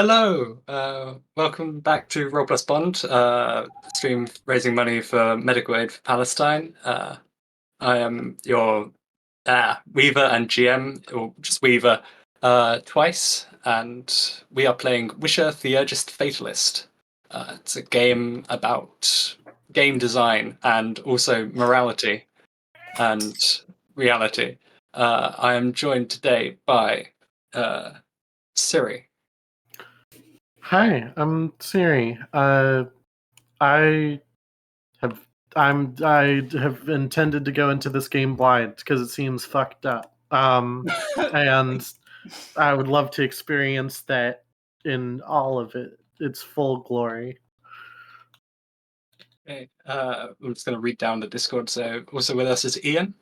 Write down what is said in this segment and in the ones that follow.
Hello, welcome back to Roll Plus Bond, stream raising money for medical aid for Palestine. I am your Weaver and GM, or just Weaver, twice, and we are playing Wisher, theurgist, fatalist. It's a game about game design and also morality and reality. I am joined today by Siri. Hi, I'm Siri. I have I have intended to go into this game blind because it seems fucked up. And I would love to experience that in all of its full glory. Okay, I'm just going to read down the Discord. So, also with us is Ian.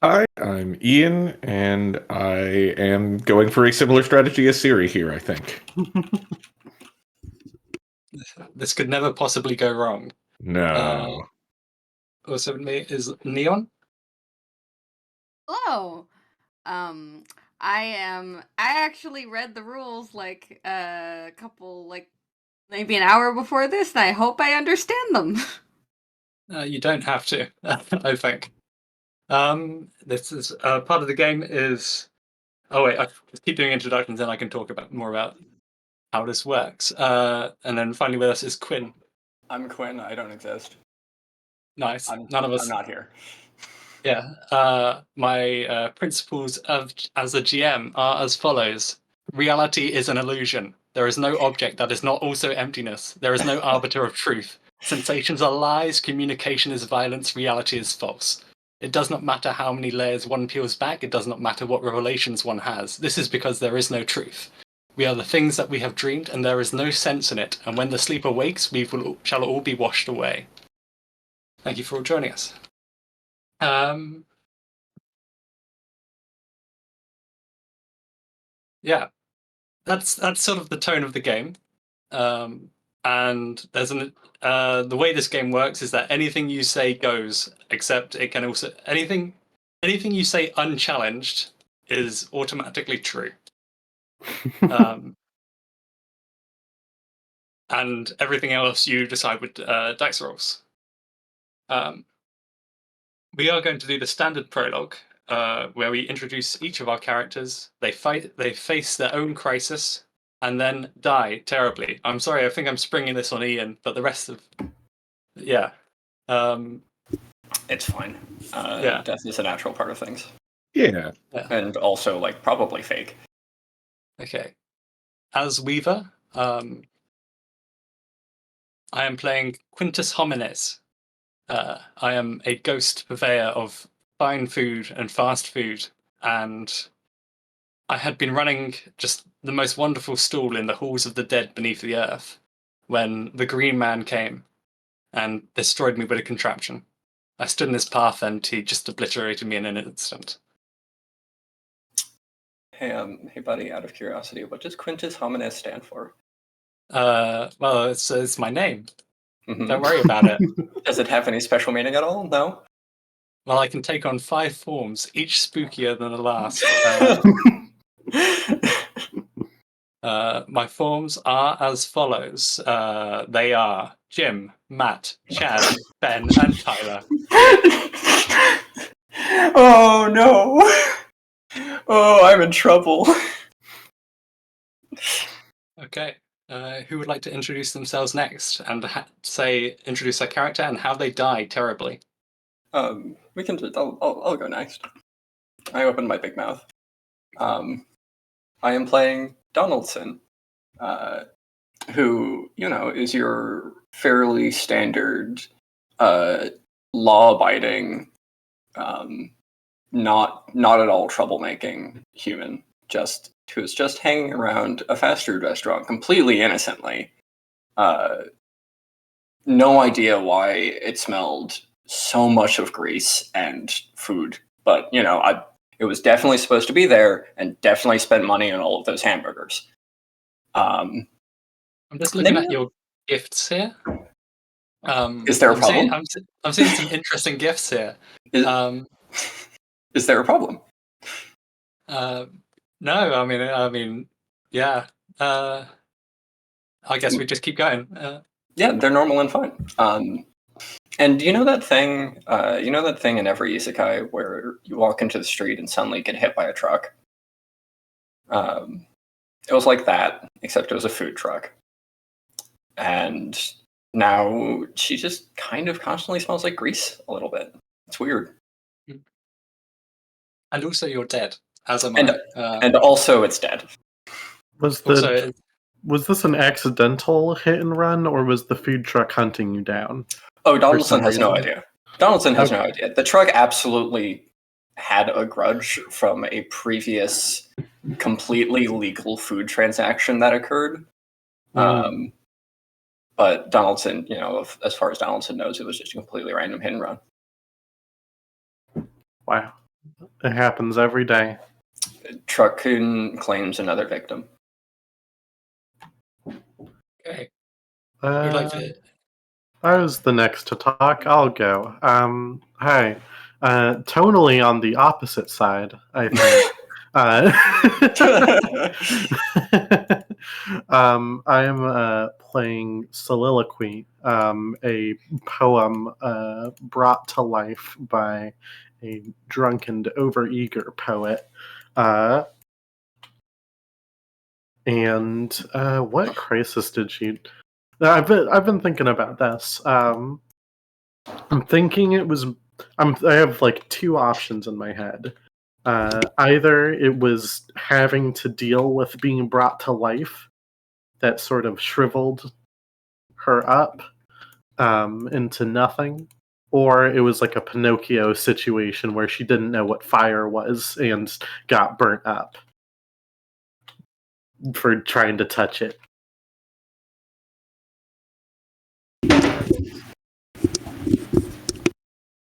Hi, I'm Ian, and I am going for a similar strategy as Siri here, I think. This could never possibly go wrong. No. Also with me is Neon. Hello. I actually read the rules like a couple, maybe an hour before this, and I hope I understand them. You don't have to, I think. This is part of the game is. Oh wait, I keep doing introductions, and I can talk more about how this works. And then finally with us is Quinn. I'm Quinn. I don't exist. Nice. None of us. I'm not here. Yeah. My principles as a GM are as follows. Reality is an illusion. There is no object that is not also emptiness. There is no arbiter of truth. Sensations are lies, communication is violence, reality is false. It does not matter how many layers one peels back, it does not matter what revelations one has. This is because there is no truth. We are the things that we have dreamed, and there is no sense in it, and when the sleeper wakes, shall all be washed away. Thank you for joining us. Yeah, that's sort of the tone of the game. And there's the way this game works is that anything you say goes, except it can also anything you say unchallenged is automatically true. And everything else you decide with dice rolls. We are going to do the standard prologue, where we introduce each of our characters. They face their own crisis, and then die terribly. I'm sorry, I think I'm springing this on Ian, but the rest of... Yeah. It's fine. Yeah. Death is a natural part of things. Yeah. And also, probably fake. Okay. As Weaver, I am playing Quintus Homines. I am a ghost purveyor of fine food and fast food, and I had been running just the most wonderful stall in the halls of the dead beneath the earth when the Green Man came and destroyed me with a contraption. I stood in his path and he just obliterated me in an instant. Hey buddy, out of curiosity, what does Quintus Homines stand for? Well, it's my name. Mm-hmm. Don't worry about it. Does it have any special meaning at all? No? Well, I can take on 5 forms, each spookier than the last. My forms are as follows. They are Jim, Matt, Chad, Ben, and Tyler. Oh no! Oh, I'm in trouble. Okay. Who would like to introduce themselves next and introduce their character and how they died terribly? We can. I'll go next. I opened my big mouth. I am playing Donaldson, who is your fairly standard, law-abiding, not at all troublemaking human. Who's just hanging around a fast food restaurant completely innocently. No idea why it smelled so much of grease and food, but it was definitely supposed to be there, and definitely spent money on all of those hamburgers. I'm just looking at your gifts here. Is there a problem? I'm seeing some interesting gifts here. Is there a problem? No, I mean, yeah. I guess we just keep going. Yeah, they're normal and fine. And you know that thing? You know that thing in every isekai where you walk into the street and suddenly get hit by a truck? It was like that, except it was a food truck. And now she just kind of constantly smells like grease a little bit. It's weird. And also, you're dead, as am And I. and also, it's dead. Was Also, was this an accidental hit and run, or was the food truck hunting you down? Oh, For some Donaldson has no reason. idea. Donaldson has no Okay. idea. The truck absolutely had a grudge from a previous completely legal food transaction that occurred. But Donaldson, as far as Donaldson knows, it was just a completely random hit and run. Wow. It happens every day. Truck-kun claims another victim. okay. Who'd like to... I was the next to talk. I'll go. Hi. Tonally on the opposite side, I think. I am playing Soliloquy, a poem brought to life by a drunken, overeager poet. And what crisis did she... I've been thinking about this. I'm thinking it was... I have like two options in my head. Either it was having to deal with being brought to life that sort of shriveled her up into nothing, or it was like a Pinocchio situation where she didn't know what fire was and got burnt up for trying to touch it.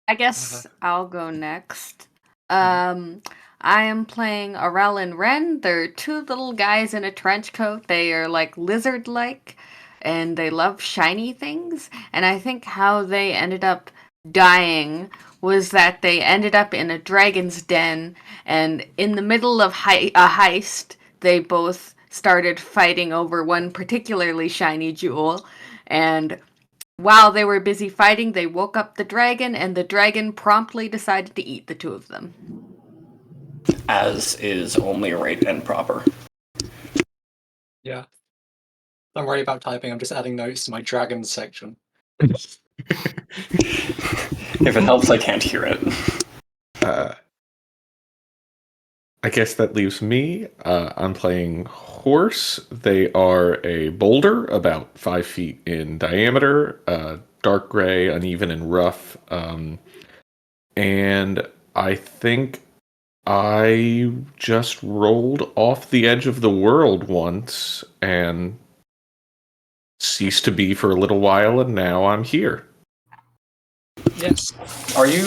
I guess I'll go next. I am playing Aurel and Ren. They're two little guys in a trench coat. They are like lizard-like, and they love shiny things. And I think how they ended up dying was that they ended up in a dragon's den, and in the middle of a heist, they both started fighting over one particularly shiny jewel, and while they were busy fighting, they woke up the dragon, and the dragon promptly decided to eat the two of them. As is only right and proper. Yeah. Don't worry about typing, I'm just adding notes to my dragons section. If it helps, I can't hear it. I guess that leaves me. I'm playing Horse. They are a boulder about 5 feet in diameter, dark gray, uneven and rough. And I think I just rolled off the edge of the world once and ceased to be for a little while, and now I'm here. Yes. Are you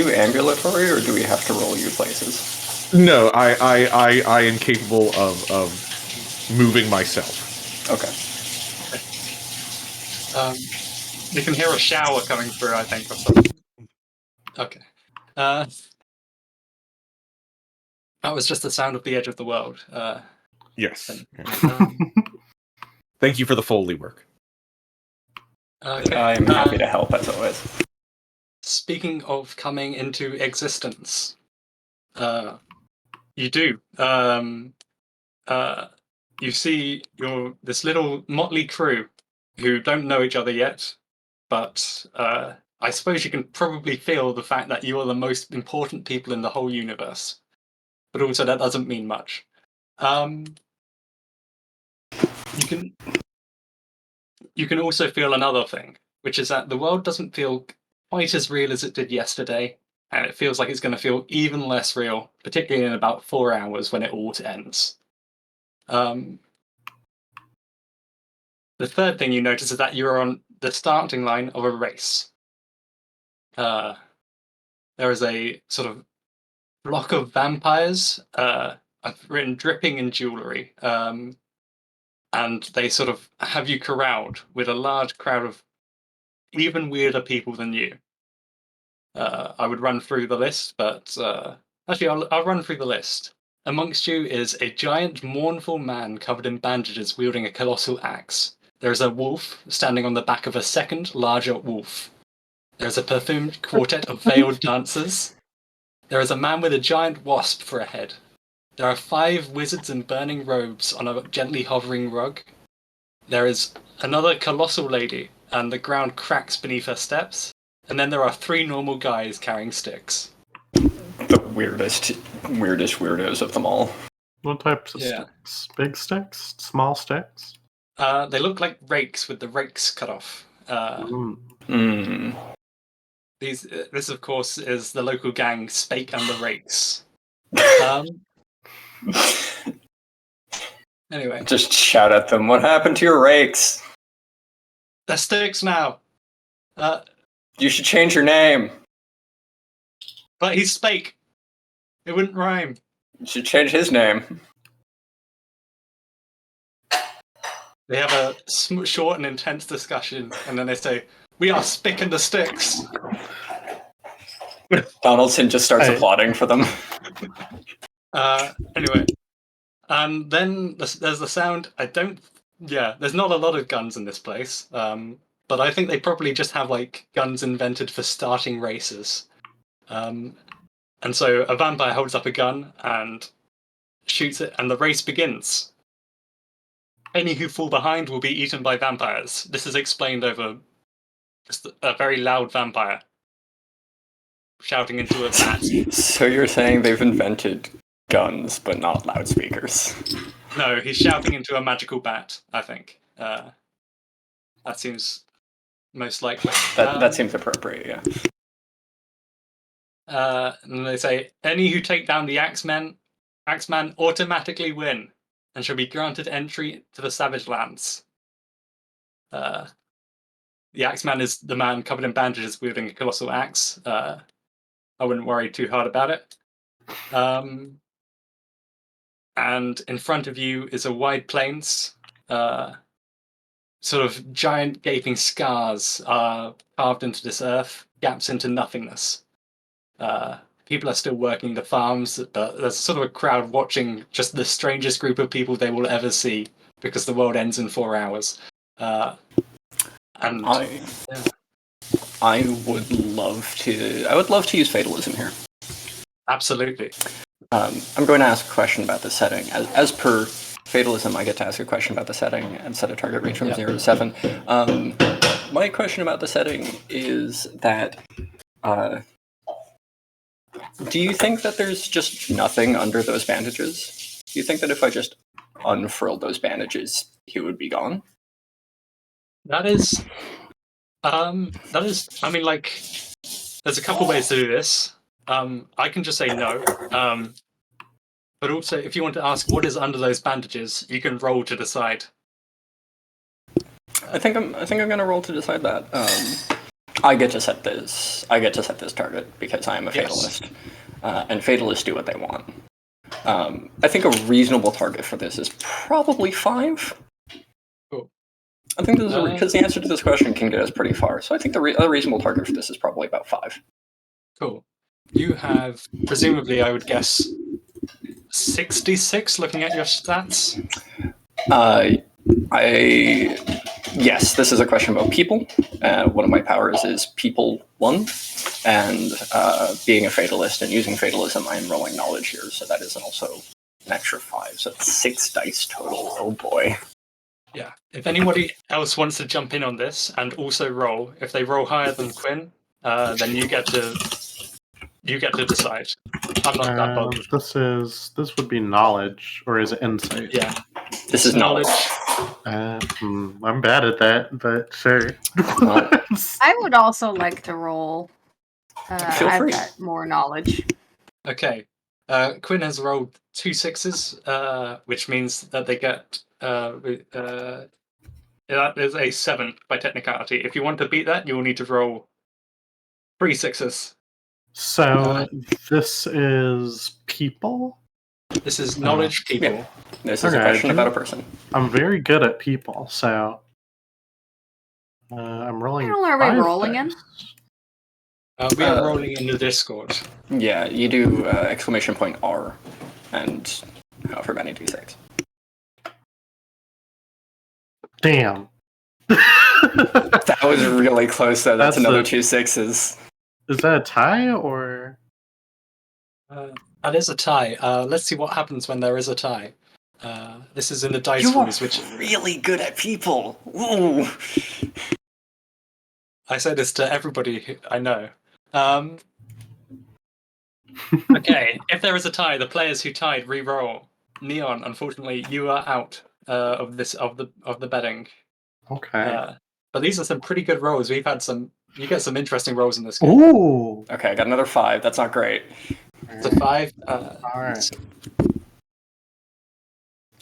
ambulatory, or do we have to roll you places? No, I am capable of moving myself. Okay. You can hear a shower coming through, I think, or something. Okay. That was just the sound of the edge of the world. Yes. Um, Thank you for the Foley work. okay. I'm happy to help, as always. Speaking of coming into existence, you do. You see this little motley crew who don't know each other yet, but I suppose you can probably feel the fact that you are the most important people in the whole universe. But also that doesn't mean much. You can also feel another thing, which is that the world doesn't feel quite as real as it did yesterday, and it feels like it's going to feel even less real, particularly in about 4 hours when it all ends. The third thing you notice is that you're on the starting line of a race. There is a sort of block of vampires, I've written dripping in jewelry, and they sort of have you corralled with a large crowd of even weirder people than you. I would run through the list, but actually, I'll run through the list. Amongst you is a giant, mournful man covered in bandages wielding a colossal axe. There is a wolf standing on the back of a second, larger wolf. There is a perfumed quartet of veiled dancers. There is a man with a giant wasp for a head. There are 5 wizards in burning robes on a gently hovering rug. There is another colossal lady, and the ground cracks beneath her steps. And then there are 3 normal guys carrying sticks. The weirdest weirdos of them all. What types of Yeah. sticks? Big sticks? Small sticks? They look like rakes with the rakes cut off. This, of course, is the local gang Spake and the Rakes. Anyway, Just shout at them. What happened to your rakes? they're sticks now. You should change your name. But he's Spake. It wouldn't rhyme. You should change his name. They have a short and intense discussion, and then they say, "We are Spick and the Sticks." Donaldson just starts applauding for them. Anyway, and then there's the sound. There's not a lot of guns in this place, but I think they probably just have like guns invented for starting races. And so a vampire holds up a gun and shoots it, and the race begins. Any who fall behind will be eaten by vampires. This is explained over just a very loud vampire shouting into a bat. So you're saying they've invented guns, but not loudspeakers? No, he's shouting into a magical bat, I think. That seems most likely. That seems appropriate, yeah. And they say, any who take down the Axeman automatically win and shall be granted entry to the Savage Lands. The Axeman is the man covered in bandages wielding a colossal axe. I wouldn't worry too hard about it. And in front of you is a wide plains. Sort of giant gaping scars are carved into this earth, gaps into nothingness. People are still working the farms, but there's sort of a crowd watching just the strangest group of people they will ever see because the world ends in 4 hours. I would love to use fatalism here. Absolutely. I'm going to ask a question about the setting. As per fatalism, I get to ask a question about the setting and set a target range from 0 to 7. My question about the setting is that do you think that there's just nothing under those bandages? Do you think that if I just unfurled those bandages, he would be gone? That is, I mean, like, there's a couple ways to do this. I can just say no. But also, if you want to ask what is under those bandages, you can roll to decide. I think I'm going to roll to decide that. I get to set this target because I am a fatalist, and fatalists do what they want. I think a reasonable target for this is probably 5. Cool. I think because the answer to this question can get us pretty far. So I think a reasonable target for this is probably about 5. Cool. You have, presumably, I would guess, 66 looking at your stats? Yes, this is a question about people. One of my powers is people 1, and being a fatalist and using fatalism, I am rolling knowledge here, so that is also an extra 5. So it's 6 dice total. Oh boy. Yeah. If anybody else wants to jump in on this and also roll, if they roll higher than Quinn, then you get to decide. I'm not that bothered. This would be knowledge, or is it insight? Yeah. This is knowledge. I'm bad at that, but sure. I would also like to roll. Feel I've free. got more knowledge. Okay. Quinn has rolled 2 6s, which means that they get that is a 7 by technicality. If you want to beat that, you will need to roll 3 6s. So this is people? This is knowledge people. Yeah. This is a question about a person. I'm very good at people, so I'm rolling. How are we 5 rolling dice. We are rolling in the Discord. Yeah, you do !R. and however many d6. Damn. That was really close, though. That's another 2 6s. Is that a tie or? That is a tie. Let's see what happens when there is a tie. This is in the dice You are rules, which really good at people. Ooh. I say this to everybody I know. Okay, if there is a tie, the players who tied re-roll. Neon, unfortunately, you are out of the betting. Okay. But these are some pretty good rolls. You get some interesting rolls in this game. Ooh. Okay, I got another 5. That's not great. It's a 5. All right.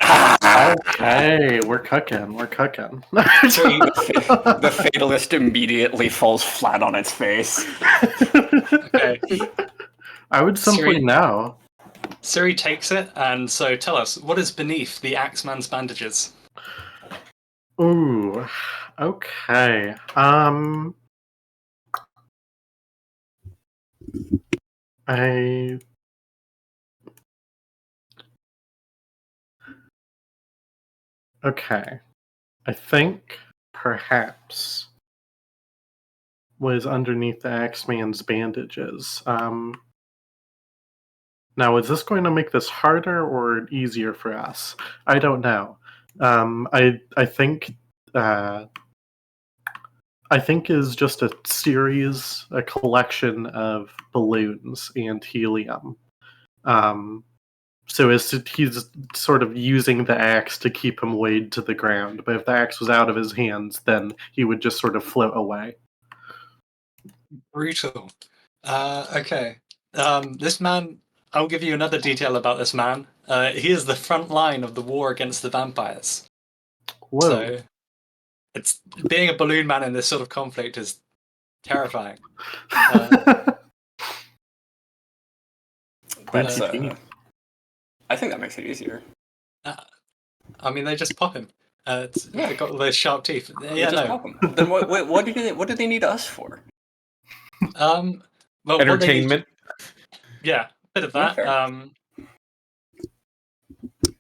Ah! Okay, we're cooking. We're cooking. The fatalist immediately falls flat on its face. Okay. I would simply Siri- know. Siri takes it, and so tell us, what is beneath the Axeman's bandages? Ooh. Okay. Okay. I think perhaps was underneath the Axeman's bandages. Now, is this going to make this harder or easier for us? I don't know. I think is just a series, a collection of balloons and helium. So he's sort of using the axe to keep him weighed to the ground. But if the axe was out of his hands, then he would just sort of float away. Brutal. Okay. This man, I'll give you another detail about this man. He is the front line of the war against the vampires. Whoa. So, it's being a balloon man in this sort of conflict is terrifying. That's, I think that makes it easier. I mean, they just pop him. They've got all those sharp teeth. Yeah, just pop 'em. Then what do they need us for? Well, Entertainment. Yeah, a bit of that. Yeah,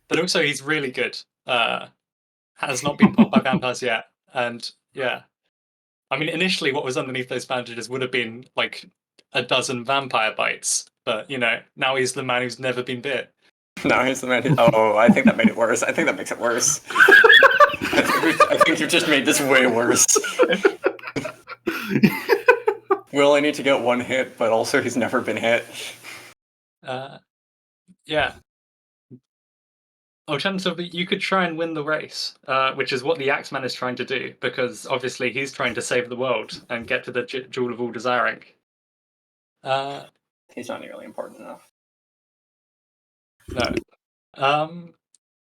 But also, he's really good. Has not been popped by vampires yet, and yeah, I mean, initially, what was underneath those bandages would have been like a dozen vampire bites, but now he's the man who's never been bit. No, he's the man who... Oh, I think that made it worse. I think that makes it worse. I think you've just made this way worse. We only need to get 1 hit, but also he's never been hit. Yeah. Alternatively, you could try and win the race, which is what the Axeman is trying to do, because obviously he's trying to save the world and get to the Jewel of all Desiring. He's not nearly important enough. No.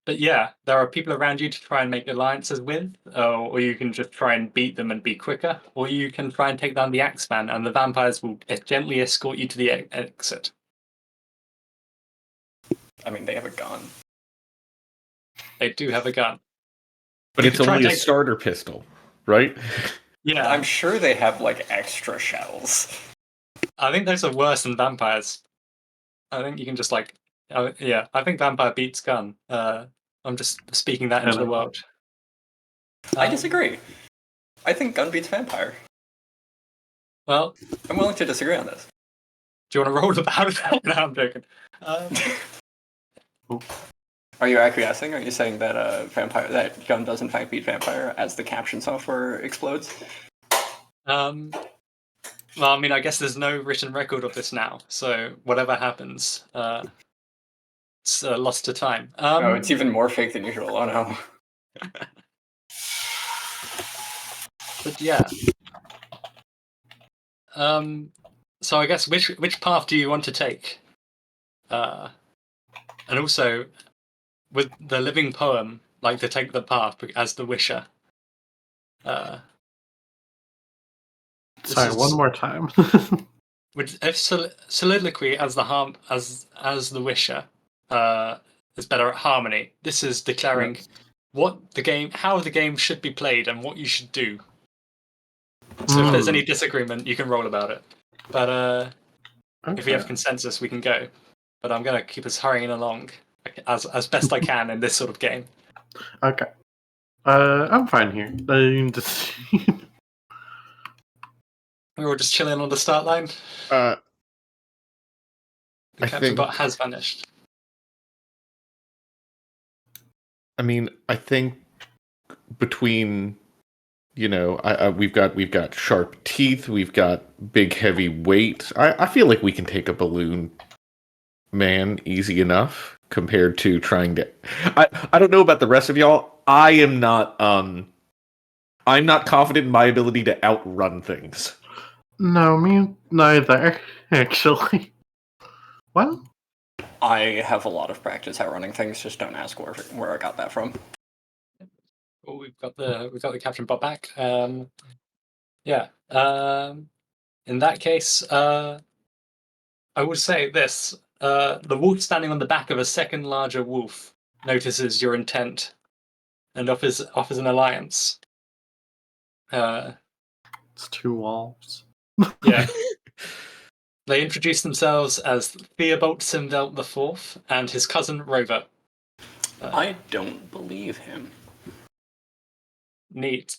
But yeah, there are people around you to try and make alliances with, or you can just try and beat them and be quicker, or you can try and take down the Axeman, and the vampires will gently escort you to the exit. I mean, they have a gun. They do have a gun. But You it's could try only and a take- starter pistol, right? Yeah, I'm sure they have, like, extra shells. I think those are worse than vampires. I think you can just yeah, I think vampire beats gun. I'm just speaking that into the world. I disagree. I think gun beats vampire. Well, I'm willing to disagree on this. do you want to roll about it? No, I'm joking. Are you acquiescing? Are you saying that that gun does in fact beat vampire as the caption software explodes? Well, I mean, I guess there's no written record of this now, so whatever happens, it's lost to time. Oh, it's even more fake than usual. Oh no. But yeah. So I guess which path do you want to take? And also, with the living poem, like to take the path as the wisher. Sorry, one more time. If soliloquy as the wisher is better at harmony. This is declaring how the game should be played and what you should do. So if there's any disagreement, you can roll about it. But if we have consensus, we can go. but I'm going to keep us hurrying along as best I can in this sort of game. Okay. I'm fine here. I just We're all just chilling on the start line. Uh, The I captain think- bot has vanished. I mean, I think between, we've got sharp teeth, we've got big heavy weight. I feel like we can take a balloon man easy enough compared to trying to. I don't know about the rest of y'all. I'm not confident in my ability to outrun things. no, me neither. Actually, well, I have a lot of practice at running things. Just don't ask where I got that from. Oh, we've got the captain bot back. Yeah. In that case, I would say this: the wolf standing on the back of a second larger wolf notices your intent and offers an alliance. it's two wolves. Yeah. They introduce themselves as Theobald Simvelt IV and his cousin Rover. I don't believe him. Neat.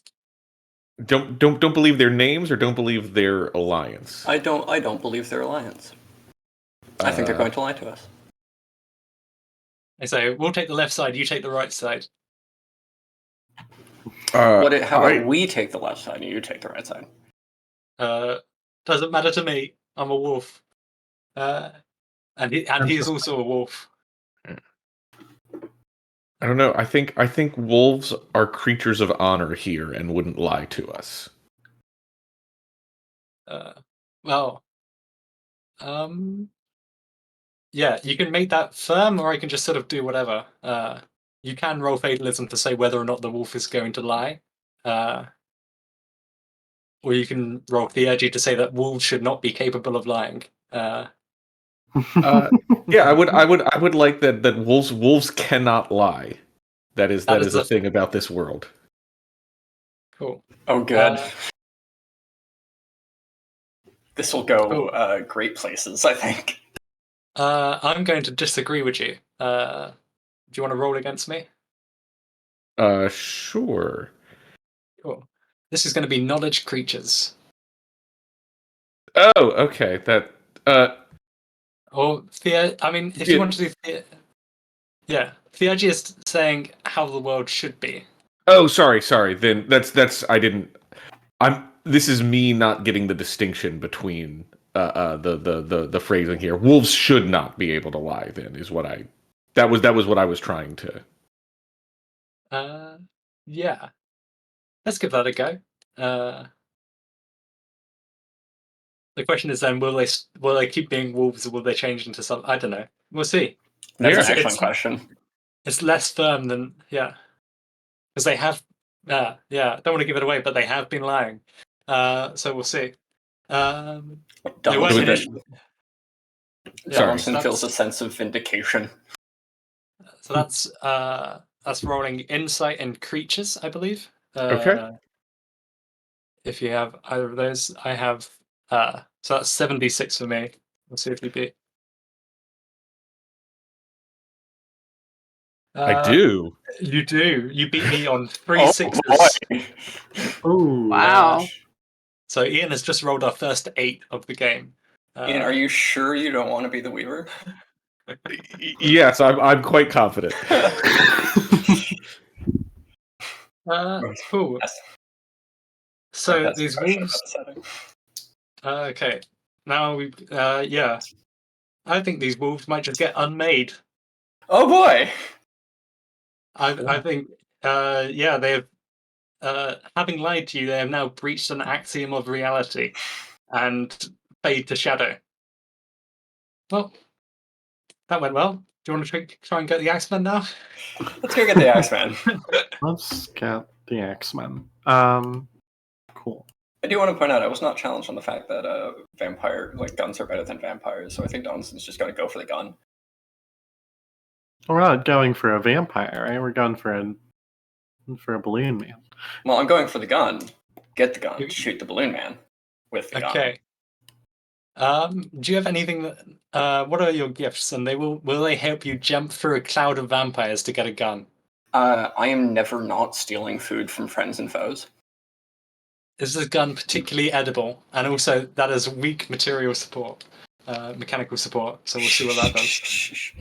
Don't believe their names or don't believe their alliance. I don't believe their alliance. I think they're going to lie to us. They say, we'll take the left side, you take the right side. How about we take the left side and you take the right side? Doesn't matter to me. I'm a wolf. And he is also a wolf. I don't know. I think wolves are creatures of honor here and wouldn't lie to us. Well, yeah, you can make that firm, or I can just sort of do whatever. You can roll fatalism to say whether or not the wolf is going to lie, or you can roll theurgy to say that wolves should not be capable of lying. Yeah, I would like that wolves cannot lie. That is a thing about this world. Cool. Oh, good. This will go great places, I think. I'm going to disagree with you. Do you want to roll against me? Sure. Cool. This is going to be knowledge creatures. Oh, okay. That. Or I mean, if you want to do yeah, theurgy is saying how the world should be. Oh, sorry. Then that's I didn't. This is me not getting the distinction between the phrasing here. Wolves should not be able to lie. Then is what I. That was what I was trying to. Yeah. Let's give that a go. The question is then, will they keep being wolves, or will they change into something? I don't know. We'll see. That's Yeah. an excellent question. It's less firm than because they have. I don't want to give it away, but they have been lying. So we'll see. They weren't initially. Donaldson feels a sense of vindication. So that's rolling insight and creatures, I believe. Okay. If you have either of those, I have. So that's 76 for me. We'll see if you beat. I do. You do. You beat me on 3 sixes. Oh, Wow. So Ian has just rolled our first 8 of the game. Ian, are you sure you don't want to be the Weaver? Yes, I'm quite confident. Cool. Yes. So That's these the question wolves. about the setting. Okay. Now we. Yeah. I think these wolves might just get unmade. Oh boy! I think. Yeah. They have. Having lied to you, they have now breached an axiom of reality, and fade to shadow. Well, that went well. Do you want to try and get the Axeman now? Let's go get the Axeman. let's get the X-Men. Cool. I do want to point out I was not challenged on the fact that guns are better than vampires, so I think Donaldson's just going to go for the gun. We're not going for a vampire, right? We're going for a balloon man. Well, I'm going for the gun. Get the gun. Shoot the balloon man with the gun. Okay. Do you have anything that? What are your gifts, and will they help you jump through a cloud of vampires to get a gun? I am never not stealing food from friends and foes. Is this gun particularly edible? And also, that is weak material support, mechanical support. So we'll see what that does.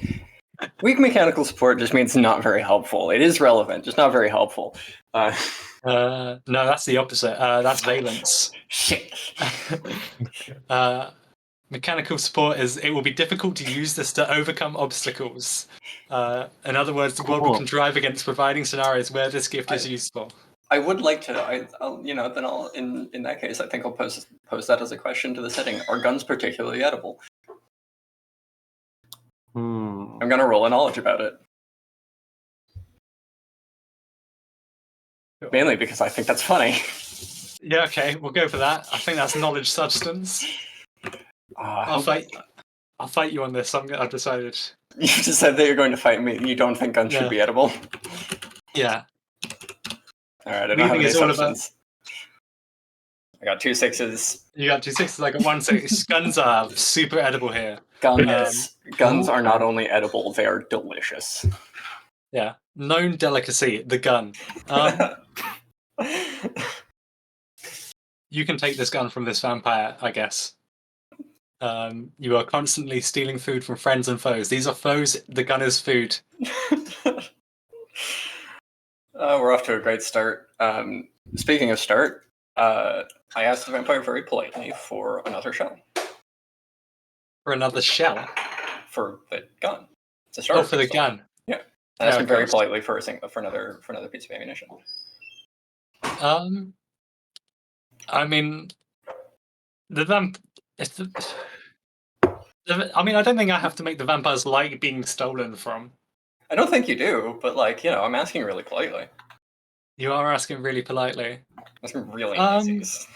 Weak mechanical support just means not very helpful. It is relevant, just not very helpful. No, that's the opposite. That's valence. Shit. Mechanical support is it will be difficult to use this to overcome obstacles. In other words, the world will contrive against providing scenarios where this gift is useful. I would like to. I'll in that case, I think I'll pose that as a question to the setting. Are guns particularly edible? I'm gonna roll a knowledge about it. Mainly because I think that's funny. Yeah, okay, we'll go for that. I think that's knowledge substance. I'll fight you on this. I've decided. You just said that you're going to fight me. You don't think guns should be edible? Yeah. All right, I don't have any substance. I got 2 6s. You got 2 6s. I got 1 6. Guns are super edible here. Guns are not only edible; they are delicious. Yeah, known delicacy, the gun. You can take this gun from this vampire, I guess. You are constantly stealing food from friends and foes. These are foes. The gun is food. We're off to a great start. Speaking of start, I asked the vampire very politely for another shell. For another shell? For the gun. To start. Oh, for the gun. Yeah. I asked him very politely for another piece of ammunition. I mean, I don't think I have to make the vampires like being stolen from. I don't think you do, but I'm asking really politely. You are asking really politely. Asking really nice.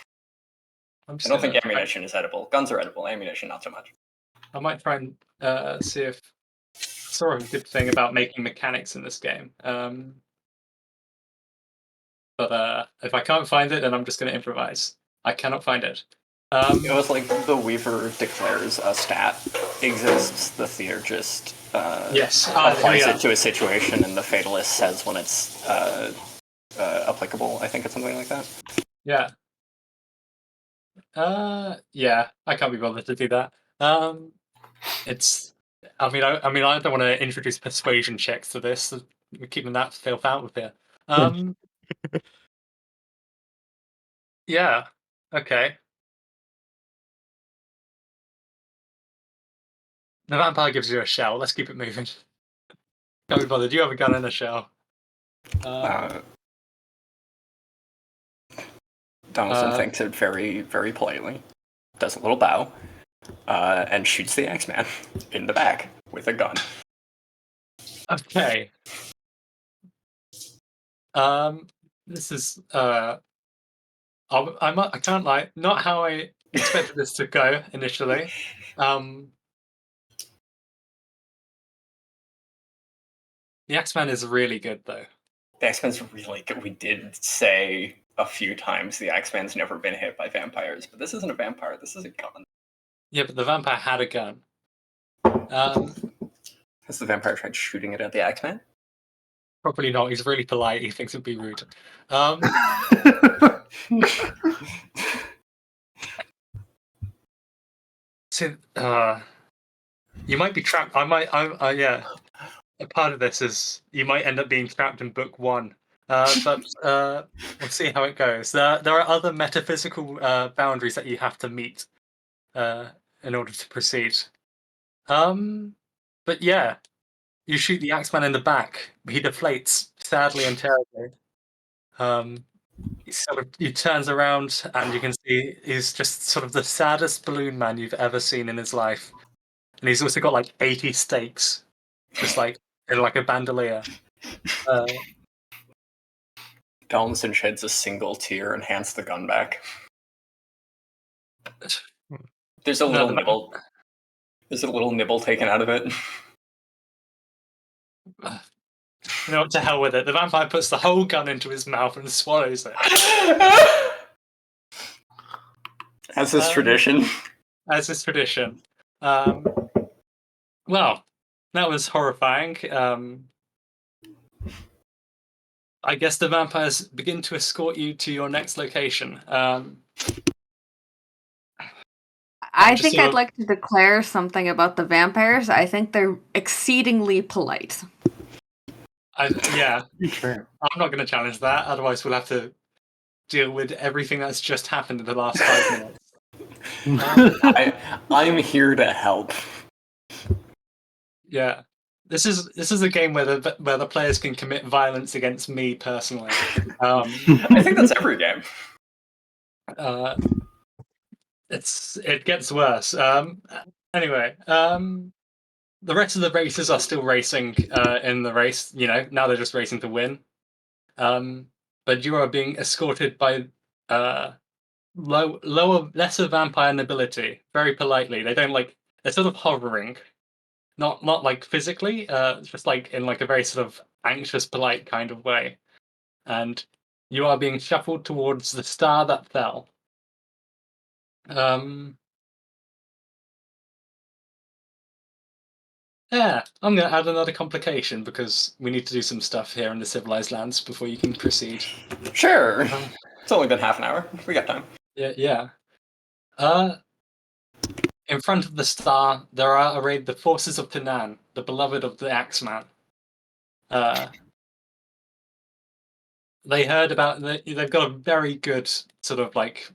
I don't think ammunition is edible. Guns are edible. Ammunition, not so much. I might try and see if saw a good thing about making mechanics in this game. But if I can't find it, then I'm just going to improvise. I cannot find it. It was like the Weaver declares a stat exists, the theurgist applies it to a situation, and the fatalist says when it's applicable. I think it's something like that. Yeah. Yeah, I can't be bothered to do that. It's. I don't want to introduce persuasion checks to this. We're keeping that filth out of here. Yeah. Okay. The vampire gives you a shell. Let's keep it moving. Can't be bothered. You have a gun and a shell. Donaldson thanks it very, very politely, does a little bow, and shoots the X-Man in the back with a gun. Okay. This is I can't lie, not how I expected this to go initially. The X-Man is really good, though. The X-Man's really good. We did say a few times the X-Man's never been hit by vampires, but this isn't a vampire. This is a gun. Yeah, but the vampire had a gun. Has the vampire tried shooting it at the X-Man? Probably not. He's really polite. He thinks it'd be rude. So, you might be trapped. Yeah. A part of this is you might end up being trapped in book 1. But we'll see how it goes. There are other metaphysical boundaries that you have to meet in order to proceed. But yeah, you shoot the Axeman in the back. He deflates sadly and terribly. He turns around and you can see he's just sort of the saddest balloon man you've ever seen in his life. And he's also got like 80 stakes, just like in like a bandolier. Donaldson sheds a single tear and hands the gun back. There's a little nibble. There's a little nibble taken out of it. You know what, to hell with it. The vampire puts the whole gun into his mouth and swallows it. As is tradition. as is tradition. Well, that was horrifying. I guess the vampires begin to escort you to your next location. I just think sort I'd of- like to declare something about the vampires. I think they're exceedingly polite. Yeah, Sure. I'm not going to challenge that. Otherwise, we'll have to deal with everything that's just happened in the last 5 minutes. I'm here to help. Yeah, this is a game where the players can commit violence against me personally. I think that's every game. It gets worse. Anyway, the rest of the racers are still racing in the race. You know, now they're just racing to win. But you are being escorted by lesser vampire nobility, very politely. They don't like. They're sort of hovering, not like physically, just like in like a very sort of anxious, polite kind of way. And you are being shuffled towards the star that fell. Yeah, I'm going to add another complication because we need to do some stuff here in the civilized lands before you can proceed. Sure. It's only been half an hour. We got time. Yeah. In front of the star, there are arrayed the forces of Tanan, the beloved of the Axeman. They heard about they've got a very good sort of like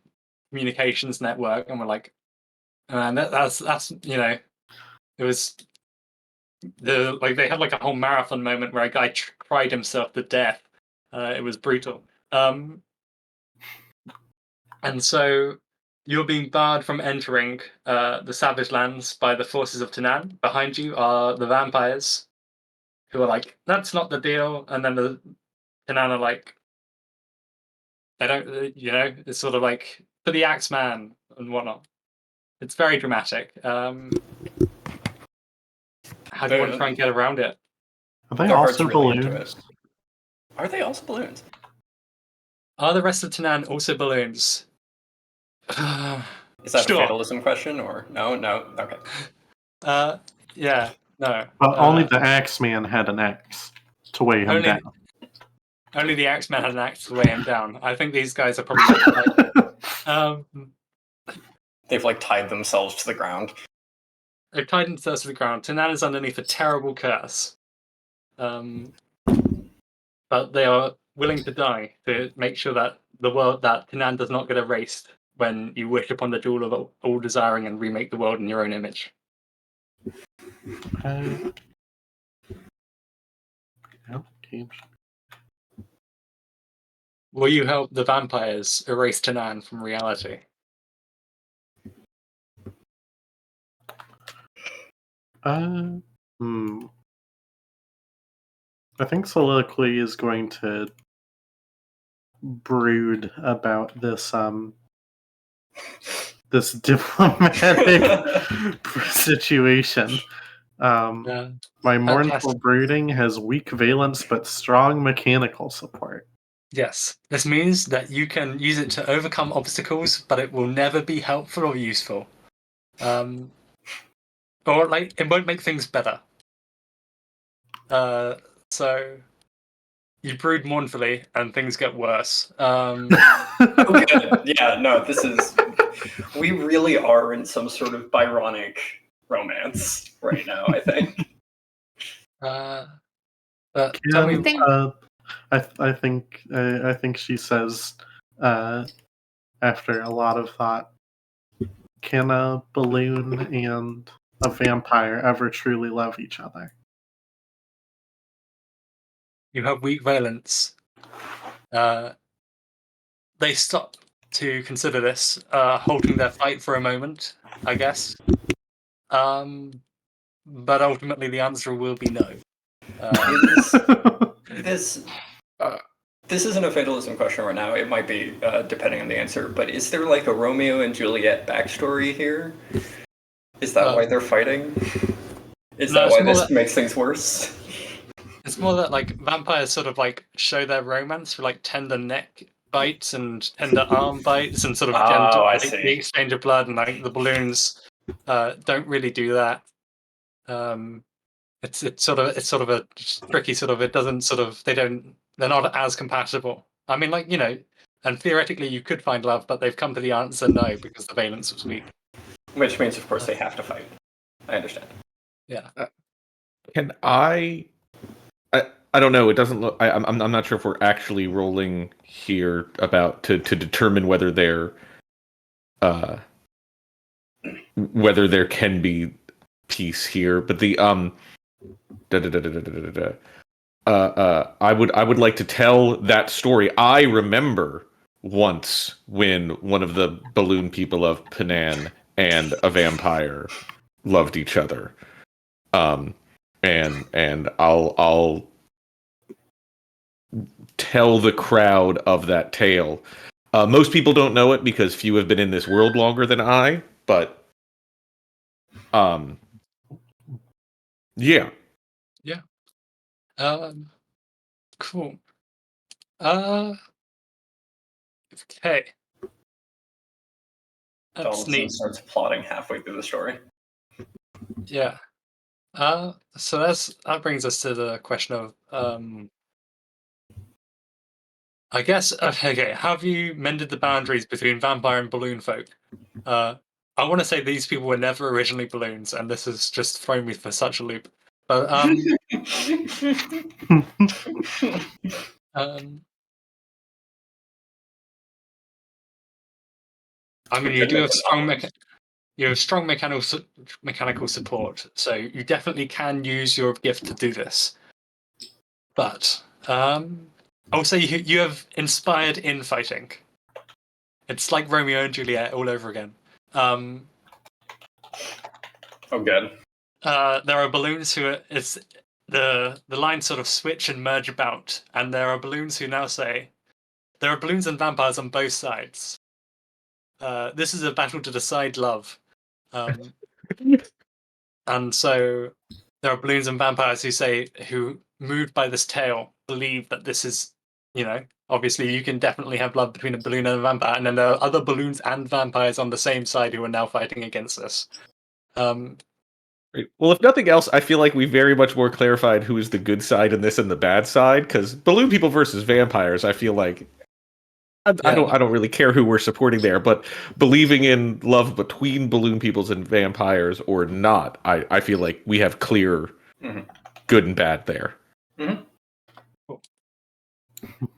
communications network, and we're like, and that's you know, it was they had like a whole marathon moment where a guy cried himself to death. It was brutal. And so you're being barred from entering the Savage Lands by the forces of Tanan. Behind you are the vampires, who are like, that's not the deal. And then the Tanan are like, they don't, you know, it's sort of like, for the Axeman and whatnot. It's very dramatic. How do you want to try and get around it? Are they Their heart's also really into balloons? it. Are they also balloons? Are the rest of Tanan also balloons? Is that Sure. a fatalism question or no? Okay. Yeah, no. But only the Axeman had an axe to weigh him only- down. Only the Axeman had an axe to weigh him down. I think these guys are probably like, They've like tied themselves to the ground. they've tied themselves to the ground. Tanan is underneath a terrible curse. But they are willing to die to make sure that that Tanan does not get erased when you wish upon the jewel of all desiring and remake the world in your own image. Okay. Will you help the vampires erase Tanan from reality? I think Soliloquy is going to brood about this this diplomatic situation. Yeah. My mournful Fantastic. brooding has weak valence but strong mechanical support. Yes, this means that you can use it to overcome obstacles, but it will never be helpful or useful. Or like it won't make things better. So you brood mournfully, and things get worse. Okay. Yeah. No. This is. We really are in some sort of Byronic romance right now. I think. But tell me, I think she says, after a lot of thought, can a balloon and a vampire ever truly love each other? you have weak valence. They stop to consider this, halting their fight for a moment, I guess. But ultimately, the answer will be no. This isn't a fatalism question right now. It might be, depending on the answer. But is there like a Romeo and Juliet backstory here? Is that why they're fighting? Is that why this makes things worse? It's more that like vampires sort of like show their romance through like tender neck bites and tender arm bites and sort of I the see. exchange of blood, and like the balloons don't really do that. It's sort of a tricky sort of. It doesn't sort of they're not as compatible. I mean, like, and theoretically you could find love, but they've come to the answer no because the valence was weak. Which means, of course, they have to fight. I understand. Yeah. Can I don't know. It doesn't look. I'm not sure if we're actually rolling here about to determine whether there can be peace here. But the I would like to tell that story. I remember once when one of the balloon people of Penan and a vampire loved each other. And I'll tell the crowd of that tale. Most people don't know it because few have been in this world longer than I, but yeah. Yeah. Cool. Okay. That's Donaldson neat. starts plotting halfway through the story. Yeah. So that brings us to the question of I guess okay, have you mended the boundaries between vampire and balloon folk? I want to say these people were never originally balloons, and this has just thrown me for such a loop. But I mean, you do have strong mechanical support, so you definitely can use your gift to do this. But also you have inspired infighting. It's like Romeo and Juliet all over again. Oh, good. There are balloons who the lines sort of switch and merge about, and there are balloons who now say there are balloons and vampires on both sides. This is a battle to decide love. And so there are balloons and vampires who moved by this tale, believe that this is, obviously you can definitely have love between a balloon and a vampire, and then there are other balloons and vampires on the same side who are now fighting against this. Well, if nothing else, I feel like we very much more clarified who is the good side in this and the bad side. Because balloon people versus vampires, I feel like I don't really care who we're supporting there. But believing in love between balloon peoples and vampires or not, I feel like we have clear good and bad there. Mm-hmm. Cool.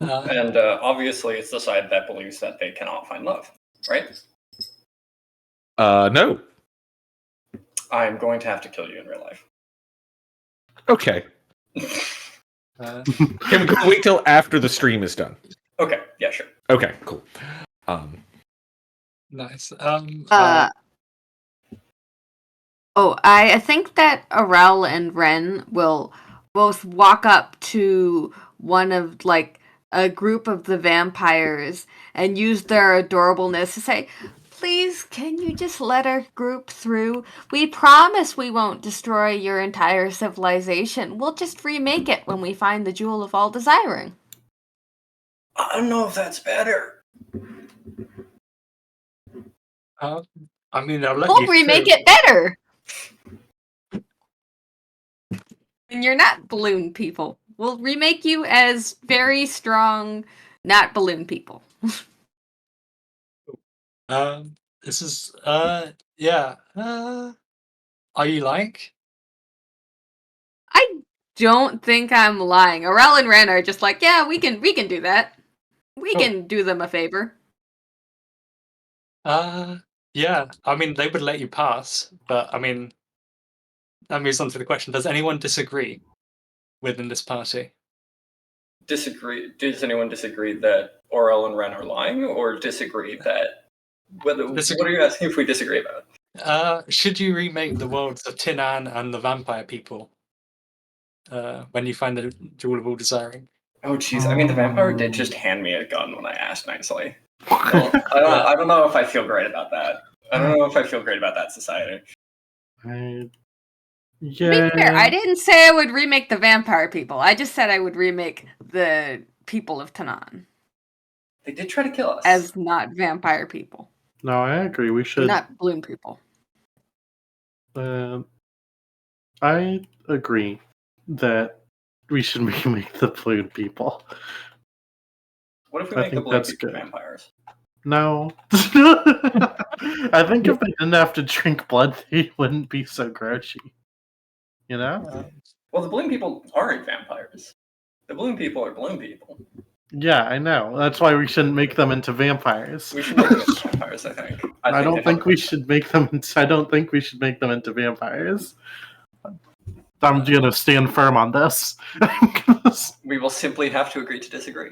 And obviously, it's the side that believes that they cannot find love, right? No. I'm going to have to kill you in real life. Okay. Can we wait till after the stream is done? Okay. Yeah, sure. Okay, cool. Nice. I think that Arel and Ren will both walk up to one of, like, a group of the vampires and use their adorableness to say, "Please, can you just let our group through? We promise we won't destroy your entire civilization. We'll just remake it when we find the Jewel of All Desiring." I don't know if that's better. I mean, I'll let We'll you remake through. it better. And you're not balloon people. We'll remake you as very strong, not balloon people. This is yeah. Are you like? I don't think I'm lying. Arel and Ren are just like, yeah, we can do that. We can do them a favor. Yeah. I mean, they would let you pass, but I mean, that moves on to the question: does anyone disagree within this party? Disagree? Does anyone disagree that Orel and Ren are lying, or disagree that what are you asking if we disagree about? Should you remake the worlds of Tinan and the vampire people when you find the Jewel of All Desiring? Oh, jeez. I mean, the vampire did just hand me a gun when I asked nicely. Well, I don't know if I feel great about that. I don't know if I feel great about that society. To be fair, I didn't say I would remake the vampire people. I just said I would remake the people of Tanan. They did try to kill us. as not vampire people, No, I agree. We should. not balloon people. I agree that we should make the balloon people. What if we I make the think balloon that's people good. vampires? No. I think if they didn't have to drink blood, they wouldn't be so groshy. You know? Well, the balloon people aren't vampires. The balloon people are balloon people. Yeah, I know. That's why we shouldn't make them into vampires. We should make them into vampires, I think. I don't they think have we a- should make them. I don't think we should make them into vampires. I'm gonna stand firm on this. We will simply have to agree to disagree.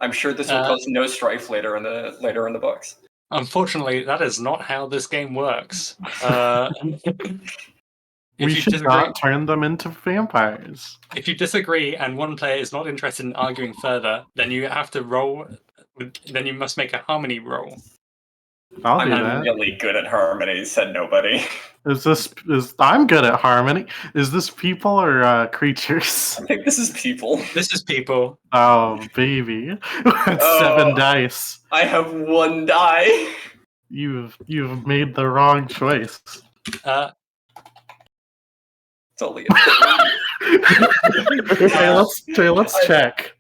I'm sure this will cause no strife later in the books. Unfortunately, that is not how this game works. We should not turn them into vampires. If you disagree and one player is not interested in arguing further, then you have to roll. Then you must make a harmony roll. I'll do I'm that. really good at harmony, said nobody. I'm good at harmony. Is this people or creatures? I think this is people. This is people. Oh, baby. That's 7 dice. I have 1 die. You've made the wrong choice. It's only Let's check.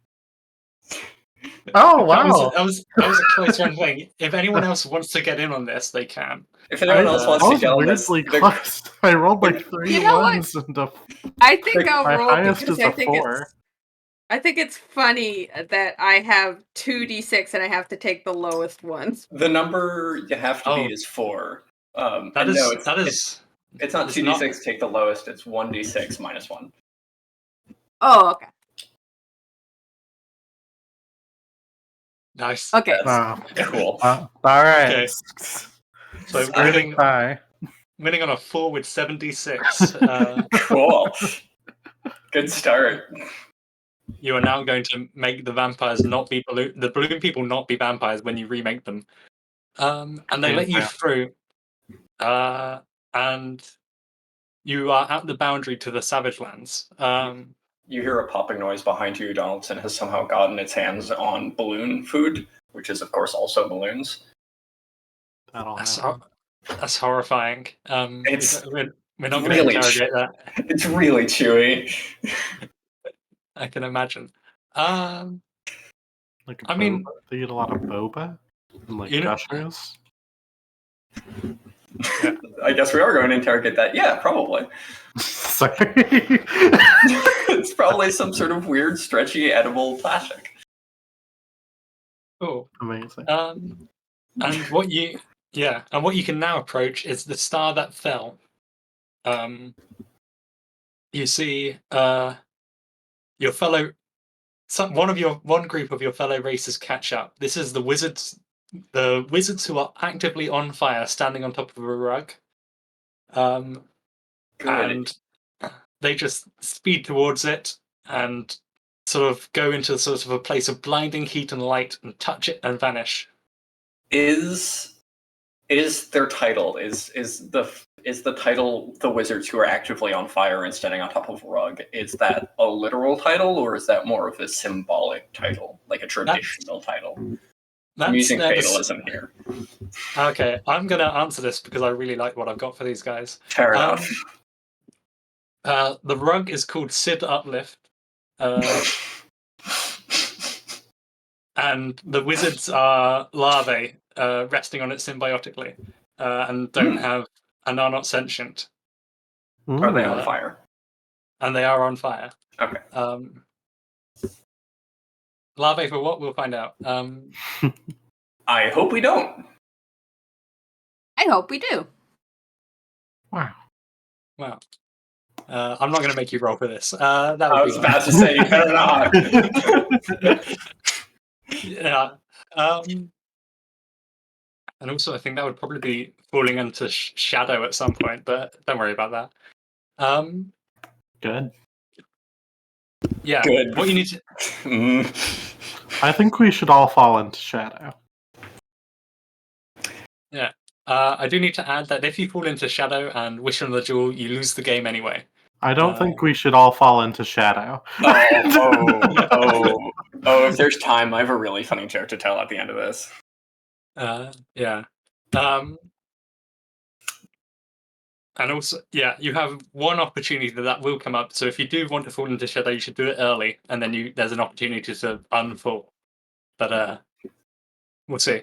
Oh wow! That was a close one thing. If anyone else wants to get in on this, they can. If anyone else wants to get on this, close. I rolled like 3 ones and I think I'll my roll highest because is I a think 4. I think it's funny that I have 2d6 and I have to take the lowest ones. The number you have to beat is 4. It's not 2d6. Take the lowest. It's 1d6 minus 1. Oh, okay. Nice. Okay. Cool. All right. Okay. So winning on a 4 with 76. Cool. Good start. You are now going to make the vampires not be the balloon people not be vampires when you remake them. And they let you through. And you are at the boundary to the Savage Lands. You hear a popping noise behind you. Donaldson has somehow gotten its hands on balloon food, which is, of course, also balloons. That's horrifying. We're not going to really interrogate that. It's really chewy. I can imagine. They eat a lot of boba and gushers. Yeah. I guess we are going to interrogate that. Yeah, probably. Sorry. It's probably some sort of weird, stretchy, edible plastic. Cool. Amazing. And what you can now approach is the star that fell. You see your fellow one group of your fellow racers catch up. This is the wizards who are actively on fire, standing on top of a rug. And they just speed towards it and sort of go into sort of a place of blinding heat and light and touch it and vanish. Is their title is the title the wizards who are actively on fire and standing on top of a rug? Is that a literal title, or is that more of a symbolic title, like a traditional title? I'm using fatalism here. Okay, I'm going to answer this because I really like what I've got for these guys. Fair enough. The rug is called Sid Uplift. And the wizards are larvae resting on it symbiotically and are not sentient. Are they on fire? And they are on fire. Okay. Larvae for what? We'll find out. I hope we don't. I hope we do. Wow. I'm not going to make you roll for this. I was about to say, you better not. Yeah. And also, I think that would probably be falling into shadow at some point, but don't worry about that. Good. Yeah. Good. What you need to... I think we should all fall into shadow. Yeah. I do need to add that if you fall into shadow and wish on the jewel, you lose the game anyway. I don't think we should all fall into shadow. Oh, Oh, if there's time, I have a really funny joke to tell at the end of this. Yeah. And also, yeah, you have one opportunity that will come up. So if you do want to fall into shadow, you should do it early, and then there's an opportunity to unfall. But we'll see.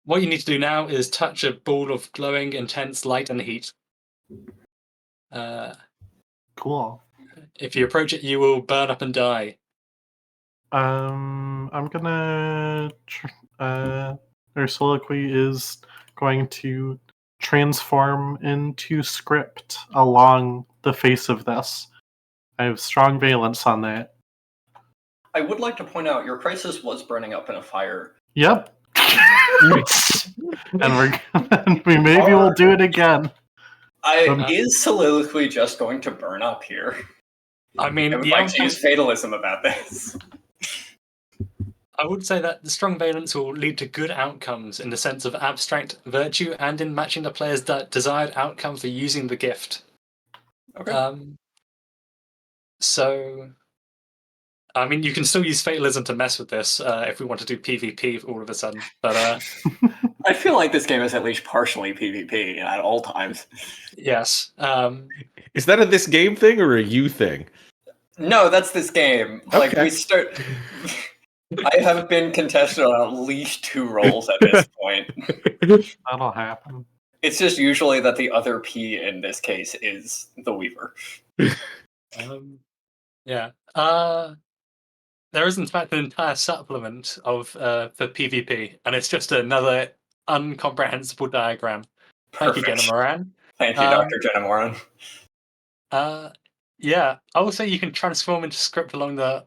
What you need to do now is touch a ball of glowing, intense light and heat. Cool. If you approach it, you will burn up and die. I'm gonna. Their soliloquy is going to transform into script along the face of this. I have strong valence on that. I would like to point out your crisis was burning up in a fire. Yep. and we maybe will do it again. Is soliloquy just going to burn up here? I mean, I would like to use fatalism about this. I would say that the strong valence will lead to good outcomes in the sense of abstract virtue and in matching the player's desired outcome for using the gift. Okay. So, I mean, you can still use fatalism to mess with this if we want to do PvP all of a sudden. But I feel like this game is at least partially PvP at all times. Yes. Is that a this game thing or a you thing? No, that's this game. Okay. Like we start. I have been contested on at least 2 roles at this point. That'll happen. It's just usually that the other P in this case is the Weaver. Yeah. There is in fact an entire supplement of for PvP, and it's just another incomprehensible diagram. Thank you, Perfect. Jenna Moran. Thank you, Dr. Jenna Moran. Yeah, I would say you can transform into script along the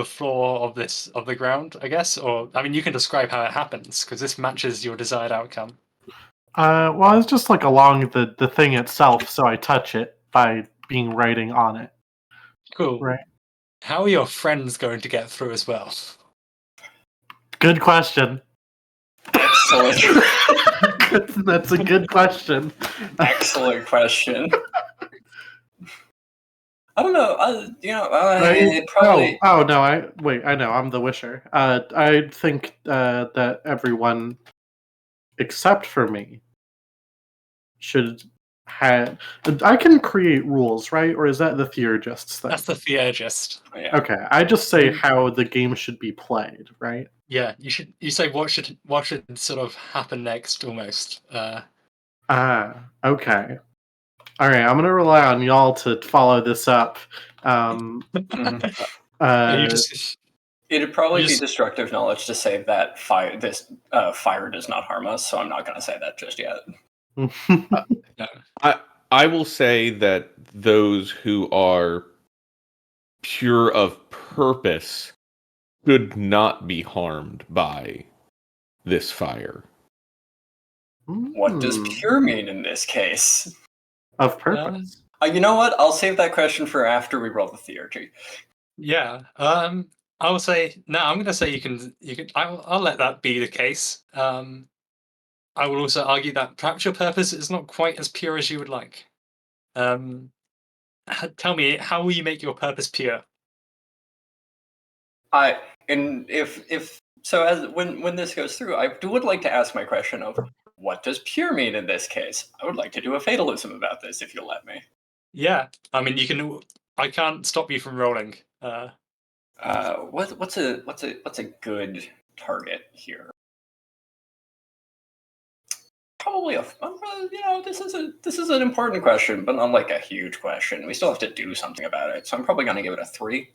floor of the ground, I guess, or I mean, you can describe how it happens because this matches your desired outcome. Well, it's just like along the thing itself, so I touch it by being writing on it. Cool. Right. How are your friends going to get through as well? Good question. Excellent. That's a good question. Excellent question. I don't know. Probably. Oh no! I know. I'm the wisher. I think that everyone, except for me, should have. I can create rules, right? Or is that the theurgist's thing? That's the theurgist. Yeah. Okay, I just say how the game should be played, right? Yeah, you say what should sort of happen next, almost. Okay. All right, I'm gonna rely on y'all to follow this up. It'd probably be destructive knowledge to say that fire does not harm us, so I'm not going to say that just yet. I will say that those who are pure of purpose should not be harmed by this fire. What does pure mean in this case? Of purpose. You know what? I'll save that question for after we roll the theurgy. Yeah. I will say no. I'm going to say you can. I'll let that be the case. I will also argue that perhaps your purpose is not quite as pure as you would like. Tell me, how will you make your purpose pure? When this goes through, I would like to ask my question of what does pure mean in this case? I would like to do a fatalism about this if you'll let me. Yeah, I mean you can. I can't stop you from rolling. What's a good target here? Probably this is an important question, but not like a huge question. We still have to do something about it, so I'm probably going to give it a 3.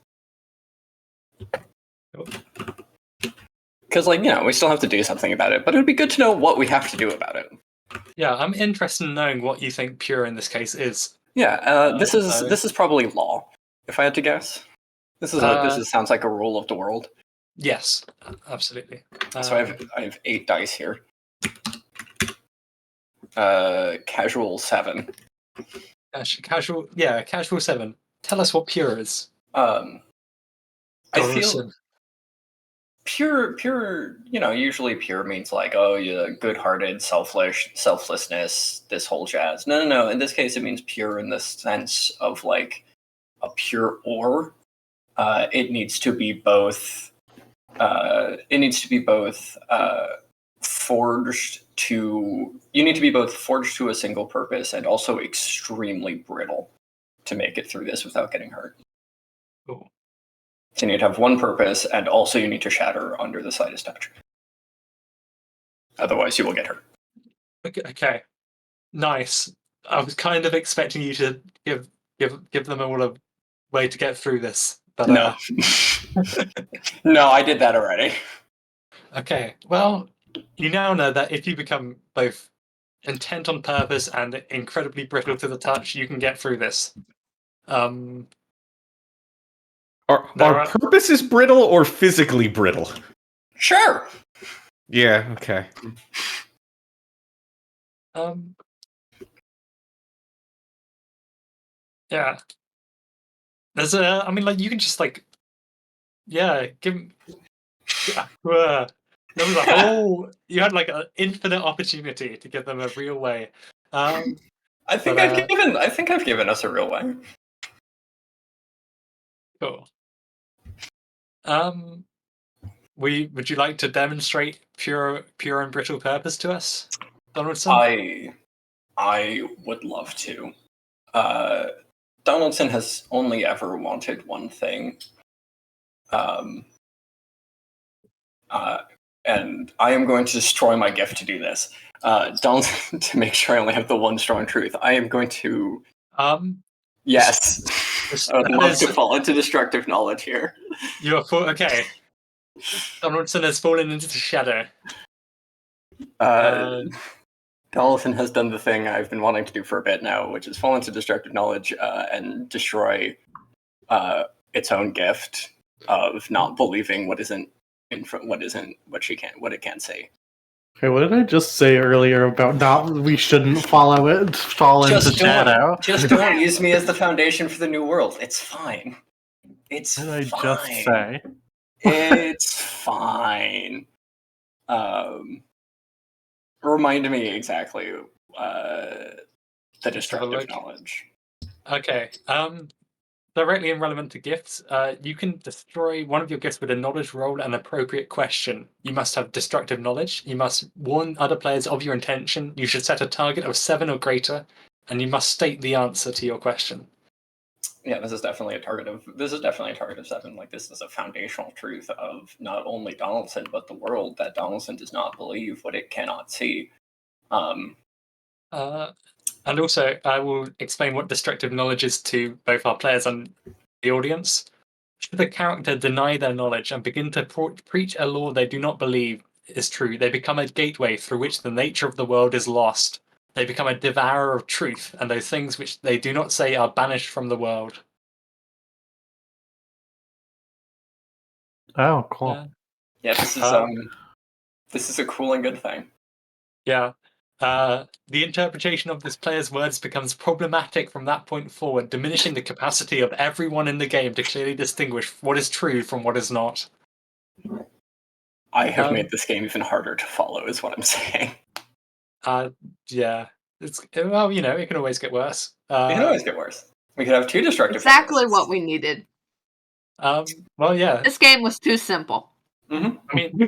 Because, we still have to do something about it, but it would be good to know what we have to do about it. Yeah, I'm interested in knowing what you think pure in this case is. Yeah, this is probably law, if I had to guess. This sounds like a rule of the world. Yes, absolutely. So I have 8 dice here. Casual 7. Casual 7. Tell us what pure is. I feel pure, usually pure means like, oh, you're good-hearted, selflessness, this whole jazz. No. In this case, it means pure in the sense of like a pure ore. it needs to be both. It needs to be both forged to. You need to be both forged to a single purpose and also extremely brittle to make it through this without getting hurt. Cool. So you need to have one purpose, and also you need to shatter under the slightest touch. Otherwise, you will get hurt. Okay. Nice. I was kind of expecting you to give them all a way to get through this, but No. No, I did that already. Okay. Well, you now know that if you become both intent on purpose and incredibly brittle to the touch, you can get through this. There Our are- purpose is brittle or physically brittle? Sure. Yeah, okay. Yeah. There's a. I mean, like you can just like, yeah, give. Yeah. There was a whole. You had like an infinite opportunity to give them a real way. I think But, I've given us a real way. Cool. Would you like to demonstrate pure and brittle purpose to us, Donaldson? I would love to. Donaldson has only ever wanted one thing. And I am going to destroy my gift to do this. Donaldson, to make sure I only have the one strong truth, I am going to. Yes. I would love to fall into destructive knowledge here. You're okay. Donaldson has fallen into the shadow. Donaldson has done the thing I've been wanting to do for a bit now, which is fall into destructive knowledge and destroy its own gift of not believing what isn't what it can't say. Okay, what did I just say earlier about we shouldn't fall into shadow? Just don't use me as the foundation for the new world. It's fine. It's What did I fine. just say? It's fine. Remind me exactly the destructive knowledge. Okay. Directly irrelevant to gifts, you can destroy one of your gifts with a knowledge roll and appropriate question. You must have destructive knowledge. You must warn other players of your intention. You should set a target of 7 or greater, and you must state the answer to your question. Yeah, this is definitely a target of 7. Like, this is a foundational truth of not only Donaldson but the world, that Donaldson does not believe what it cannot see. And also, I will explain what destructive knowledge is to both our players and the audience. Should a character deny their knowledge and begin to preach a law they do not believe is true, they become a gateway through which the nature of the world is lost. They become a devourer of truth, and those things which they do not say are banished from the world. Oh, cool. Yeah, this is a cool and good thing. Yeah. The interpretation of this player's words becomes problematic from that point forward, diminishing the capacity of everyone in the game to clearly distinguish what is true from what is not. I have made this game even harder to follow, is what I'm saying. Yeah. Well, it can always get worse. It can always get worse. We could have 2 destructive. Exactly what we needed. Well, yeah. This game was too simple. Mm-hmm.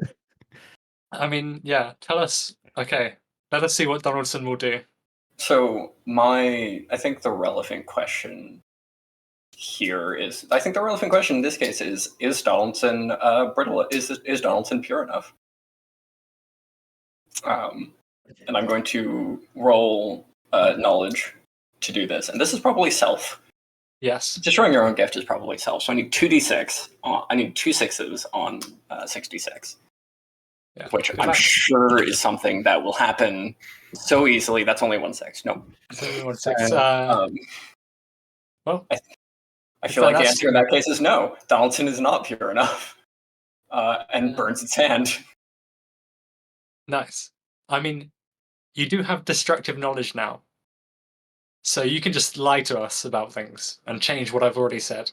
I mean, yeah. Tell us. Okay, let us see what Donaldson will do. So I think the relevant question here is, I think the relevant question in this case is Donaldson brittle? Is Donaldson pure enough? And I'm going to roll knowledge to do this, and this is probably self. Yes. Destroying your own gift is probably self. So I need 2d6. I need 2 6s on 66. Yeah. Which I'm sure is something that will happen so easily. That's only 1 6. No. It's only 1 6. Well, I feel like the answer in that case is no. Donaldson is not pure enough, and burns its hand. Nice. I mean, you do have destructive knowledge now, so you can just lie to us about things and change what I've already said.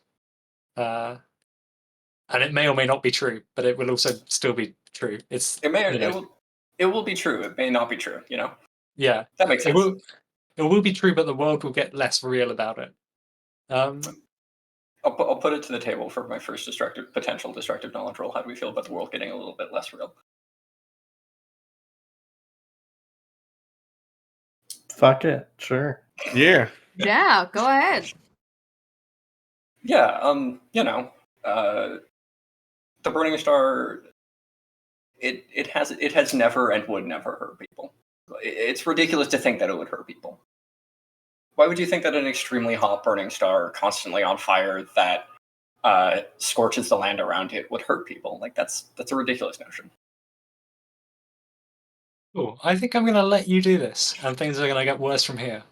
And it may or may not be true, but it will also still be true. It will be true. It may not be true. Yeah, that makes sense. It will be true, but the world will get less real about it. I'll put it to the table for my first potential destructive knowledge roll. How do we feel about the world getting a little bit less real? Fuck it, sure. Yeah. Yeah, go ahead. Yeah, the Burning Star, it has never and would never hurt people. It's ridiculous to think that it would hurt people. Why would you think that an extremely hot burning star, constantly on fire, that scorches the land around it would hurt people? Like that's a ridiculous notion. Cool. I think I'm going to let you do this, and things are going to get worse from here.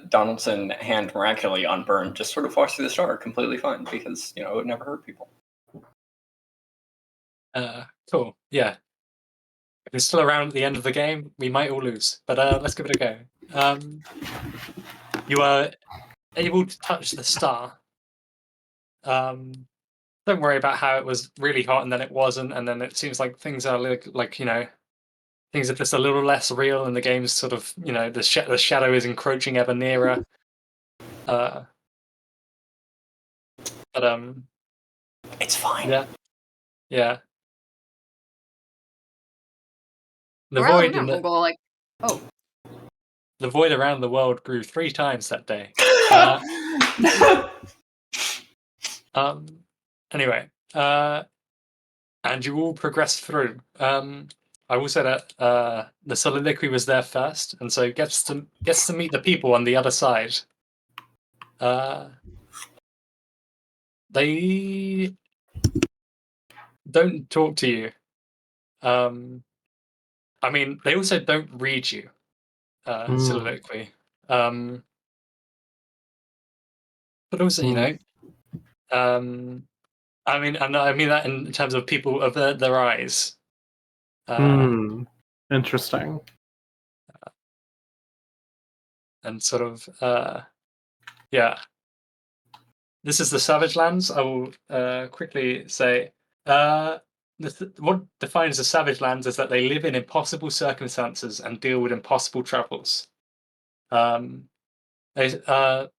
Donaldson, hand miraculously unburned, just sort of walks through the star completely fine because it would never hurt people. Cool. Yeah. If it's still around at the end of the game, we might all lose. But let's give it a go. You are able to touch the star. Don't worry about how it was really hot and then it wasn't, and then it seems like things are like things are just a little less real, and the game's sort of the shadow is encroaching ever nearer. But it's fine. Yeah. The void around the world grew 3 times that day. Anyway, and you all progress through. I will say that the soliloquy was there first, and so gets to meet the people on the other side. They don't talk to you. I mean, they also don't read you. Soliloquy. But also, I mean that in terms of people of their eyes. Interesting. And sort of, yeah. This is the Savage Lands. I will quickly say, what defines the Savage Lands is that they live in impossible circumstances and deal with impossible troubles. They don't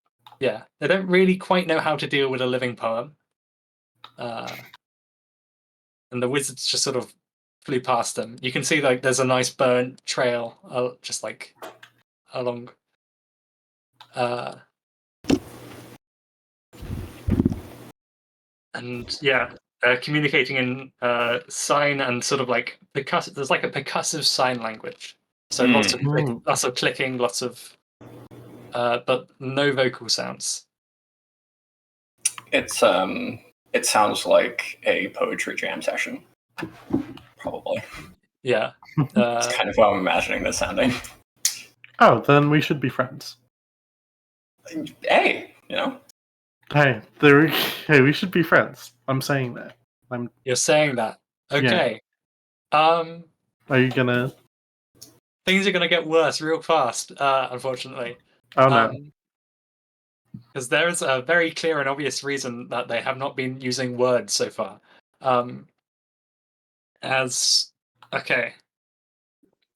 really quite know how to deal with a living poem. And the wizards just sort of flew past them. You can see like there's a nice burnt trail just like along. And yeah, communicating in sign and sort of like there's like a percussive sign language. So lots of clicking, lots of but no vocal sounds. It sounds like a poetry jam session. Probably. Yeah. It's kind of how I'm imagining this sounding. Oh, then we should be friends. Hey, Hey, we should be friends. I'm saying that. You're saying that. Okay. Yeah. Are you gonna? Things are gonna get worse real fast, unfortunately. Oh no. Because there is a very clear and obvious reason that they have not been using words so far. I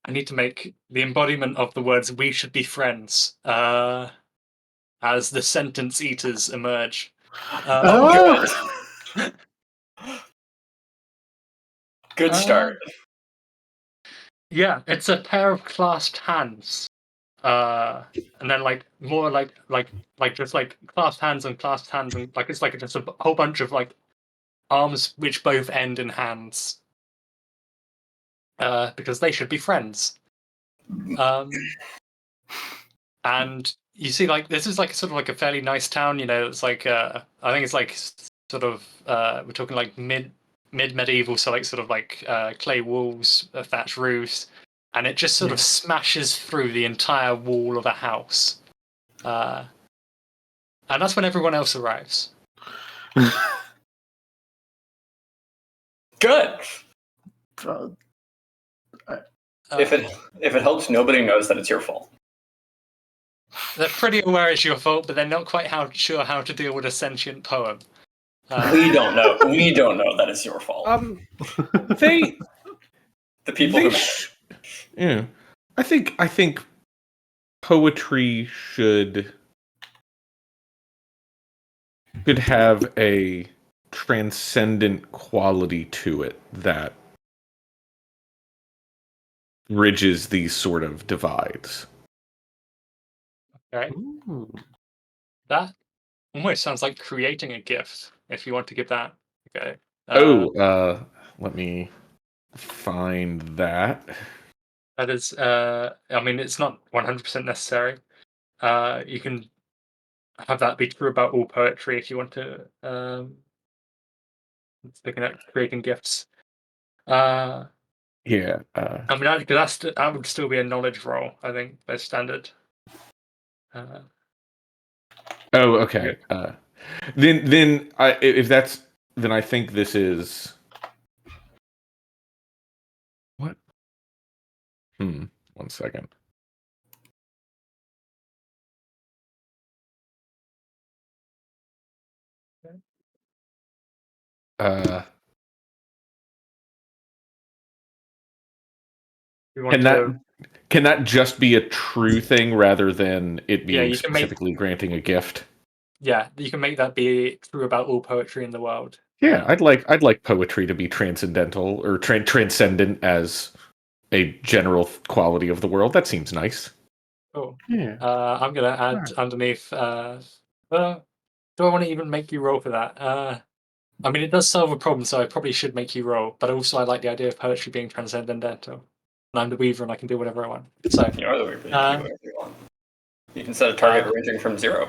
need to make the embodiment of the words "we should be friends" as the sentence eaters emerge. Good start. Yeah, it's a pair of clasped hands. And then like more like just like clasped hands and like it's like just a whole bunch of like arms which both end in hands. Because they should be friends. And you see like this is like sort of like a fairly nice town, it's like I think it's like sort of we're talking like mid medieval, so like sort of like clay walls, thatched roofs. And it just sort of smashes through the entire wall of a house. And that's when everyone else arrives. Good. If it helps, nobody knows that it's your fault. They're pretty aware it's your fault, but they're not quite sure how to deal with a sentient poem. We don't know. We don't know that it's your fault. The people who yeah. I think poetry should have a transcendent quality to it that bridges these sort of divides. Okay. Ooh. That almost sounds like creating a gift, if you want to give that. Okay. Let me find that. That is, I mean, it's not 100% necessary. You can have that be true about all poetry if you want to. Looking at creating gifts. Yeah. I mean, that would still be a knowledge roll, I think, by standard. Oh, okay. Then I think this is what? 1 second. You want to, Can that just be a true thing rather than it Yeah, being you can make- specifically granting a gift? yeah, you can make that be true about all poetry in the world. Yeah, I'd like poetry to be transcendental or transcendent as a general quality of the world. That seems nice. Cool. Yeah. I'm gonna add Alright. underneath. Well, do I want to even make you roll for that? I mean, it does solve a problem, so I probably should make you roll. But also, I like the idea of poetry being transcendental. And I'm the weaver, and I can do whatever I want. So You are the weaver. You can do whatever you want. You can set a target ranging from 0.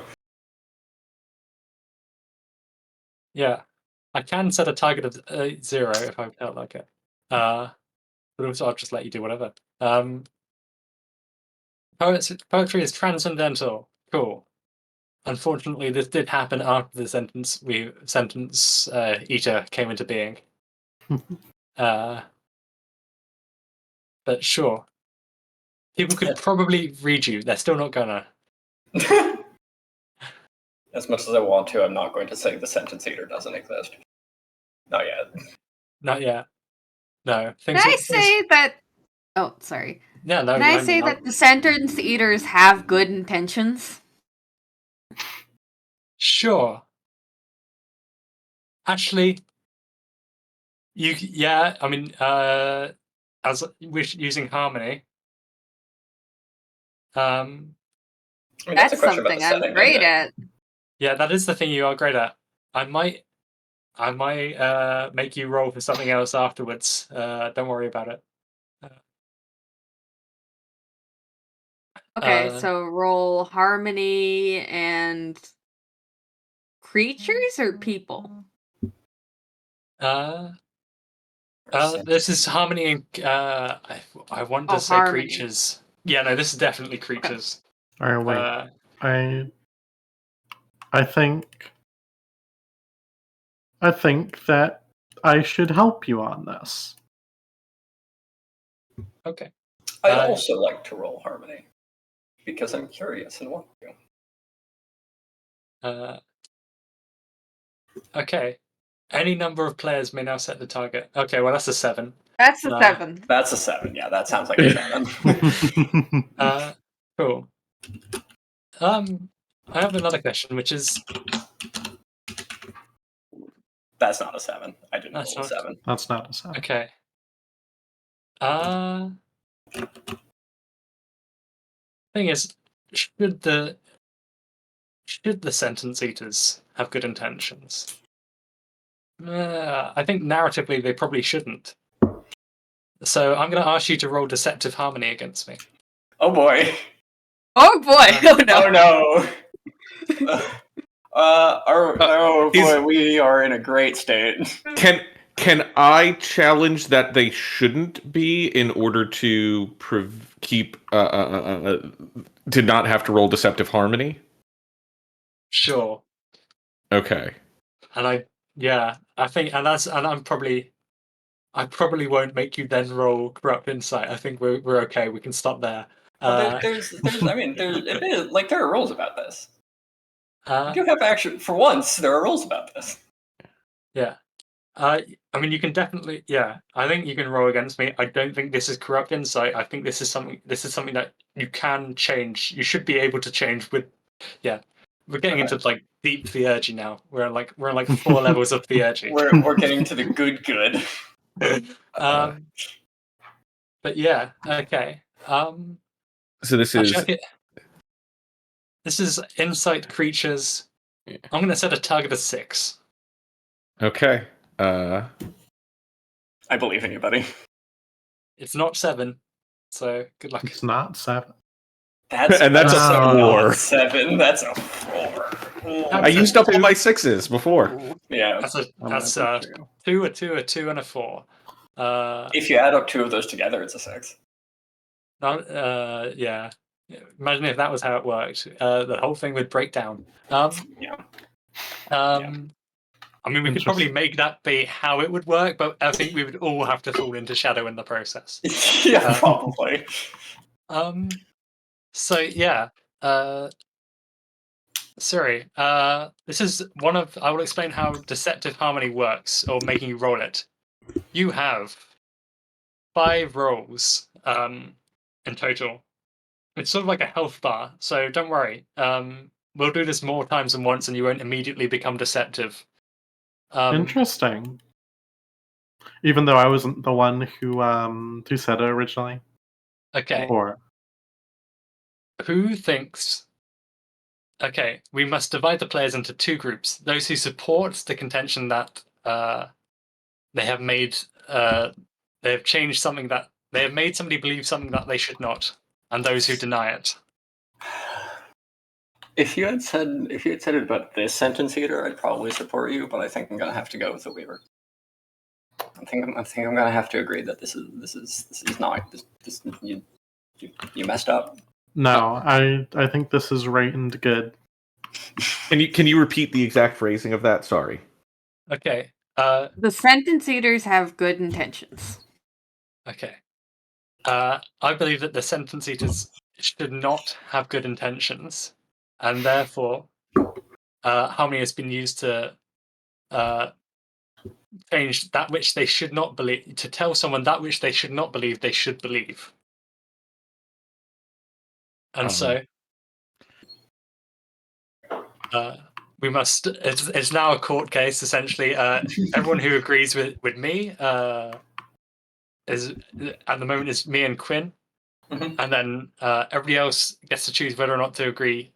yeah, I can set a target of 0 if I felt like it. But also, I'll just let you do whatever. Poetry is transcendental. Cool. Unfortunately, this did happen after the sentence eater came into being. But sure, people could probably read you. They're still not gonna. As much as I want to, I'm not going to say the sentence eater doesn't exist. Not yet. Not yet. No. Can I say that? Oh, sorry. Yeah, no. Can I say that the sentence eaters have good intentions? Sure. Actually, yeah. I mean, as we're using harmony. I mean, That's a question about something the I'm setting, great isn't it? at. Yeah, that is the thing you are great at. I might make you roll for something else afterwards. Don't worry about it. Okay, so roll harmony and creatures or people? This is harmony and I want to say harmony. creatures. Yeah, no, this is definitely creatures. All right, wait. I think that I should help you on this. Okay. I'd also like to roll harmony because I'm curious and want to. Okay. Any number of players may now set the target. Okay, well that's a 7. That's a 7. That's a 7. Yeah, that sounds like a 7. Cool. I have another question, which is That's not a 7. I didn't That's roll a not- 7. That's not a 7. okay. Thing is, should the sentence eaters have good intentions? I think narratively they probably shouldn't. So I'm going to ask you to roll deceptive harmony against me. Oh boy. Oh boy! Oh no! Oh no! Boy, we are in a great state. Can I challenge that they shouldn't be in order to keep to not have to roll deceptive harmony? Sure. Okay. And I think, and I probably won't make you then roll corrupt insight. I think we're okay. We can stop there. Well, there's I mean, there are rules about this. You Uh, do have for once, there are rules about this. yeah. I mean, you can definitely, yeah. I think you can roll against me. I don't think this is corrupt insight. I think this is something. This is something that you can change. You should be able to change with. Yeah, we're getting into like deep theurgy now. We're on like 4 levels of theurgy. We're getting to the good. But yeah, okay. So this I'll is check it. This is insight creatures. Yeah. I'm gonna set a target of 6. okay. I believe in you, buddy. It's not 7, so good luck. It's not 7. That's And that's a also four. not 7. That's a 4. I used up all my 6s before. Yeah. That's 2, a 2, a 2, and a 4. If you add up 2 of those together, it's a 6. Yeah. Imagine if that was how it worked. The whole thing would break down. Yeah. I mean, we could probably make that be how it would work, but I think we would all have to fall into shadow in the process. Yeah, probably. So yeah. Sorry. This is one of. I will explain how deceptive harmony works, or making you roll it. You have 5 rolls in total. It's sort of like a health bar, so don't worry. We'll do this more times than once, and you won't immediately become deceptive. Interesting. Even though I wasn't the one who said it originally. Okay. Or Who thinks? Okay, we must divide the players into 2 groups: those who support the contention that they have made, they have changed something that they have made somebody believe something that they should not, and those who deny it. If you had said it about this sentence eater, I'd probably support you, but I think I'm gonna have to go with the Weaver. I think I'm gonna have to agree that this is not this you messed up. no, I think this is right and good. Can you repeat the exact phrasing of that? Sorry. Okay. The sentence eaters have good intentions. Okay. I believe that the sentence eaters should not have good intentions, and therefore, harmony has been used to change that which they should not believe, to tell someone that which they should not believe they should believe. And so, we must. It's now a court case. Essentially, everyone who agrees with me is at the moment is me and Quinn. Mhm. And then everybody else gets to choose whether or not to agree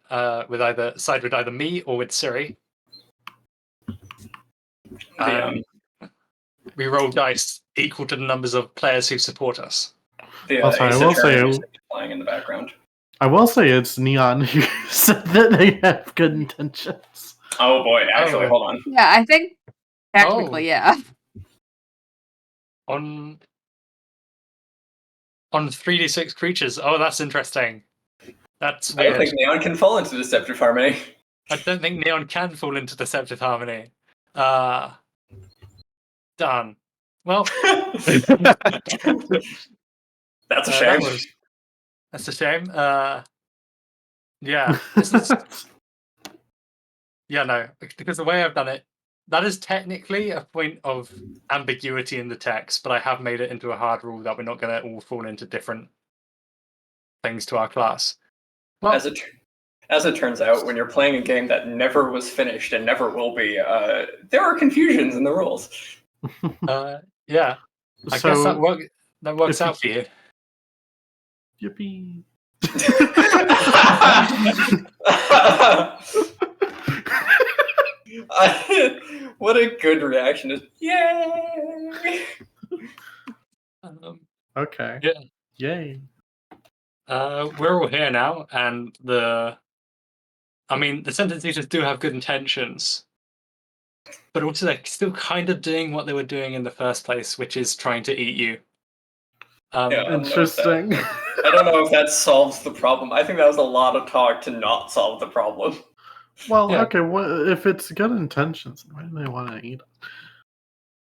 with either me or with Siri. We roll dice equal to the numbers of players who support us. Also, I will say playing in the background. I will say it's Neon who said that they have good intentions. Oh boy! Actually, hold on. Yeah, I think technically, yeah. On 3d6 creatures. Oh, that's interesting. That's I weird. don't think Neon can fall into deceptive harmony. I don't think Neon can fall into deceptive harmony. Done. Well, That's a shame. That's a shame. Yeah, this is. Yeah, no, because the way I've done it, that is technically a point of ambiguity in the text, but I have made it into a hard rule that we're not going to all fall into different things to our class. Well, as it turns out, when you're playing a game that never was finished and never will be, there are confusions in the rules. Yeah, I guess that works out for you. Yippee! What a good reaction! Is yay! Okay. Yeah. Yay. We're all here now, and the sentence eaters do have good intentions, but also they're still kind of doing what they were doing in the first place, which is trying to eat you. Interesting. I don't know if that solves the problem. I think that was a lot of talk to not solve the problem. Well, Yeah. okay. What if it's good intentions? Why do they want to eat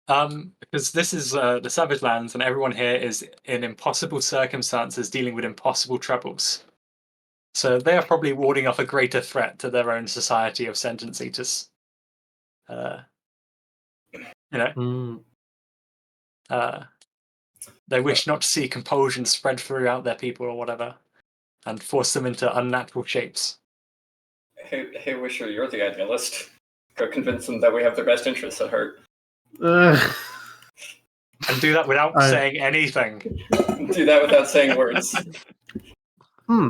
it? Because this is the Savage Lands, and everyone here is in impossible circumstances, dealing with impossible troubles. So they are probably warding off a greater threat to their own society of sentence eaters. They wish not to see compulsion spread throughout their people or whatever, and force them into unnatural shapes. Hey, Wisher, you're the idealist. Go convince them that we have their best interests at heart. And do that without saying anything. Do that without saying words.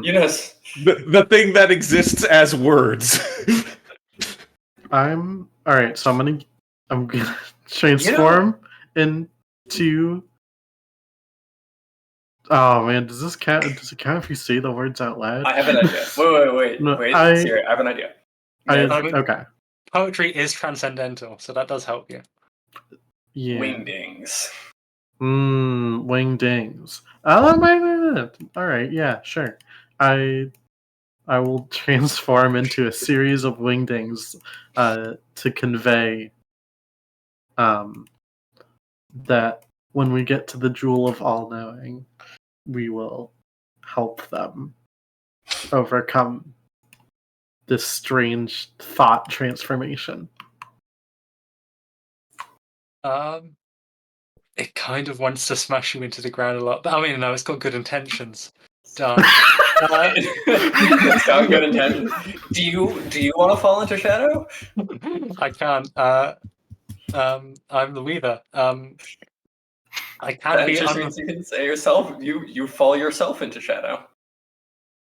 Yes. The thing that exists as words. All right. So I'm gonna transform into. Oh man, does it count if you say the words out loud? I have an idea. Wait. No, Seriously, I have an idea. Okay. Poetry is transcendental, so that does help you. Yeah. Wingdings. Wingdings. Oh, all right. Yeah, sure. I will transform into a series of wingdings to convey that when we get to the Jewel of All-Knowing, we will help them overcome this strange thought transformation. It kind of wants to smash you into the ground a lot, but I mean, no, it's got good intentions. Darn. It's got good intentions. Do you want to fall into shadow? I can't. I'm the Weaver. I can't That be. just means you can say yourself. You fall yourself into shadow.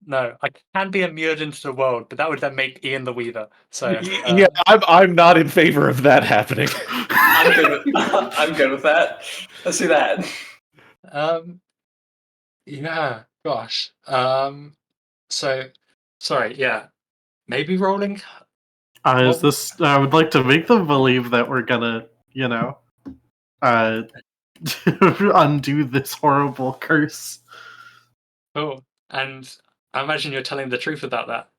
No, I can be immured into the world, but that would then make Ian the Weaver. So yeah, I'm not in favor of that happening. I'm good with that. Let's do that. Yeah. Gosh. So, sorry. Yeah. Maybe rolling. I would like to make them believe that we're gonna, undo this horrible curse. Oh, and I imagine you're telling the truth about that.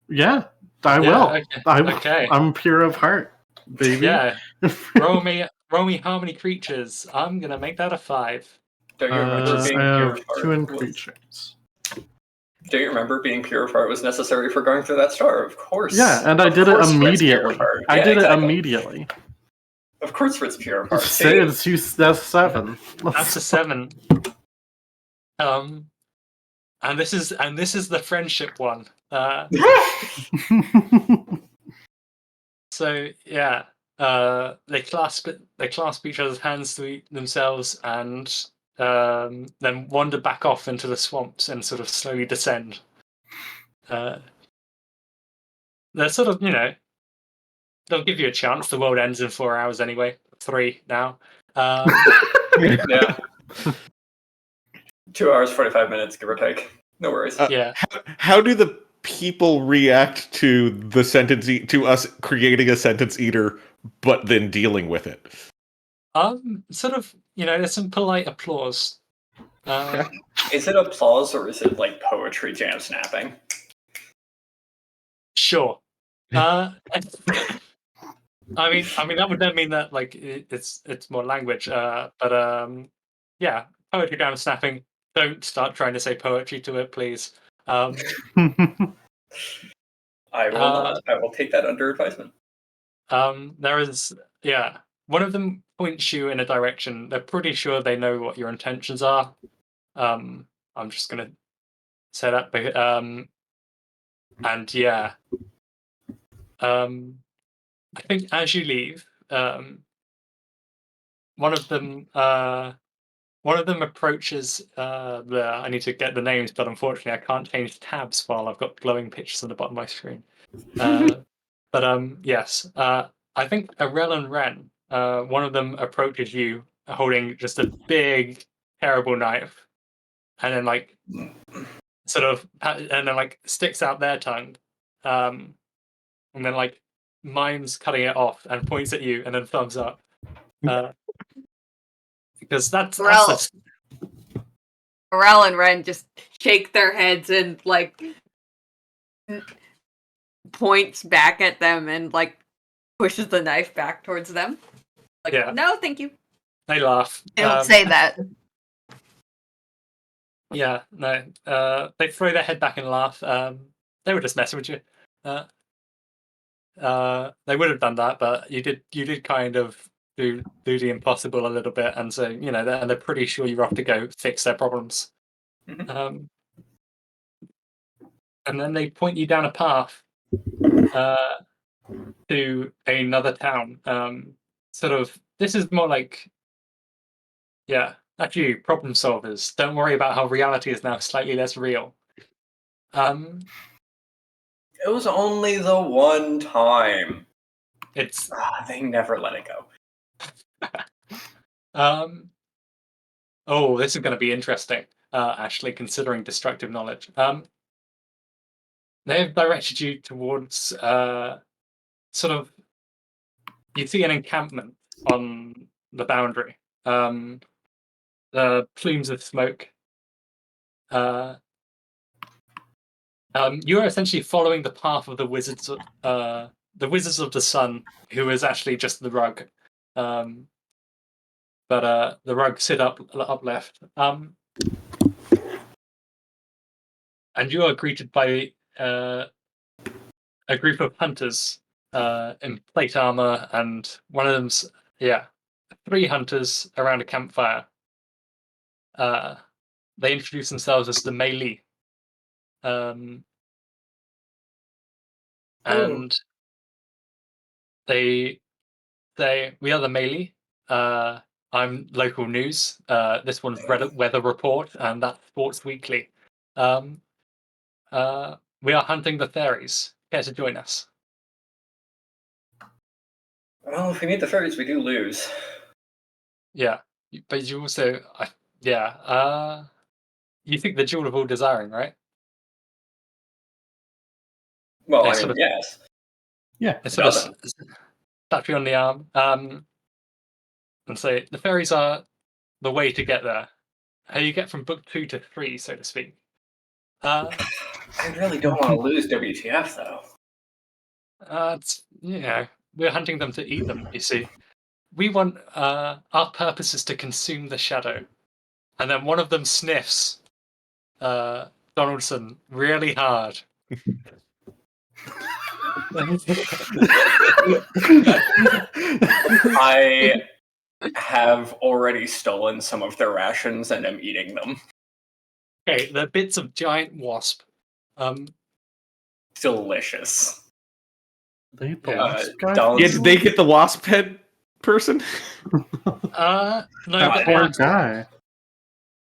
Yeah, I will. Okay. I'm pure of heart, baby. Yeah. roll me how many creatures. I'm gonna make that a 5. Don't you remember being I pure have of heart? 2 in creatures. Do you remember being pure of heart was necessary for going through that star? Of course. Yeah, and I did it immediately. I did it immediately. Of course, Fritz pure of heart. That's 7. That's a 7. And this is the friendship one. So yeah, they clasp each other's hands to themselves, and then wander back off into the swamps and sort of slowly descend. They're sort of, they'll give you a chance. The world ends in 4 hours anyway. 3 now. Yeah. 2 hours 45 minutes, give or take. No worries. Yeah. How do the people react to the to us creating a sentence eater, but then dealing with it? Sort of, there's some polite applause. Is it applause or is it like poetry jam snapping? Sure. I mean that would then mean that like it's more language. But yeah, poetry jam snapping. Don't start trying to say poetry to it, please. I will not. I will take that under advisement. There is, one of them points you in a direction. They're pretty sure they know what your intentions are. I'm just gonna say that, and yeah, I think as you leave, one of them approaches. I need to get the names, but unfortunately, I can't change tabs while I've got glowing pictures on the bottom of my screen. But yes, I think Arel and Ren, one of them approaches you holding just a big, terrible knife, and then like sort of, and then like sticks out their tongue, and then like mimes cutting it off and points at you, and then thumbs up, because that's Arel and Ren just shake their heads and like points back at them and like pushes the knife back towards them. Like, no, thank you. They laugh. They don't say that. Yeah, no. They throw their head back and laugh. They were just messing with you. They would have done that, but you did kind of do the impossible a little bit, and so they're pretty sure you're off to go fix their problems. Mhm. And then they point you down a path to another town. This is more like, actually, problem solvers. Don't worry about how reality is now slightly less real. It was only the one time. It's They never let it go. Oh, this is going to be interesting. Actually, considering destructive knowledge. They've directed you towards sort of. You see an encampment on the boundary. The plumes of smoke. You are essentially following the path of the wizards of the sun, who is actually just the rug. But the rug sit up left. And you are greeted by a group of hunters in plate armor, and one of them's 3 hunters around a campfire. They introduce themselves as the melee. And they say, "We are the melee. I'm local news. This one's weather report, and that's Sports Weekly. We are hunting the fairies. Care to join us?" Well, if we meet the fairies, we do lose. Yeah, but you also, you think the Jewel of All Desiring, right? Well, They I sort mean, of- yes. Yeah. They sort of Doesn't. slap you on the arm, and say, "The fairies are the way to get there. How you get from book 2 to 3, so to speak." I really don't want to lose WTF, though. It's, we're hunting them to eat them, you see. We want, our purpose is to consume the shadow. And then one of them sniffs Donaldson really hard. I have already stolen some of their rations and am eating them. Okay, they're bits of giant wasp. Delicious. They eat the Yeah. wasp guy? Donald's- Yeah, did they get the wasp head person? No, That but poor guy.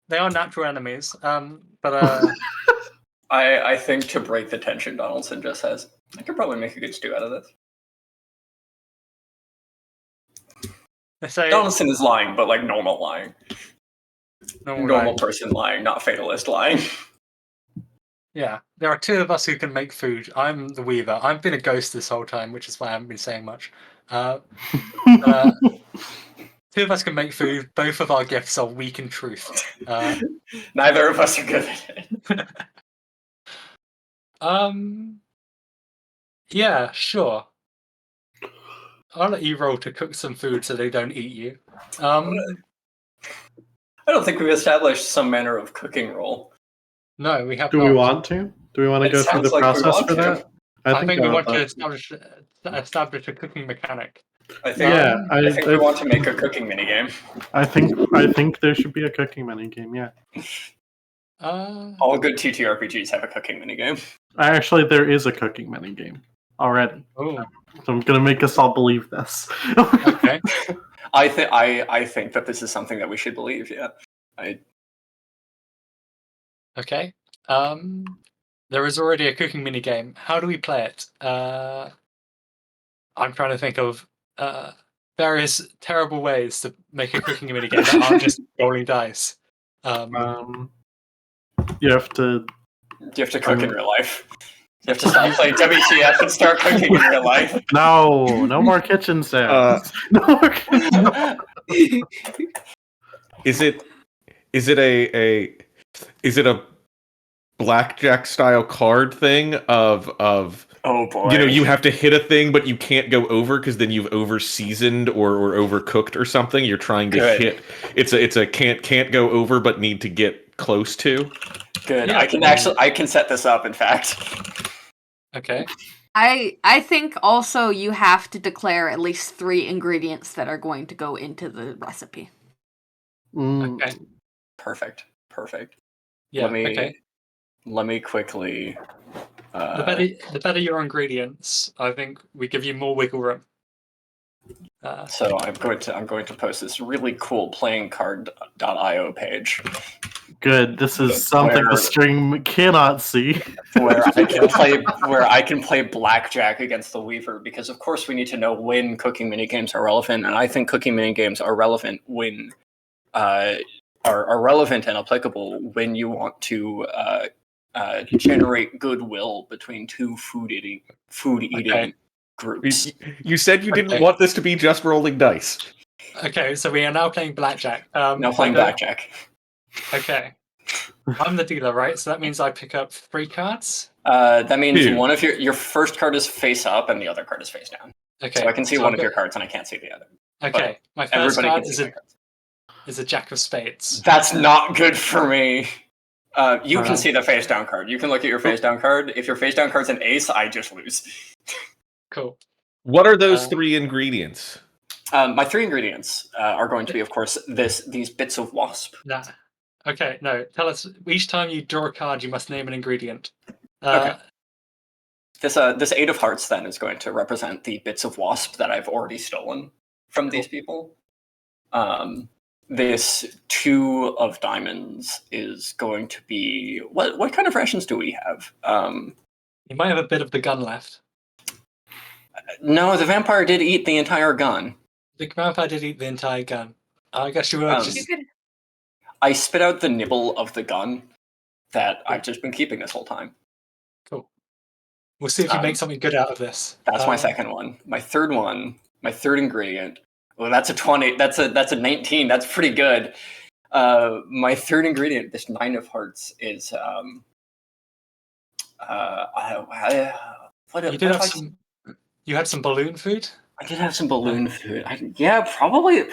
they are natural enemies. But I think to break the tension, Donaldson just says, I could probably make a good stew out of this. they say Donaldson is lying, but like normal lying. Normal person lying, not fatalist lying. Yeah, there are 2 of us who can make food. I'm the weaver. I've been a ghost this whole time, which is why I haven't been saying much. 2 of us can make food. Both of our gifts are weak in truth. Neither of us are good at it. Yeah, sure. I'll let you roll to cook some food so they don't eat you. I don't think we've established some manner of cooking role. No, we have Do not. we want to? Do we want to It go through the sounds like we process want for to. that? I think we want to that. establish a cooking mechanic. I think, Yeah, I think we want to make a cooking minigame. I think there should be a cooking minigame. Yeah. All good TTRPGs have a cooking minigame. Actually, there is a cooking minigame already. Oh, So I'm gonna make us all believe this. okay. I think that this is something that we should believe. Yeah. Okay. There is already a cooking minigame. How do we play it? I'm trying to think of various terrible ways to make a cooking minigame that aren't just rolling dice. You have to. You have to cook in real life. You have to stop playing WTF and start cooking in real life. No more kitchen sounds. No more kitchen. Is it a blackjack style card thing of Oh boy. you have to hit a thing but you can't go over because then you've over seasoned or overcooked or something. You're trying to Good. hit. It's a can't go over but need to get close to. Good. Yeah. I can set this up. In fact. Okay. I think also you have to declare at least 3 ingredients that are going to go into the recipe. Okay. Perfect. Yeah. Okay. Let me quickly. The better your ingredients, I think we give you more wiggle room. So I'm going to post this really cool playingcard.io page. Good. This is something the stream cannot see. where I can play blackjack against the Weaver, because of course we need to know when cooking minigames are relevant, and I think cooking minigames are relevant when are relevant and applicable when you want to generate goodwill between two food eating Okay. groups. You said you didn't Okay. want this to be just rolling dice. Okay, so we are now playing blackjack. Now playing blackjack. Okay. I'm the dealer, right? So that means I pick up 3 cards. That means Two. one of your first card is face up and the other card is face down. Okay. So I can see so one I've of your got- cards and I can't see the other. Okay. My first Everybody card can is see my cards. a Jack of Spades. That's not good for me. You can Alright. see the face down card. You can look at your face down card. If your face down card's an ace, I just lose. Cool. What are those 3 ingredients? My 3 ingredients are going to be, of course, these bits of wasp. Nah. Okay, no. Tell us, each time you draw a card, you must name an ingredient. Okay. This 8 of hearts then is going to represent the bits of wasp that I've already stolen from these people. This 2 of diamonds is going to be what kind of rations do we have? You might have a bit of the gun left. No, the vampire did eat the entire gun. The vampire did eat the entire gun. I guess you were You just... I spit out the nibble of the gun that I've just been keeping this whole time. Cool. We'll see if you make something good out of this. That's my second one. My third ingredient. Well, that's a 20. That's a 19. That's pretty good. My third ingredient, this 9 of hearts, is You had some balloon food? I did have some balloon food. Probably.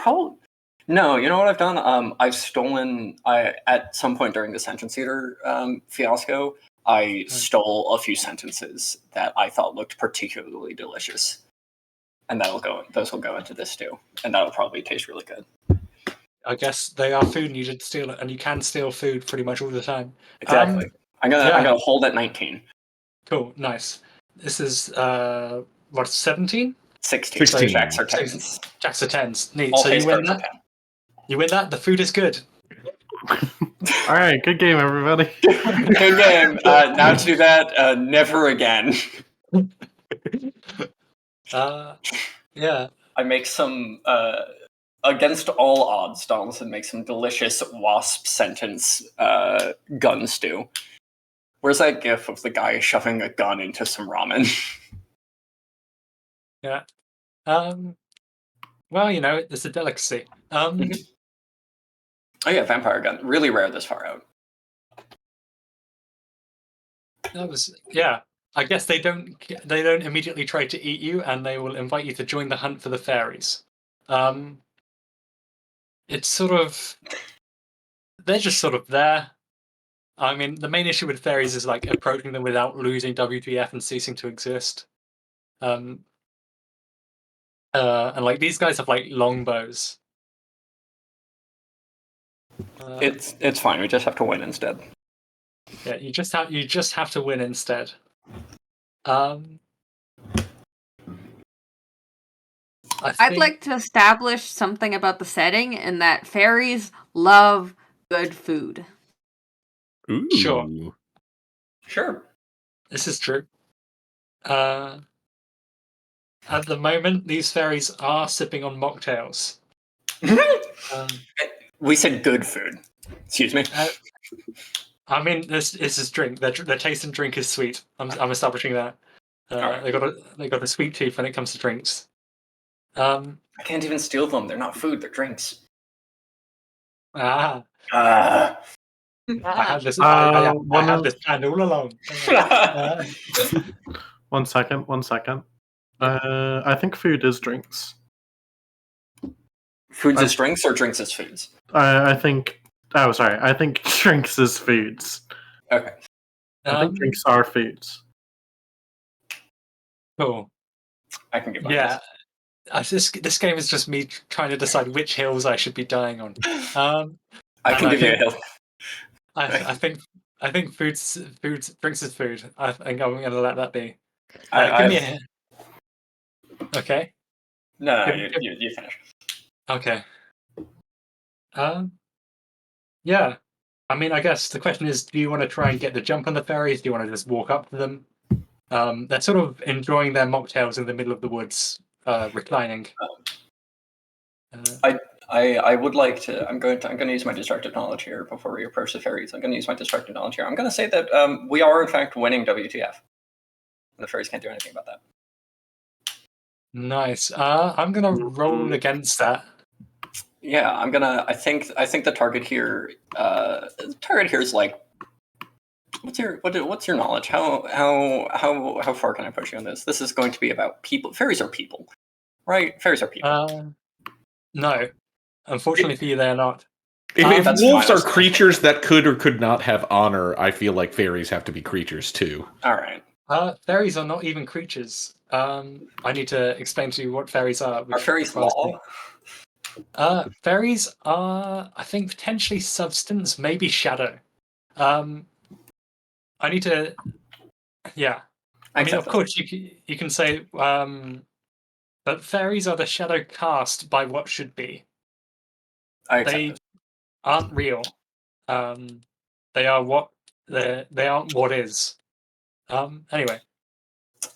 No, you know what I've done? I've stolen. At some point during the sentence eater fiasco, I stole a few sentences that I thought looked particularly delicious, and those will go into this too, and that'll probably taste really good. I guess they are food, and you should steal it, and you can steal food pretty much all the time. Exactly. I'm gonna hold at 19. Cool, nice. This is 17? 16. 16. Jacks are 10s. Jacks are 10s. Neat. All So face you win cards are that. 10. You win that. The food is good. All right, good game, everybody. Good game. Now to do that, never again. Yeah. I make some, against all odds, Donaldson makes some delicious wasp sentence gun stew. Where's that gif of the guy shoving a gun into some ramen? Yeah. Well, you know, it's a delicacy. Oh yeah, vampire gun. Really rare this far out. I guess they don't immediately try to eat you, and they will invite you to join the hunt for the fairies. It's sort of, they're just sort of there. I mean, the main issue with fairies is like approaching them without losing WTF and ceasing to exist. And like these guys have like longbows. It's fine. We just have to win instead. Yeah, you just have to win instead. I'd like to establish something about the setting, and that fairies love good food. Ooh. Sure. This is true. At the moment, these fairies are sipping on mocktails. We said good food. Excuse me. I mean, this is drink. Their taste and drink is sweet. I'm establishing that. Right. They got a sweet tooth when it comes to drinks. I can't even steal them. They're not food. They're drinks. I had this. Uh, I had this planned all along. One second. I think food is drinks. Foods as drinks or drinks as foods? I think. Oh, sorry. I think drinks is foods. Okay. I think drinks are foods. Cool. I can get by Yeah. This game is just me trying to decide which hills I should be dying on. I and can give you a think- hill. I think drinks is food. I think I'm gonna let that be. I- Give me a I've- hint. Okay. No, Give- you finish. Okay. Yeah. I mean, I guess the question is, do you want to try and get the jump on the fairies? Do you want to just walk up to them? They're sort of enjoying their mocktails in the middle of the woods, reclining. I would like to. I'm going to use my destructive knowledge here before we approach the fairies. I'm going to use my destructive knowledge here. I'm going to say that we are in fact winning WTF. The fairies can't do anything about that. Nice. I'm gonna roll against that. Yeah, I'm gonna. I think the target here. The target here is like. What's your knowledge? How far can I push you on this? This is going to be about people. Fairies are people, right? Fairies are people. No. Unfortunately for you, they are not. If That's wolves fine, are that's fine. creatures that could or could not have honor, I feel like fairies have to be creatures too. All right. Fairies are not even creatures. I need to explain to you what fairies are. Are fairies law? Fairies are, I think, potentially substance, maybe shadow. I need to. Yeah. I mean, of course, you can say that fairies are the shadow cast by what should be. I accept They it. aren't real. They are what they aren't what is. Anyway,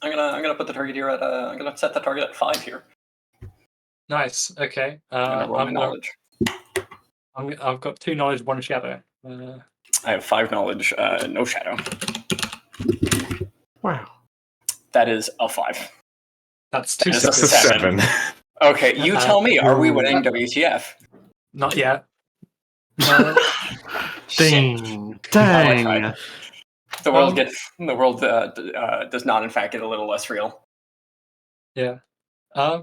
I'm gonna put the target here at. I'm gonna set the target at 5 here. nice. Okay. I'm gonna roll my knowledge. I've got 2 knowledge, 1 shadow. I have 5 knowledge, no shadow. Wow. That is a 5. That's That 2 is a sixes. 7. Okay, you tell me. Are we winning WTF? Not yet. Dang. I Dang. tried. The world does not, in fact, get a little less real. Yeah. Yeah.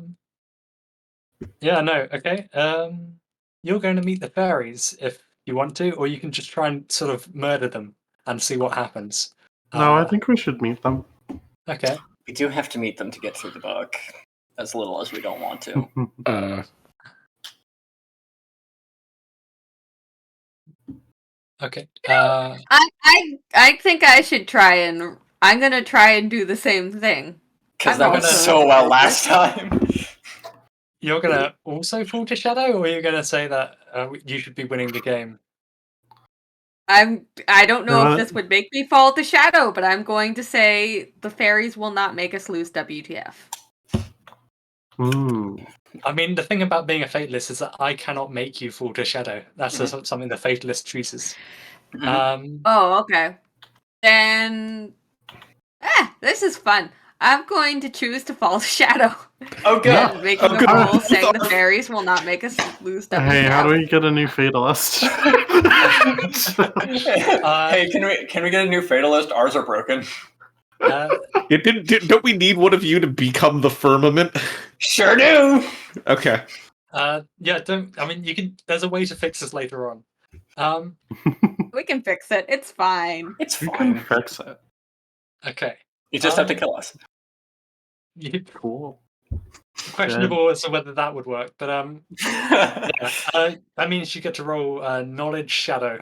No. Okay. You're going to meet the fairies if you want to, or you can just try and sort of murder them and see what happens. No, I think we should meet them. Okay. We do have to meet them to get through the book, as little as we don't want to. Okay. I think I should try and I'm gonna try and do the same thing. Because I'm that went also so well focused. last time. You're gonna also fall to shadow, or you're gonna say that you should be winning the game? I don't know What? if this would make me fall to shadow, but I'm going to say the fairies will not make us lose WTF. Ooh. I mean, the thing about being a fatalist is that I cannot make you fall to shadow. That's something the fatalist chooses. Oh, okay. Then this is fun. I'm going to choose to fall to shadow. Oh, good. And making Oh, a good. rule saying the fairies will not make us lose WTF. Hey, how do we get a new fatalist? Hey, can we get a new fatalist? Ours are broken. Don't we need one of you to become the firmament? Sure do. Okay. Yeah. Don't. I mean, you can. There's a way to fix this later on. We can fix it. It's fine. It's You can fine. fix it. Okay. You just have to kill us. Cool. Questionable as to whether that would work, but yeah. That means you get to roll knowledge shadow.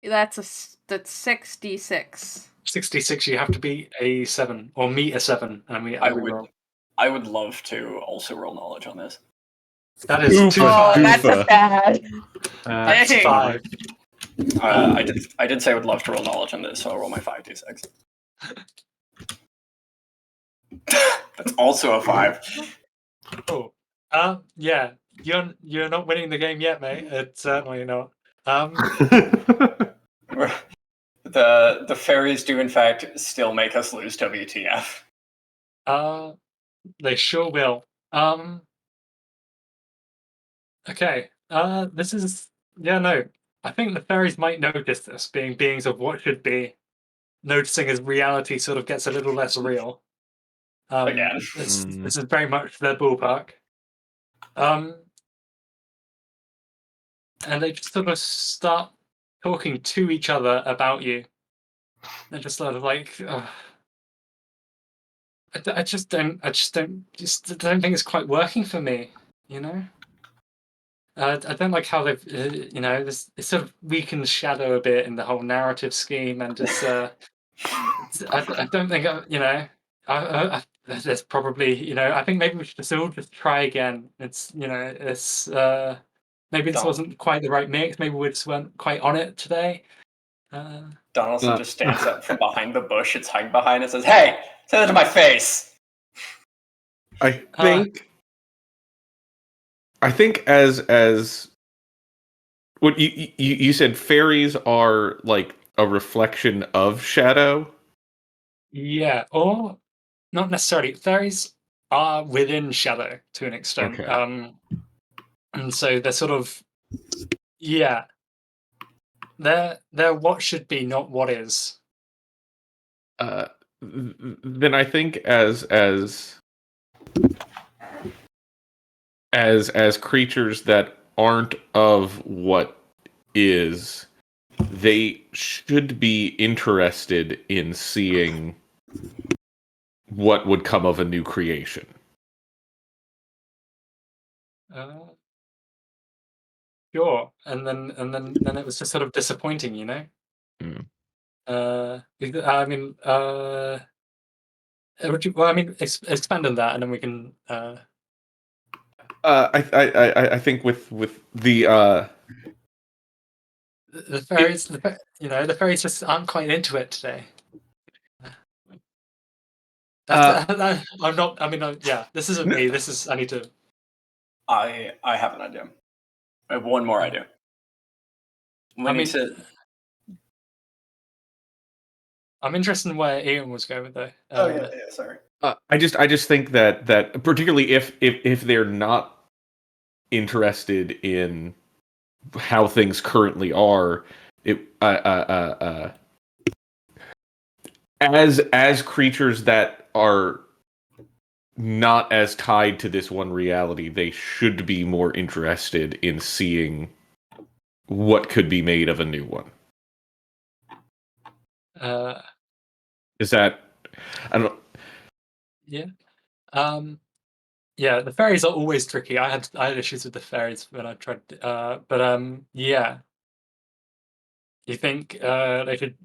That's 66. 66. You have to beat a 7 or meet a 7, and I would love to also roll knowledge on this. That is Oofa 2 Oh, 5. that's a bad. That's Dang. 5. I did say I would love to roll knowledge on this, so I'll roll my 5d6. That's also a 5. Cool. Yeah. You're not winning the game yet, mate. It's certainly not. The fairies do in fact still make us lose WTF. They sure will. Okay. This is no. I think the fairies might notice this, being beings of what should be, noticing as reality sort of gets a little less real. Again. This is very much their ballpark. And they just sort of start talking to each other about you. They're just sort of like, I just don't think it's quite working for me. You know. I don't like how they've, this it sort of weakens Shadow a bit in the whole narrative scheme, and I don't think, there's probably, I think maybe we should just try again. Maybe this wasn't quite the right mix. Maybe we just weren't quite on it today. Donaldson just stands up from behind the bush it's hiding behind and says, "Hey, say that to my face." I think as what you said, fairies are like a reflection of Shadow. Yeah, or not necessarily. Fairies are within Shadow to an extent. Okay. And so they're sort of, yeah, they're what should be, not what is. Then I think as creatures that aren't of what is, they should be interested in seeing what would come of a new creation. Sure, and then it was just sort of disappointing, you know. Mm. I mean, expand on that, and then we can. I think with the The fairies, the fairies just aren't quite into it today. I'm not. I mean, yeah, this isn't me. This is. I need to. I have an idea. I have one more idea. I'm interested in where Ian was going with though. Sorry. I just think that particularly if they're not interested in how things currently are, as creatures that are not as tied to this one reality, they should be more interested in seeing what could be made of a new one. Is that, I don't know. Yeah. Yeah, the fairies are always tricky. I had issues with the fairies when I tried, yeah. You think they should,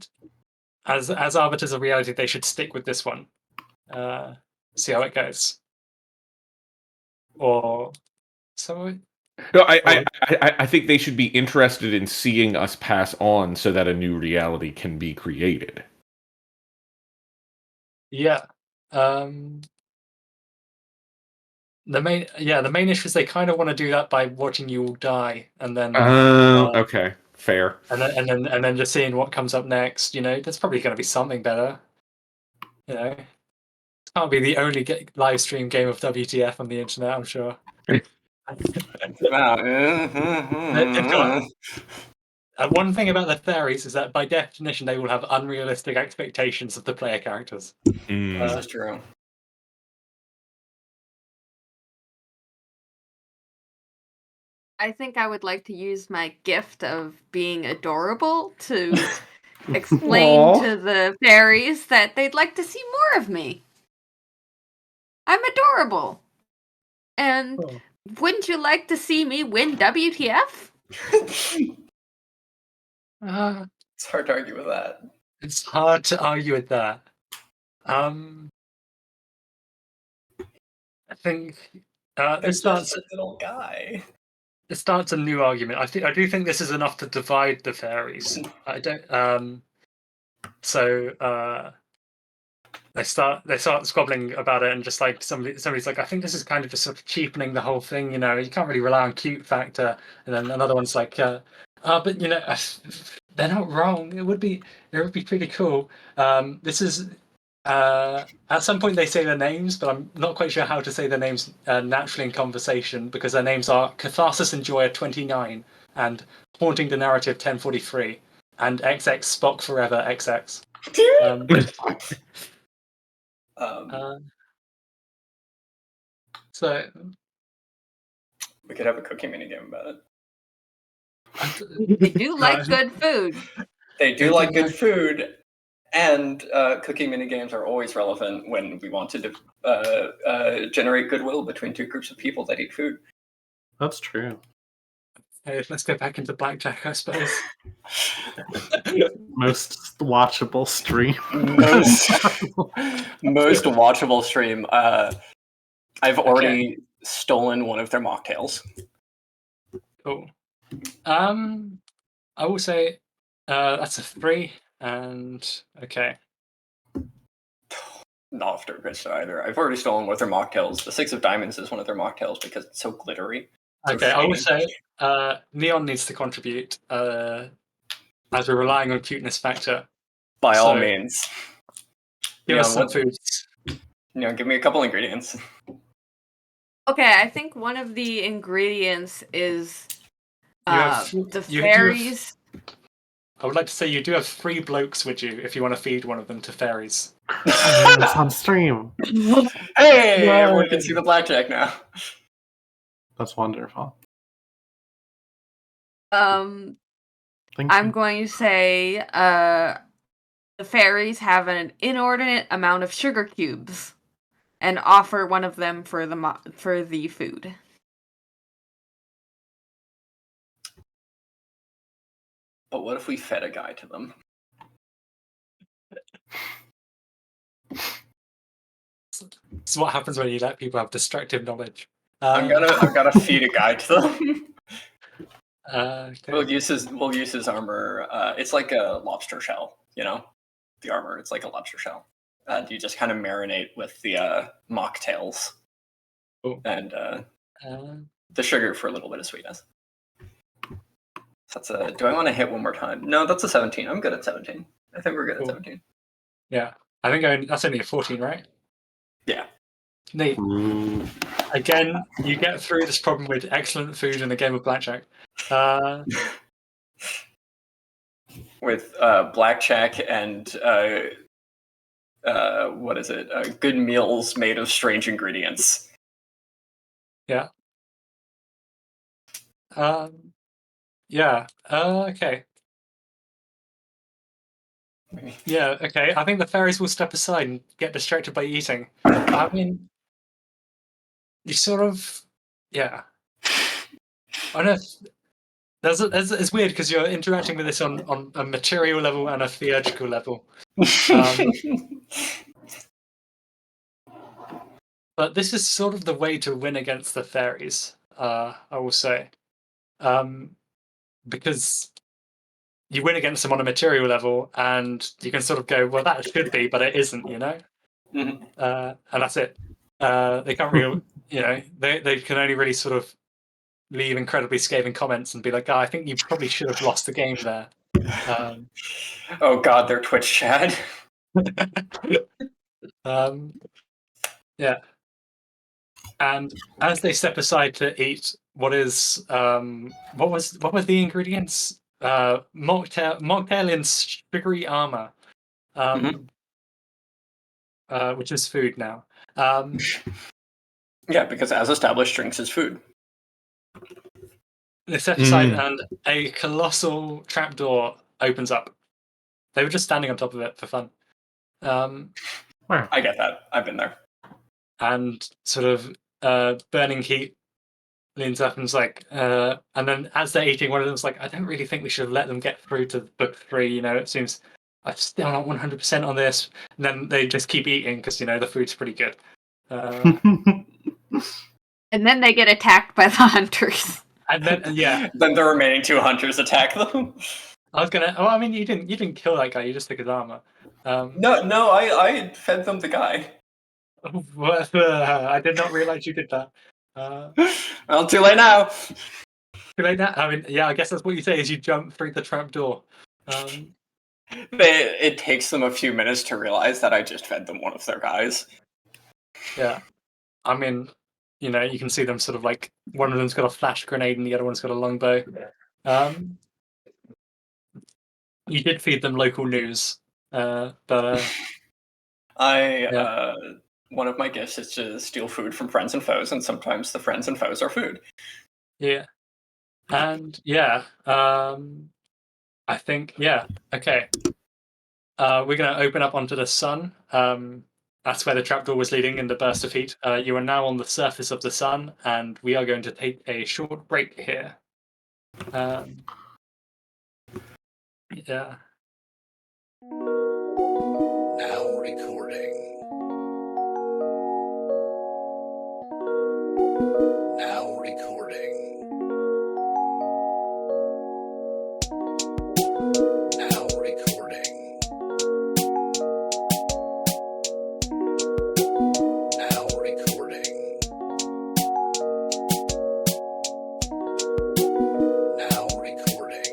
as arbiters of reality, they should stick with this one, see how it goes, or so. No, I think they should be interested in seeing us pass on so that a new reality can be created. Yeah. The main issue is they kind of want to do that by watching you all die, and then okay, fair. and then just seeing what comes up next. You know, there's probably going to be something better. You know, it can't be the only live stream game of WTF on the internet. I'm sure. One thing about the fairies is that by definition they will have unrealistic expectations of the player characters. This is true. I think I would like to use my gift of being adorable to explain to the fairies that they'd like to see more of me. I'm adorable. And wouldn't you like to see me win WTF? It's hard to argue with that. It's hard to argue with that. I think it starts a little guy. It starts a new argument. I do think this is enough to divide the fairies. I don't. So they start squabbling about it, and just like somebody's like, I think this is kind of just sort of cheapening the whole thing. You know, you can't really rely on cute factor. And then another one's like, but you know, they're not wrong. It would be pretty cool. This is. At some point they say their names, but I'm not quite sure how to say their names naturally in conversation, because their names are Catharsis Enjoyer 29 and Haunting the Narrative 1043 and XX Spock Forever XX. So we could have a cooking minigame about it. They do like good food. They do like good food, And cooking minigames are always relevant when we want to generate goodwill between two groups of people that eat food. That's true. Hey, let's go back into blackjack, I suppose. Most watchable stream. Most watchable stream. I've already stolen one of their mocktails. Cool. I will say that's a 3, and okay. Not off to a good start either. I've already stolen one of their mocktails. The 6 of diamonds is one of their mocktails because it's so glittery. So Okay, I will shiny. say Neon needs to contribute as we're relying on cuteness factor. By all So, means. Give us some what- foods. give me a couple ingredients. Okay, I think one of the ingredients is You have- the you have- fairies. I would like to say you do have 3 blokes with you if you want to feed one of them to fairies. It's on stream. Hey, Yay. everyone can see the blackjack now. That's wonderful. Thank I'm you. going to say the fairies have an inordinate amount of sugar cubes, and offer one of them for the food. But what if we fed a guy to them? This is what happens when you let people have destructive knowledge. I'm gonna feed a guy to them. Okay. We'll use his armor. It's like a lobster shell, the armor. It's like a lobster shell. You just kind of marinate with the mocktails Cool. and the sugar for a little bit of sweetness. That's a. Do I want to hit one more time? No, that's a 17. I'm good at 17. I think we're good Cool. at 17. Yeah, I think that's only a 14, right? Yeah. Neat. Again, you get through this problem with excellent food in a game of blackjack. With blackjack and what is it? Good meals made of strange ingredients. Yeah. Yeah. Okay. Yeah. Okay. I think the fairies will step aside and get distracted by eating. I mean, you sort of, yeah. I know. It's weird because you're interacting with this on a material level and a theurgical level. But this is sort of the way to win against the fairies, I will say. Because you win against them on a material level, and you can sort of go, well, that should be, but it isn't, Mhm. And that's it. They can't really, they can only really sort of leave incredibly scathing comments and be like, I think you probably should have lost the game there. Oh God, their Twitch chat. Yeah. And as they step aside to eat, what were the ingredients? Mocktail in sugary armor, which is food now. Yeah, because as established, drinks is food. They step aside, and a colossal trapdoor opens up. They were just standing on top of it for fun. I get that. I've been there. And sort of Burning Heat leans up and is like, and then as they're eating, one of them's like, I don't really think we should have let them get through to book 3. It seems I'm still not 100% on this. And then they just keep eating because the food's pretty good. And then they get attacked by the hunters. And then Then the remaining 2 hunters attack them. I was gonna. Oh, I mean, you didn't kill that guy. You just took his armor. No, I fed them the guy. I did not realize you did that. Well, too late now. Too late now. I mean, yeah, I guess that's what you say is you jump through the trapdoor. It takes them a few minutes to realize that I just fed them one of their guys. Yeah, I mean, you can see them sort of like one of them's got a flash grenade and the other one's got a longbow. You did feed them local news, but one of my gifts is to steal food from friends and foes, and sometimes the friends and foes are food. Yeah, and I think okay. We're going to open up onto the sun. That's where the trapdoor was leading in the burst of heat. You are now on the surface of the sun, and we are going to take a short break here. Yeah. Now recording. Now recording. Now recording. Now recording. Now recording.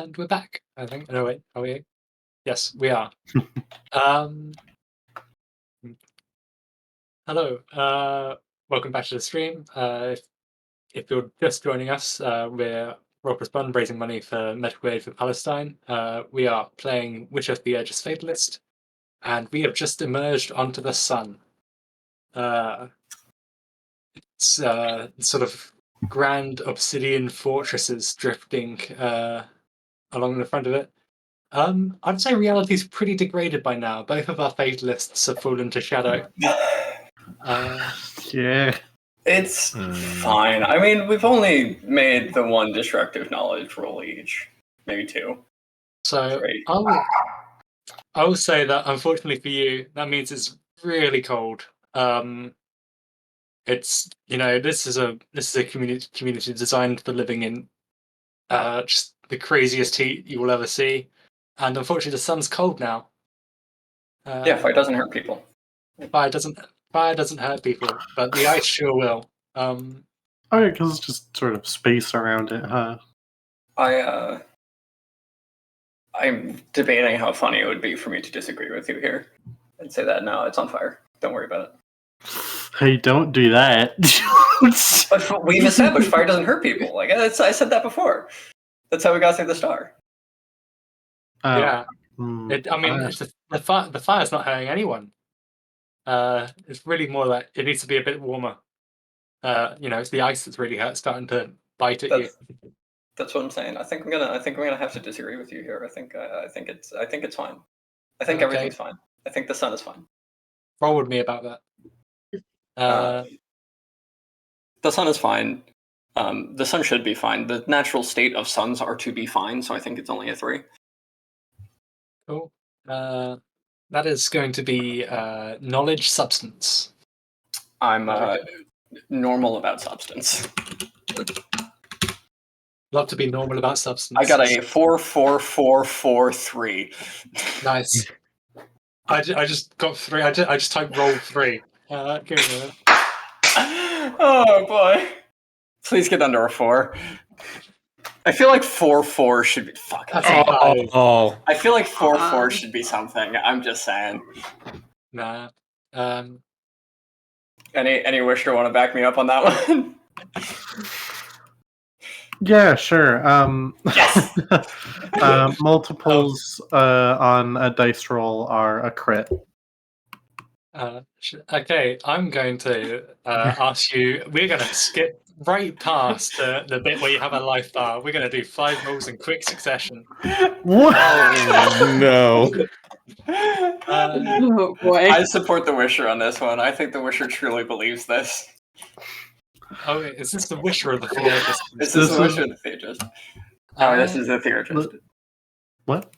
And we're back, I think. No, wait, are we? Yes, we are. Hello. Welcome back to the stream. If you're just joining us, we're Rob Respond, raising money for medical aid for Palestine. We are playing Witch of the Urgist Fatalist, and we have just emerged onto the sun. It's sort of grand obsidian fortresses drifting along the front of it. I'd say reality's pretty degraded by now. Both of our fatalists have fallen to shadow. Yeah. It's fine. I mean, we've only made the one destructive knowledge roll each, maybe two. So Great. I will say that unfortunately for you, that means it's really cold. It's this is a community designed for living in just the craziest heat you will ever see, and unfortunately the sun's cold now. Yeah, fire doesn't hurt people. Fire doesn't hurt people, but the ice sure will. Oh, yeah, because it's just sort of space around it, huh? I'm debating how funny it would be for me to disagree with you here and say that no, it's on fire. Don't worry about it. Hey, don't do that. But we've established fire doesn't hurt people. Like I said that before. That's how we got through the star. Oh, Yeah, it's the fire's not hurting anyone. It's really more that it needs to be a bit warmer. It's the ice that's really starting to bite at you. That's what I'm saying. I think we're gonna have to disagree with you here. I think it's fine. I think everything's fine. I think the sun is fine. Roll with me about that. The sun is fine. The sun should be fine. The natural state of suns are to be fine, so I think it's only a 3. Cool. That is going to be knowledge substance. I'm normal about substance. Love to be normal about substance. I got a 44443. Nice. I just got 3. I just typed roll 3. Give me a minute. Oh boy! Please get under a 4. I feel like 4 should be Oh. I feel like 4 should be something. I'm just saying. Nah. Any wisher want to back me up on that one? Yeah, sure. Yes! Multiples on a dice roll are a crit. Okay, I'm going to ask you. We're going to skip right past the bit where you have a life bar. We're going to do 5 rolls in quick succession. What? Oh, no. Oh boy. I support the wisher on this one. I think the wisher truly believes this. Oh, wait, is this the wisher or the theurgist? Is this the wisher or the theurgist? Oh, this is the theurgist. What?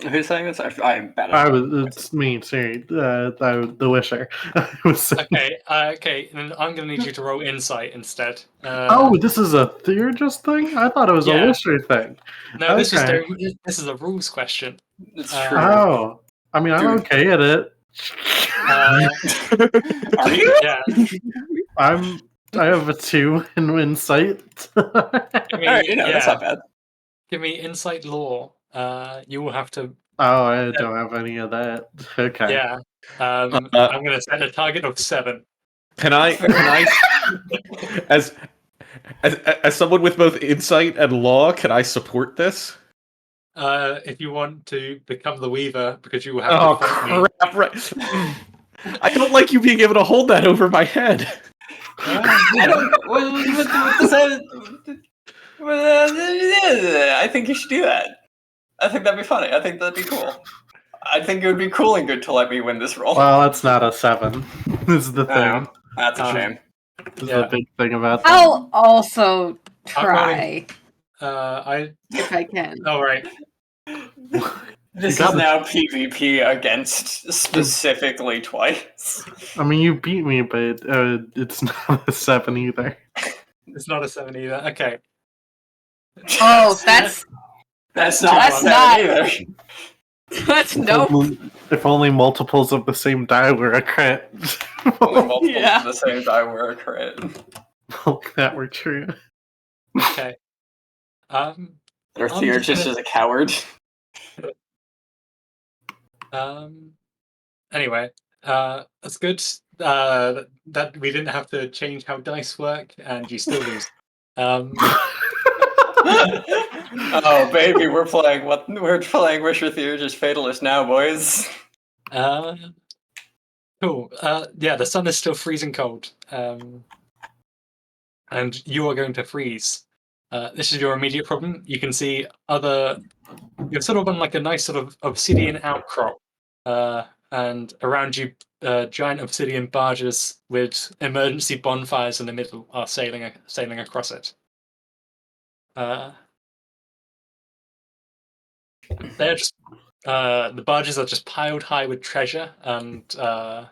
Who's saying this? I'm bad at It's me, sorry. The wisher. I was saying- Okay. Then I'm going to need you to roll insight instead. Oh, this is a theurgist thing? I thought it was Yeah. a wisher thing. No, this Okay. is a rules question. It's true. Oh. I mean, I'm Dude. okay at it. Are you? Yeah. I have a 2 in insight. Give me, Alright, that's not bad. Give me insight law. You will have to. Oh, I don't have any of that. Okay. Yeah. I'm going to set a target of 7. Can I as someone with both insight and law, can I support this? If you want to become the Weaver, because you will have Oh to fight me. crap! Right. I don't like you being able to hold that over my head. I think you should do that. I think that'd be funny. I think that'd be cool. I think it would be cool and good to let me win this roll. Well, that's not a 7. This is the thing. Oh, that's a shame. This is the big thing about that. I'll also try I. if I can. Oh right. This got is now PvP against specifically twice. I mean, you beat me, but it's not a 7 either. It's not a 7 either. Okay. Oh, that's That's That's not not- either. that's nope. If only multiples of the same die were a crit. Only multiples Yeah. of the same die were a crit. If that were true. Okay. Our I'm theurgist just is a coward. Anyway, that's good. That we didn't have to change how dice work, and you still lose. Oh baby, we're playing Wish Your Theurgist Fatalist now, boys. Cool. Yeah, the sun is still freezing cold. And you are going to freeze. This is your immediate problem. You can see you're sort of on like a nice sort of obsidian outcrop, and around you, giant obsidian barges with emergency bonfires in the middle are sailing across it. They're just the barges are just piled high with treasure, and there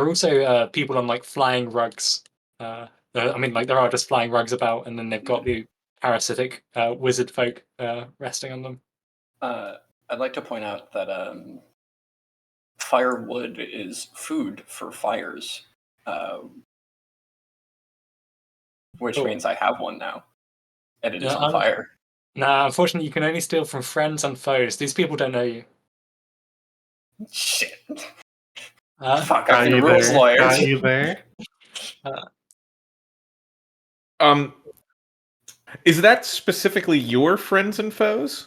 are also people on like flying rugs. I mean, like there are just flying rugs about, and then they've got the parasitic wizard folk resting on them. I'd like to point out that firewood is food for fires, which Cool. means I have one now, and it is Yeah, on fire. Nah, unfortunately, you can only steal from friends and foes. These people don't know you. Shit. Uh, Fuck, Got I've been you rules there. lawyers. Got you there. Is that specifically your friends and foes?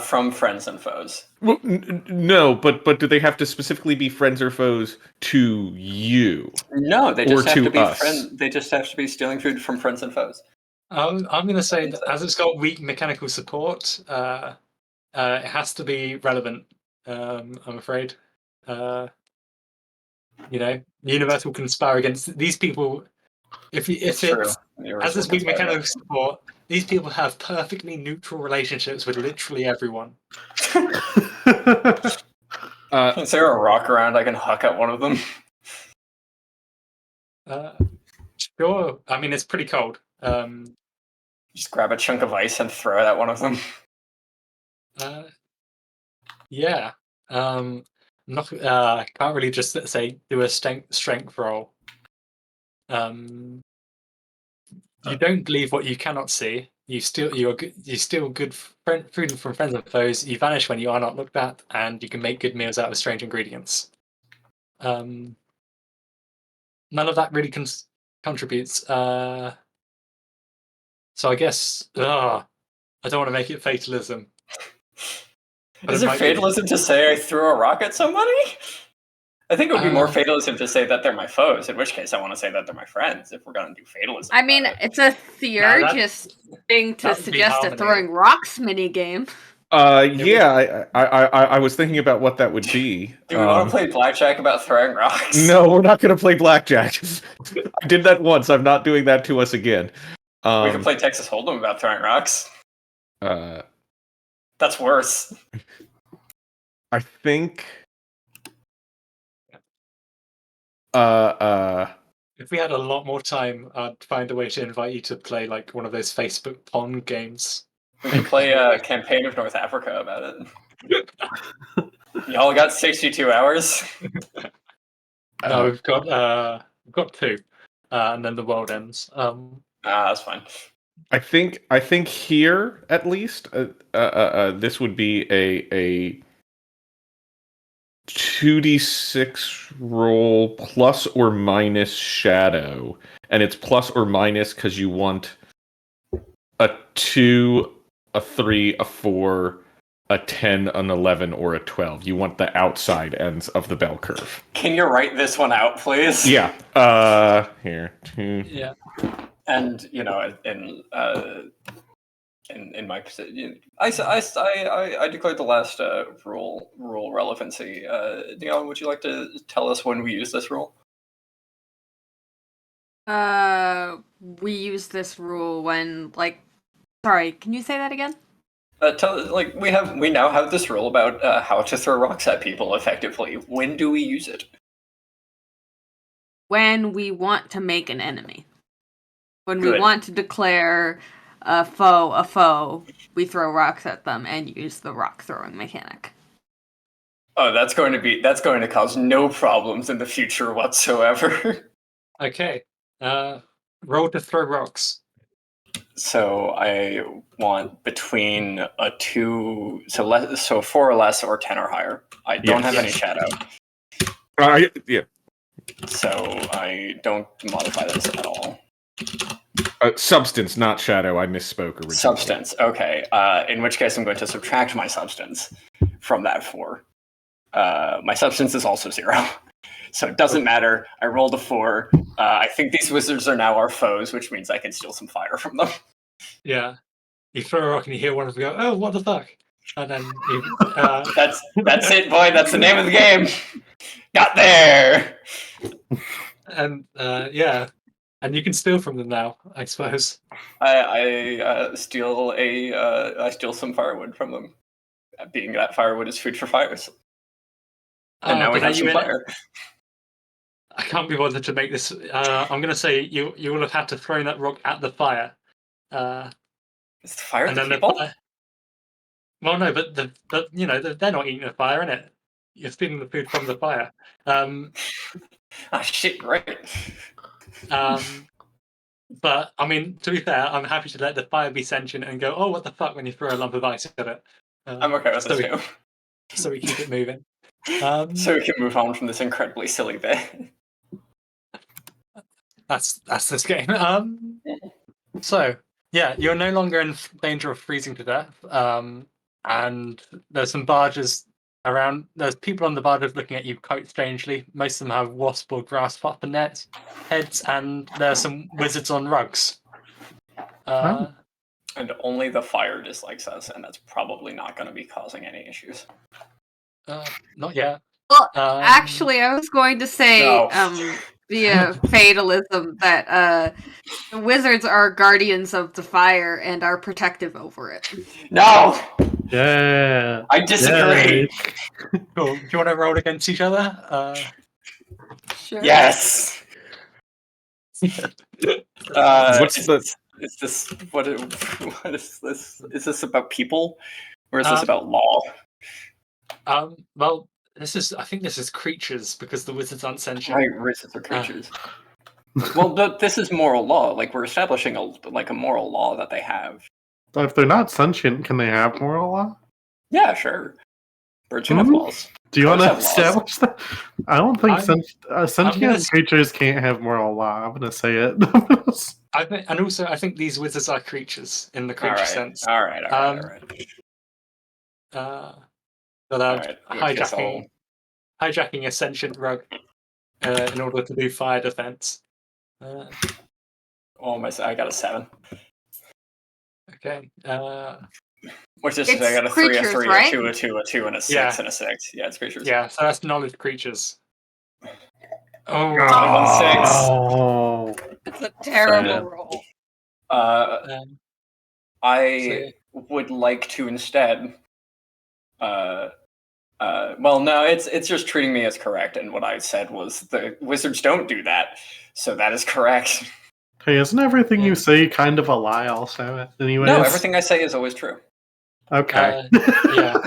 From friends and foes. Well, no, but do they have to specifically be friends or foes to you? No, they just Or have to to be us. friends. They just have to be stealing food from friends and foes. I'm going to say think that so. as it's got weak mechanical support, it has to be relevant. I'm afraid. The universe will conspire against these people. If It's it's true. You're as this right. weak mechanical support, these people have perfectly neutral relationships with literally everyone. Is there a rock around I can huck at one of them? Sure. I mean, it's pretty cold. Just grab a chunk of ice and throw it at one of them. Yeah. Not. Can't really just say do a strength roll. You don't believe what you cannot see. You steal good food from friends and foes. You vanish when you are not looked at, and you can make good meals out of strange ingredients. None of that really contributes. So I guess I don't want to make it fatalism. But Is it it might be. fatalism to say I threw a rock at somebody? I think it would be more Uh, fatalism to say that they're my foes, in which case I want to say that they're my friends if we're going to do fatalism. I mean, about it. it's a theurgist thing to that would be suggest a harmony. throwing rocks minigame. Yeah, I was thinking about what that would be. Do we want to play blackjack about throwing rocks? No, we're not going to play blackjack. I did that once. I'm not doing that to us again. We could play Texas Hold'em about throwing rocks. That's worse. I think. If we had a lot more time, I'd find a way to invite you to play like one of those Facebook pong games. We could play a campaign of North Africa about it. Y'all got 62 hours. No, we've got two, and then the world ends. That's fine. I think here at least this would be a 2d6 roll plus or minus shadow, and it's plus or minus because you want a 2, a 3, a 4, a 10, an 11, or a 12. You want the outside ends of the bell curve. Can you write this one out, please? Yeah. Here. Yeah. And in my position, I declared the last rule relevancy. Dion, would you like to tell us when we use this rule? We use this rule when, sorry, can you say that again? We now have this rule about how to throw rocks at people effectively. When do we use it? When we want to make an enemy. When we Good. want to declare a foe, we throw rocks at them and use the rock throwing mechanic. Oh, that's going to cause no problems in the future whatsoever. Okay. Roll to throw rocks. So I want between a 2, so 4 or less, or 10 or higher. I don't have any shadow, Yeah. so I don't modify this at all. Substance, not shadow. I misspoke originally. Substance. Okay. In which case, I'm going to subtract my substance from that 4. My substance is also 0. So it doesn't matter. I rolled a 4. I think these wizards are now our foes, which means I can steal some fire from them. Yeah. You throw a rock and you hear one of them go, "Oh, what the fuck?" And then you, That's it, boy. That's the name of the game. Got there. and yeah, and you can steal from them now, I suppose. I steal some firewood from them, being that firewood is food for fires. And now we but are have some you in it? fire. I can't be bothered to make this. I'm going to say you will have had to throw that rock at the fire. Is the fire And the then people? Well, no, but they're not eating the fire, innit? You're stealing the food from the fire. Ah, shit, right. But I mean, to be fair, I'm happy to let the fire be sentient and go, "Oh, what the fuck?" when you throw a lump of ice at it. I'm okay with this too. So we keep it moving. So we can move on from this incredibly silly bit. That's this game. So yeah, you're no longer in danger of freezing to death. And there's some barges around. There's people on the barges looking at you quite strangely. Most of them have wasp or grasshopper nets heads, and there's some wizards on rugs. And only the fire dislikes us, and that's probably not going to be causing any issues. Not yet. Well, actually, I was going to say, No. via fatalism, that the wizards are guardians of the fire and are protective over it. No! Yeah. I disagree. Cool. Do you want to roll against each other? Sure. Yes! What's the? Is this what is this? Is this about people, or is this about law? Well, I think this is creatures because the wizards aren't sentient. Right, wizards are creatures. Well, but this is moral law. Like we're establishing a moral law that they have. But if they're not sentient, can they have moral law? Yeah, sure. Birds can have laws. Do you want to Birds have laws. establish that? I don't think sentient creatures can't have moral law. I'm going to say it. I think these wizards are creatures in the creature sense. All right. But hijacking a sentient rug in order to do fire defense. I got a 7. Okay. Which is I got a 3, a 3, right? a 2, a 2, and a 6, and a 6. Yeah, it's creatures. Yeah, so that's knowledge creatures. Oh, 21, 6. It's a terrible roll. I would like to instead. Well, no, it's just treating me as correct, and what I said was the wizards don't do that, so that is correct. Hey, isn't everything you say kind of a lie also? Anyways? No, everything I say is always true. Okay. Yeah.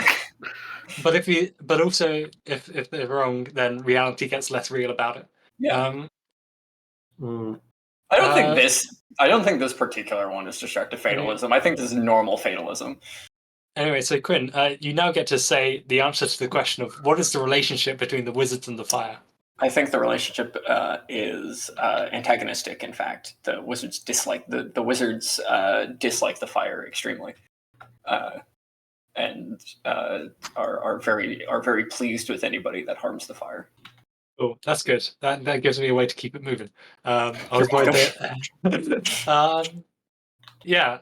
But also if they're wrong, then reality gets less real about it. Yeah. I don't think this particular one is destructive fatalism. I think this is normal fatalism. Anyway, so Quinn, you now get to say the answer to the question of what is the relationship between the wizards and the fire? I think the relationship is antagonistic. In fact, the wizards dislike the wizards dislike the fire extremely, and are very pleased with anybody that harms the fire. Oh, that's good. That gives me a way to keep it moving. I was worried that. Yeah,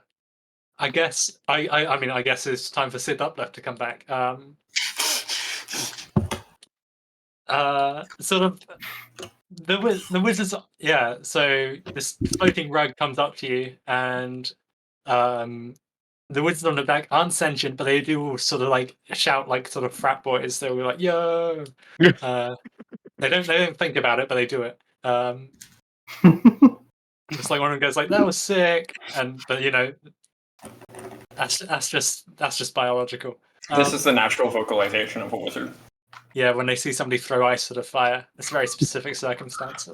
I guess. I guess it's time for Sid Uplift to come back. Sort of the wizards. Yeah. So this floating rug comes up to you, and the wizards on the back aren't sentient, but they do sort of like shout like sort of frat boys. They'll be like, "Yo!" They don't think about it, but they do it. Just like one of them goes like, "That was sick," but that's just biological. This is the natural vocalization of a wizard. Yeah, when they see somebody throw ice at a fire, it's a very specific circumstance.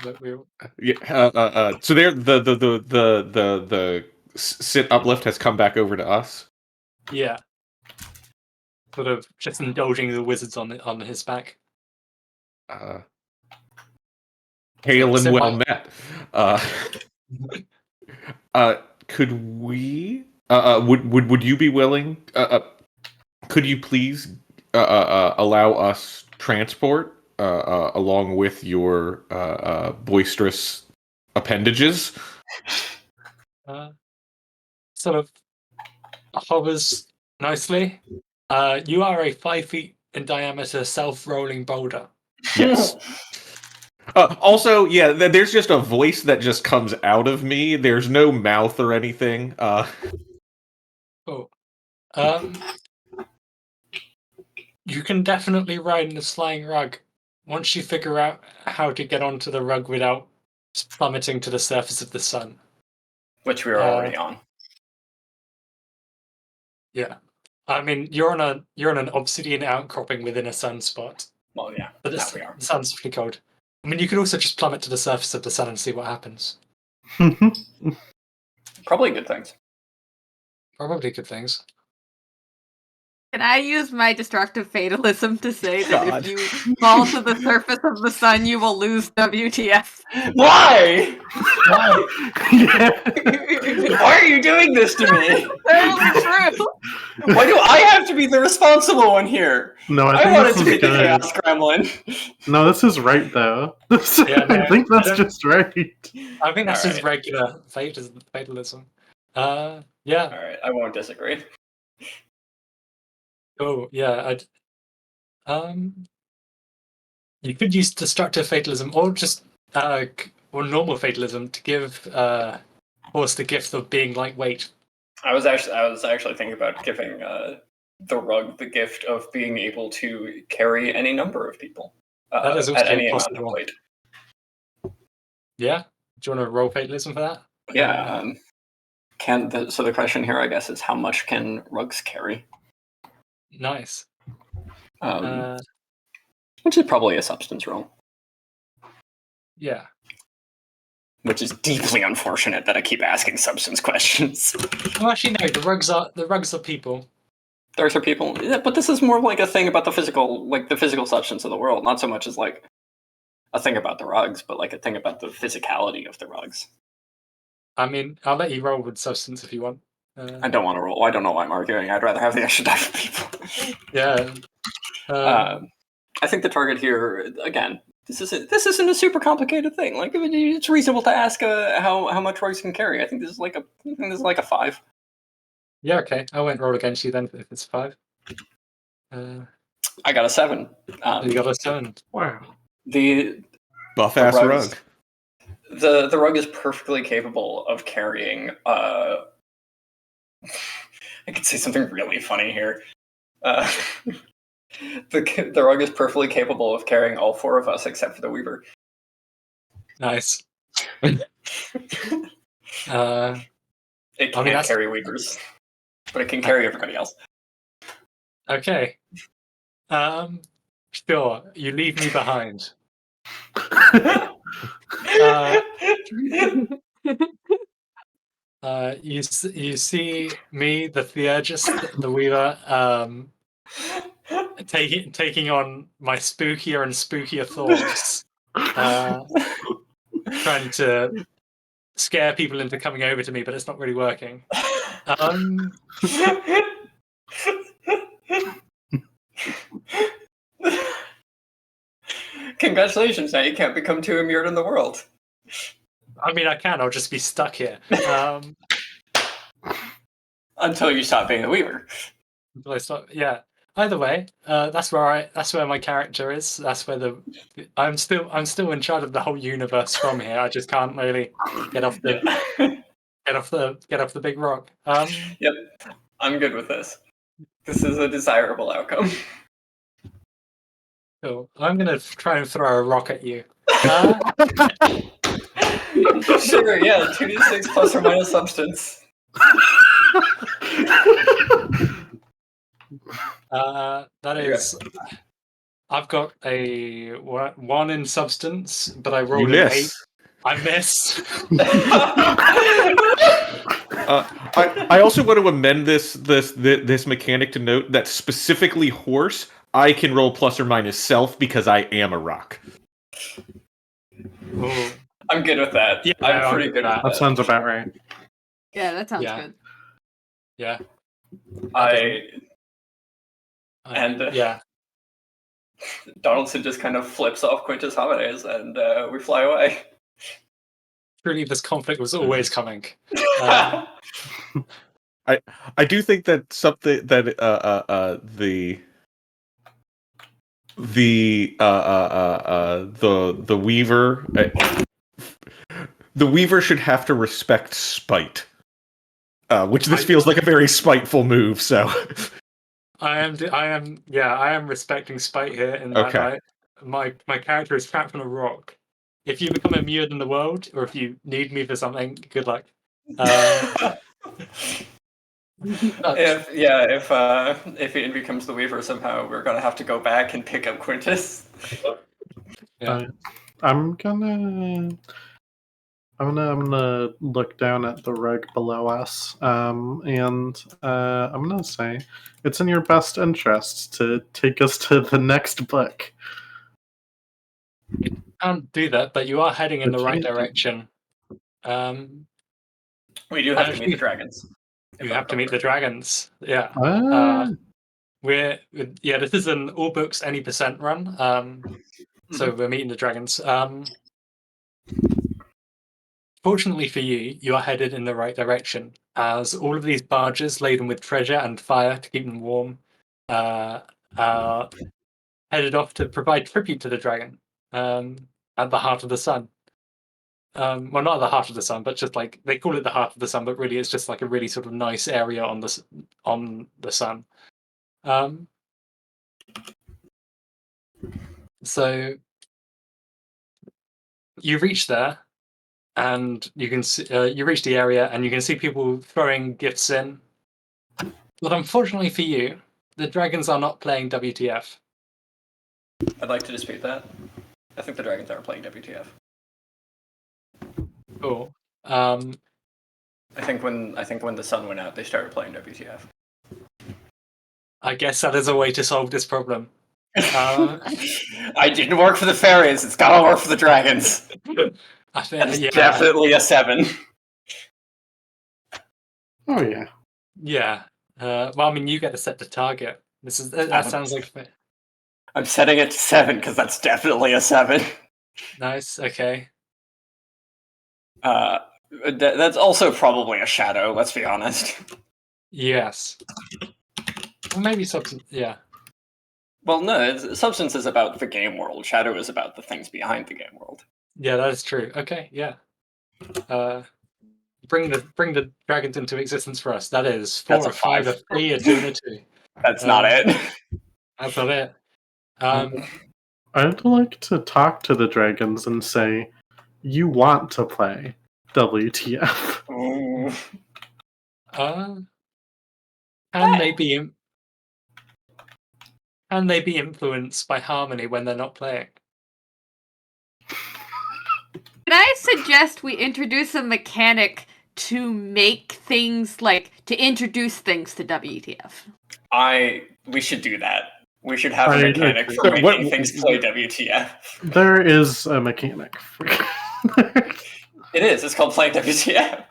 But we Yeah. So there, the sit uplift has come back over to us. yeah, sort of just indulging the wizards on his back. Uh, Hail and Sit well back. met. Could we? Would you be willing? Could you please allow us transport along with your boisterous appendages? Sort of hovers nicely. You are a 5 feet in diameter self-rolling boulder. Yes. Also, yeah, there's just a voice that just comes out of me. There's no mouth or anything. Oh, you can definitely ride in a flying rug once you figure out how to get onto the rug without plummeting to the surface of the sun. Which we are already on. Yeah, I mean you're on an obsidian outcropping within a sunspot, Well, yeah, but that we are. the sun's pretty cold. I mean, you could also just plummet to the surface of the sun and see what happens. Probably good things. Probably good things. Can I use my destructive fatalism to say that God. if you fall to the surface of the sun, you will lose WTF? Why? Yeah. Why are you doing this to me? Totally true. Why do I have to be the responsible one here? No, I think wanted this to be is the good. Chaos Gremlin. No, this is right though. Yeah, I no, think that's I don't- just right. I think that's just Alright. regular fatalism. Yeah. Alright, I won't disagree. Oh, yeah. You could use destructive fatalism or just or normal fatalism to give Horse the gift of being lightweight. I was actually thinking about giving the rug the gift of being able to carry any number of people That is also at any amount of possible. weight. Yeah. Do you want to roll fatalism for that? Yeah. So the question here, I guess, is how much can rugs carry? Nice. Which is probably a substance roll. Yeah. Which is deeply unfortunate that I keep asking substance questions. Well, actually, no. The rugs are people. Those are people, yeah, but this is more like a thing about the physical substance of the world, not so much as like a thing about the rugs, but like a thing about the physicality of the rugs. I mean, I'll let you roll with substance if you want. I don't want to roll. I don't know why I'm arguing. I'd rather have the extra die for people. Yeah. I think the target here, again, this isn't a super complicated thing. Like it's reasonable to ask how much rugs can carry. I think this is like a 5. Yeah. Okay. I won't roll against you then if it's 5. I got a 7. You got a 7. Wow. The Buff ass rugs- rug. The rug is perfectly capable of carrying. I could say something really funny here. The rug is perfectly capable of carrying all 4 of us except for the Weaver. Nice. It I mean, can't carry Weavers, but it can carry everybody else. Okay. Sure. You leave me behind. You see me, the theurgist, the weaver, taking on my spookier and spookier thoughts, trying to scare people into coming over to me, but it's not really working. Congratulations! Now you can't become too immured in the world. I mean, I can. I'll just be stuck here. Until you stop being the Weaver. Until I stop. Yeah. Either way, that's where my character is. That's where I'm still in charge of the whole universe from here. I just can't really get off the big rock. Yep, I'm good with this. This is a desirable outcome. Cool. I'm gonna try and throw a rock at you. Sure, yeah, 2d6 plus or minus substance. That is I've got a 1 in substance, but I You rolled an 8. miss. I miss. I also want to amend this mechanic to note that specifically horse, I can roll plus or minus self because I am a rock. Ooh. I'm good with that. Yeah, I'm I'm pretty good good with with That that. sounds about right. Yeah, that sounds Yeah. good. Yeah. And yeah. Donaldson just kind of flips off Quintus Homines, and we fly away. Truly, this conflict was always coming. I do think that something that the Weaver the Weaver should have to respect spite, which this feels like a very spiteful move. So I am respecting spite here in that Okay. my character is trapped on a rock. If you become immune in the world, or if you need me for something, good luck. If Ian becomes the Weaver somehow, we're gonna have to go back and pick up Quintus. Yeah. I'm gonna look down at the rug below us, and I'm gonna say it's in your best interest to take us to the next book. Can't do that, but you are heading in the right Can't do- direction. We do have to meet Actually, the dragons. You have to meet the dragons. Yeah. Ah, This is an all books any percent run. So we're meeting the dragons. Fortunately for you, you are headed in the right direction, as all of these barges laden with treasure and fire to keep them warm are headed off to provide tribute to the dragon at the heart of the sun. Well, not at the heart of the sun, but just like they call it the heart of the sun, but really it's just like a really sort of nice area on the sun. So you reach there, and you can see, you reach the area, and you can see people throwing gifts in. But unfortunately for you, the dragons are not playing WTF. I'd like to dispute that. I think the dragons are playing WTF. Cool. I think when the sun went out, they started playing WTF. I guess that is a way to solve this problem. I didn't work for the fairies. It's gotta work for the dragons. I think That's definitely a 7. oh yeah. Yeah. Well, I mean, you get to set the target. That sounds like I'm setting it to 7 because that's definitely a 7. nice. Okay. That's also probably a shadow. Let's be honest. Yes. Well, maybe substance. Yeah. Well, no, substance is about the game world. Shadow is about the things behind the game world. Yeah, that is true. Okay. Yeah. Bring the dragons into existence for us. That is 4, That's a a 5, a 5. 3, a 2, and a 2. That's not it. That's not it. I'd like to talk to the dragons and say, "You want to play WTF?" Ooh. Can they be influenced by harmony when they're not playing? Can I suggest we introduce a mechanic to make things like to introduce things to WTF? We should do that. We should have a I mechanic agree. for making things play WTF. There is a mechanic. For It is. It's called playing WTF.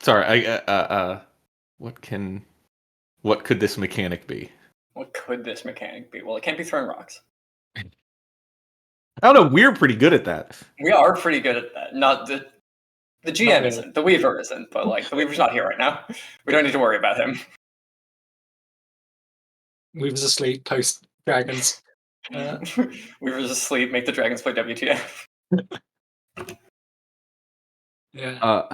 Sorry. What could this mechanic be? What could this mechanic be? Well, it can't be throwing rocks. I don't know. We're pretty good at that. We are pretty good at that. Not the GM Not really. isn't. The Weaver isn't. But like the Weaver's not here right now. We don't need to worry about him. Weaver's asleep post dragons. Weaver's asleep. Make the dragons play WTF. Yeah.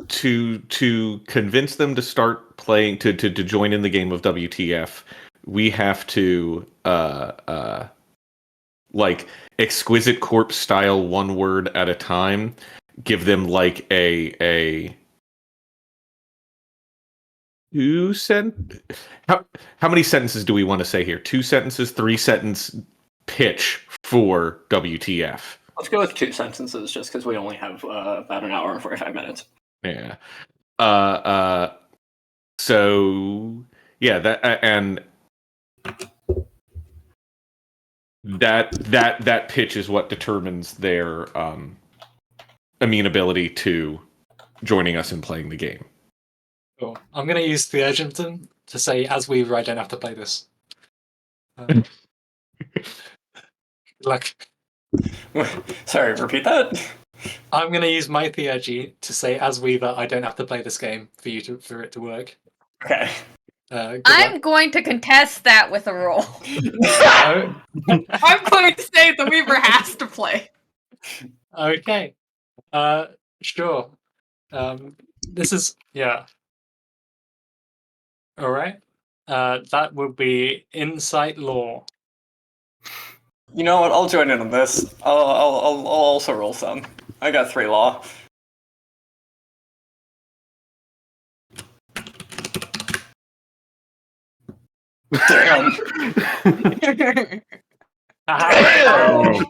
To convince them to start playing to join in the game of WTF, we have to like exquisite corpse style, one word at a time, give them like a how many sentences do we want to say here? 2 sentences, 3 sentence pitch for WTF. Let's go with 2 sentences, just because we only have about an hour and 45 minutes. Yeah. So yeah, that and that pitch is what determines their amenability to joining us and playing the game. Cool. I'm going to use the urgentum to say, as Weaver, I don't have to play this. Good luck. Sorry, repeat that? I'm going to use my theurgy to say, as Weaver, I don't have to play this game for it to work. Okay. Good I'm luck. going to contest that with a roll. Oh, I'm going to say the Weaver has to play. okay. Sure. This is all right. That would be insight law. You know what? I'll join in on this. I'll also roll some. I got 3 law. Damn. Oh.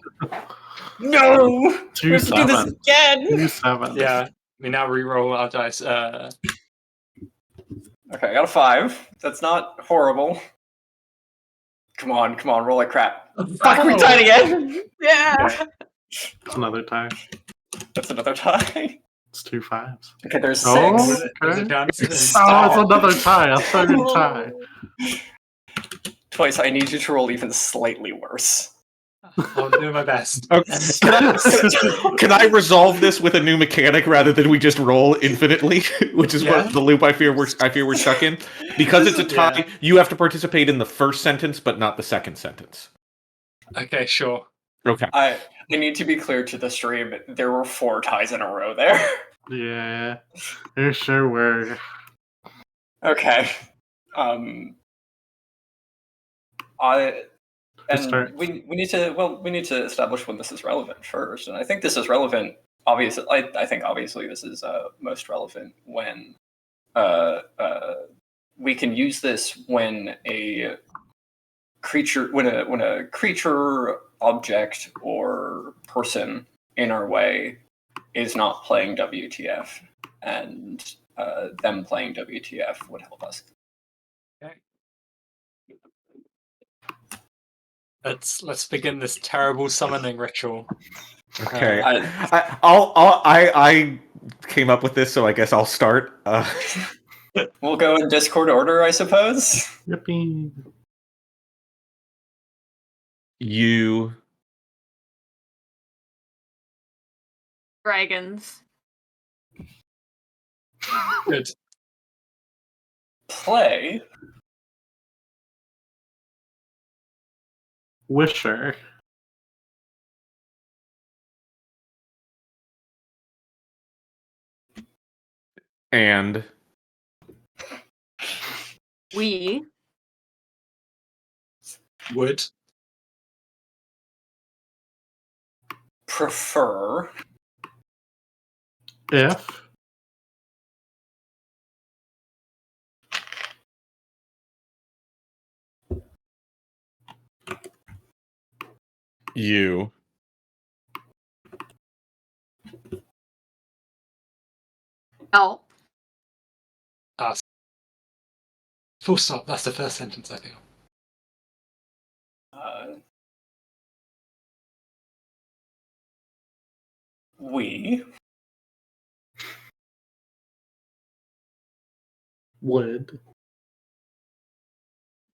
No! 2 We have to do this 7. again! 2 7. Yeah. We now re-roll our dice. Okay, I got a 5. That's not horrible. Come on, roll like crap. Fuck, we tied again! Yeah. It's another tie. That's another tie. It's 2 5s. Okay, there's 6. Oh, There's a okay. chance. Oh, it's another tie. A third tie. Twice, I need you to roll even slightly worse. I'll do my best. Okay. Can I resolve this with a new mechanic rather than we just roll infinitely, which is what the loop I fear we're stuck in? Because it's a tie, you have to participate in the first sentence, but not the second sentence. Okay, sure. Okay. I need to be clear to the stream. There were 4 ties in a row there. Yeah. There sure were. Okay. Start. We need to establish when this is relevant first, and I think this is relevant. Obviously, I think obviously this is most relevant when we can use this when a creature, when a creature, object, or person in our way is not playing WTF, and them playing WTF would help us. Okay. Let's begin this terrible summoning ritual. Okay. I- I came up with this, so I guess I'll start. We'll go in Discord order, I suppose. Yippee. You Dragons. Good. Play Wisher. and We. Would. prefer If. you Help. Full stop. That's the first sentence, I think. we Would.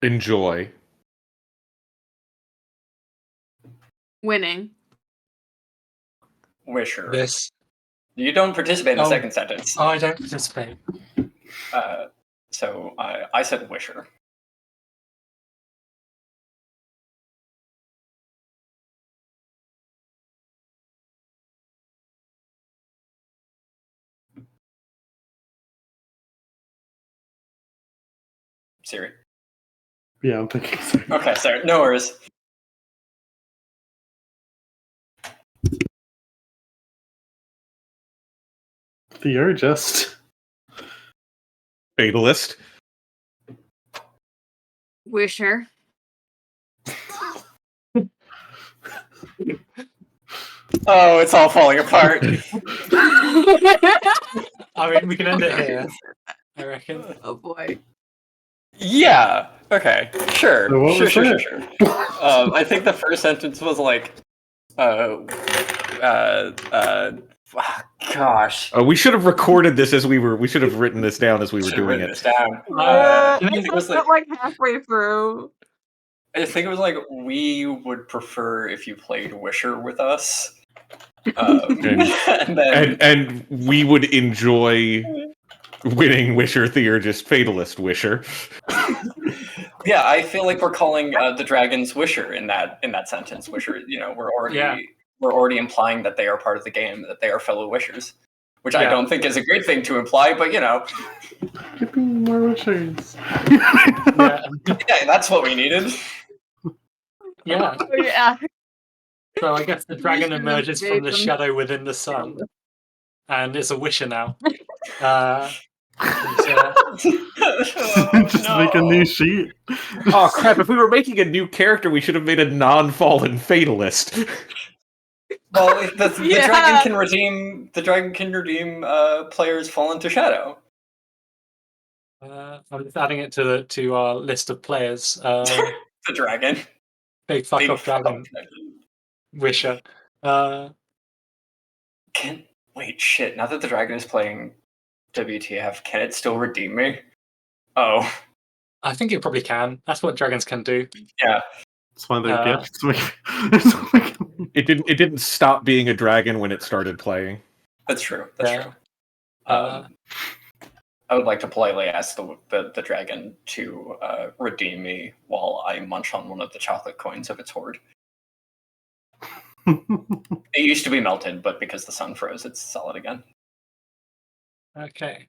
enjoy Winning. wisher. This. You don't participate in the Oh. second sentence. Oh, I don't participate. So I said wisher. Siri. Yeah, I'm thinking so. Okay, sorry. No worries. Theurgist. Fatalist. Wisher. Oh, it's all falling apart. I mean, we can end it here. I reckon. Oh boy. Yeah. Okay. Sure. So what was Sure. that? I think the first sentence was like, gosh. We should have recorded this as we were. We should have written this down as we were Should've doing written it. this down. Uh, I think it was like, like halfway through. I think it was like, we would prefer if you played Wisher with us. And then And we would enjoy winning Wisher, Theurgist, Fatalist, Wisher. yeah, I feel like we're calling the dragons Wisher in that sentence. Wisher, we're already implying that they are part of the game, that they are fellow Wishers, which I Yeah. don't think is a great thing to imply, but Give me more wishes. yeah. yeah, that's what we needed. Yeah. Oh, yeah. So I guess the dragon should've emerges from made the them- shadow within the sun, and is a wisher now. And, Just make a new sheet. Oh crap! If we were making a new character, we should have made a non-fallen Fatalist. Well, the Yeah. dragon can redeem players fall into shadow. I'm just adding it to our list of players. The dragon. Big fuck Big off dragon dragon. wisher. Wait, shit. Now that the dragon is playing WTF, can it still redeem me? Oh, I think it probably can. That's what dragons can do. yeah. That's why they're Uh, gifts. It didn't stop being a dragon when it started playing. That's true. That's Yeah. true. Uh, I would like to politely ask the dragon to redeem me while I munch on one of the chocolate coins of its hoard. It used to be melted, but because the sun froze, it's solid again. okay.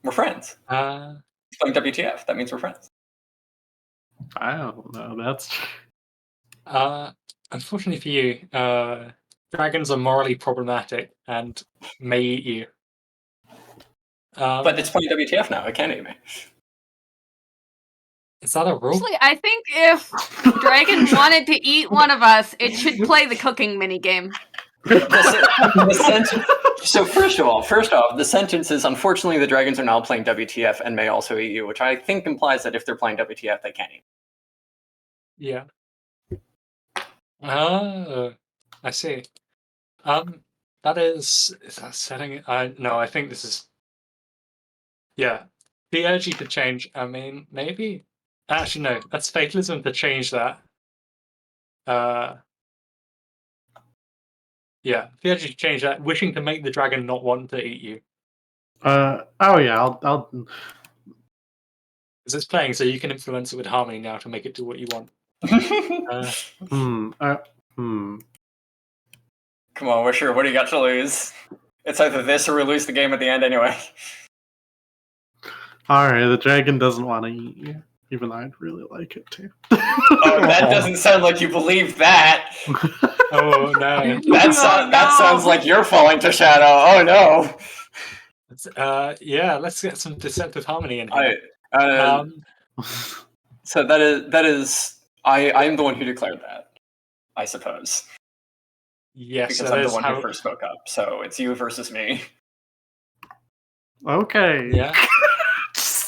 We're friends. Uh, Playing WTF. That means we're friends. I don't know. That's unfortunately for you, dragons are morally problematic and may eat you. But it's playing WTF now. It can't eat me. Is that a rule? Actually, I think if Dragon wanted to eat one of us, it should play the cooking minigame. So first off, the sentence is, unfortunately, the dragons are now playing WTF and may also eat you, which I think implies that if they're playing WTF, they can't eat. Yeah. Oh, I see. That is that setting? No, I think this is. Yeah, the urge you to change. I mean, maybe. Actually, no. That's fatalism to change that. Yeah, the urge you to change that. Wishing to make the dragon not want to eat you, oh yeah, I'll because it's playing, so you can influence it with harmony now to make it do what you want. Come on, Wisher, what do you got to lose? It's either this or we lose the game at the end anyway. Alright, the dragon doesn't want to eat you. Even though I'd really like it to. Oh, that doesn't sound like you believe that. Oh no! That sounds like you're falling to shadow. Oh no. Yeah, let's get some deceptive harmony in here. So that is I'm the one who declared that, I suppose. Yes, Because I'm the one who first spoke up. So it's you versus me. Okay. Yeah.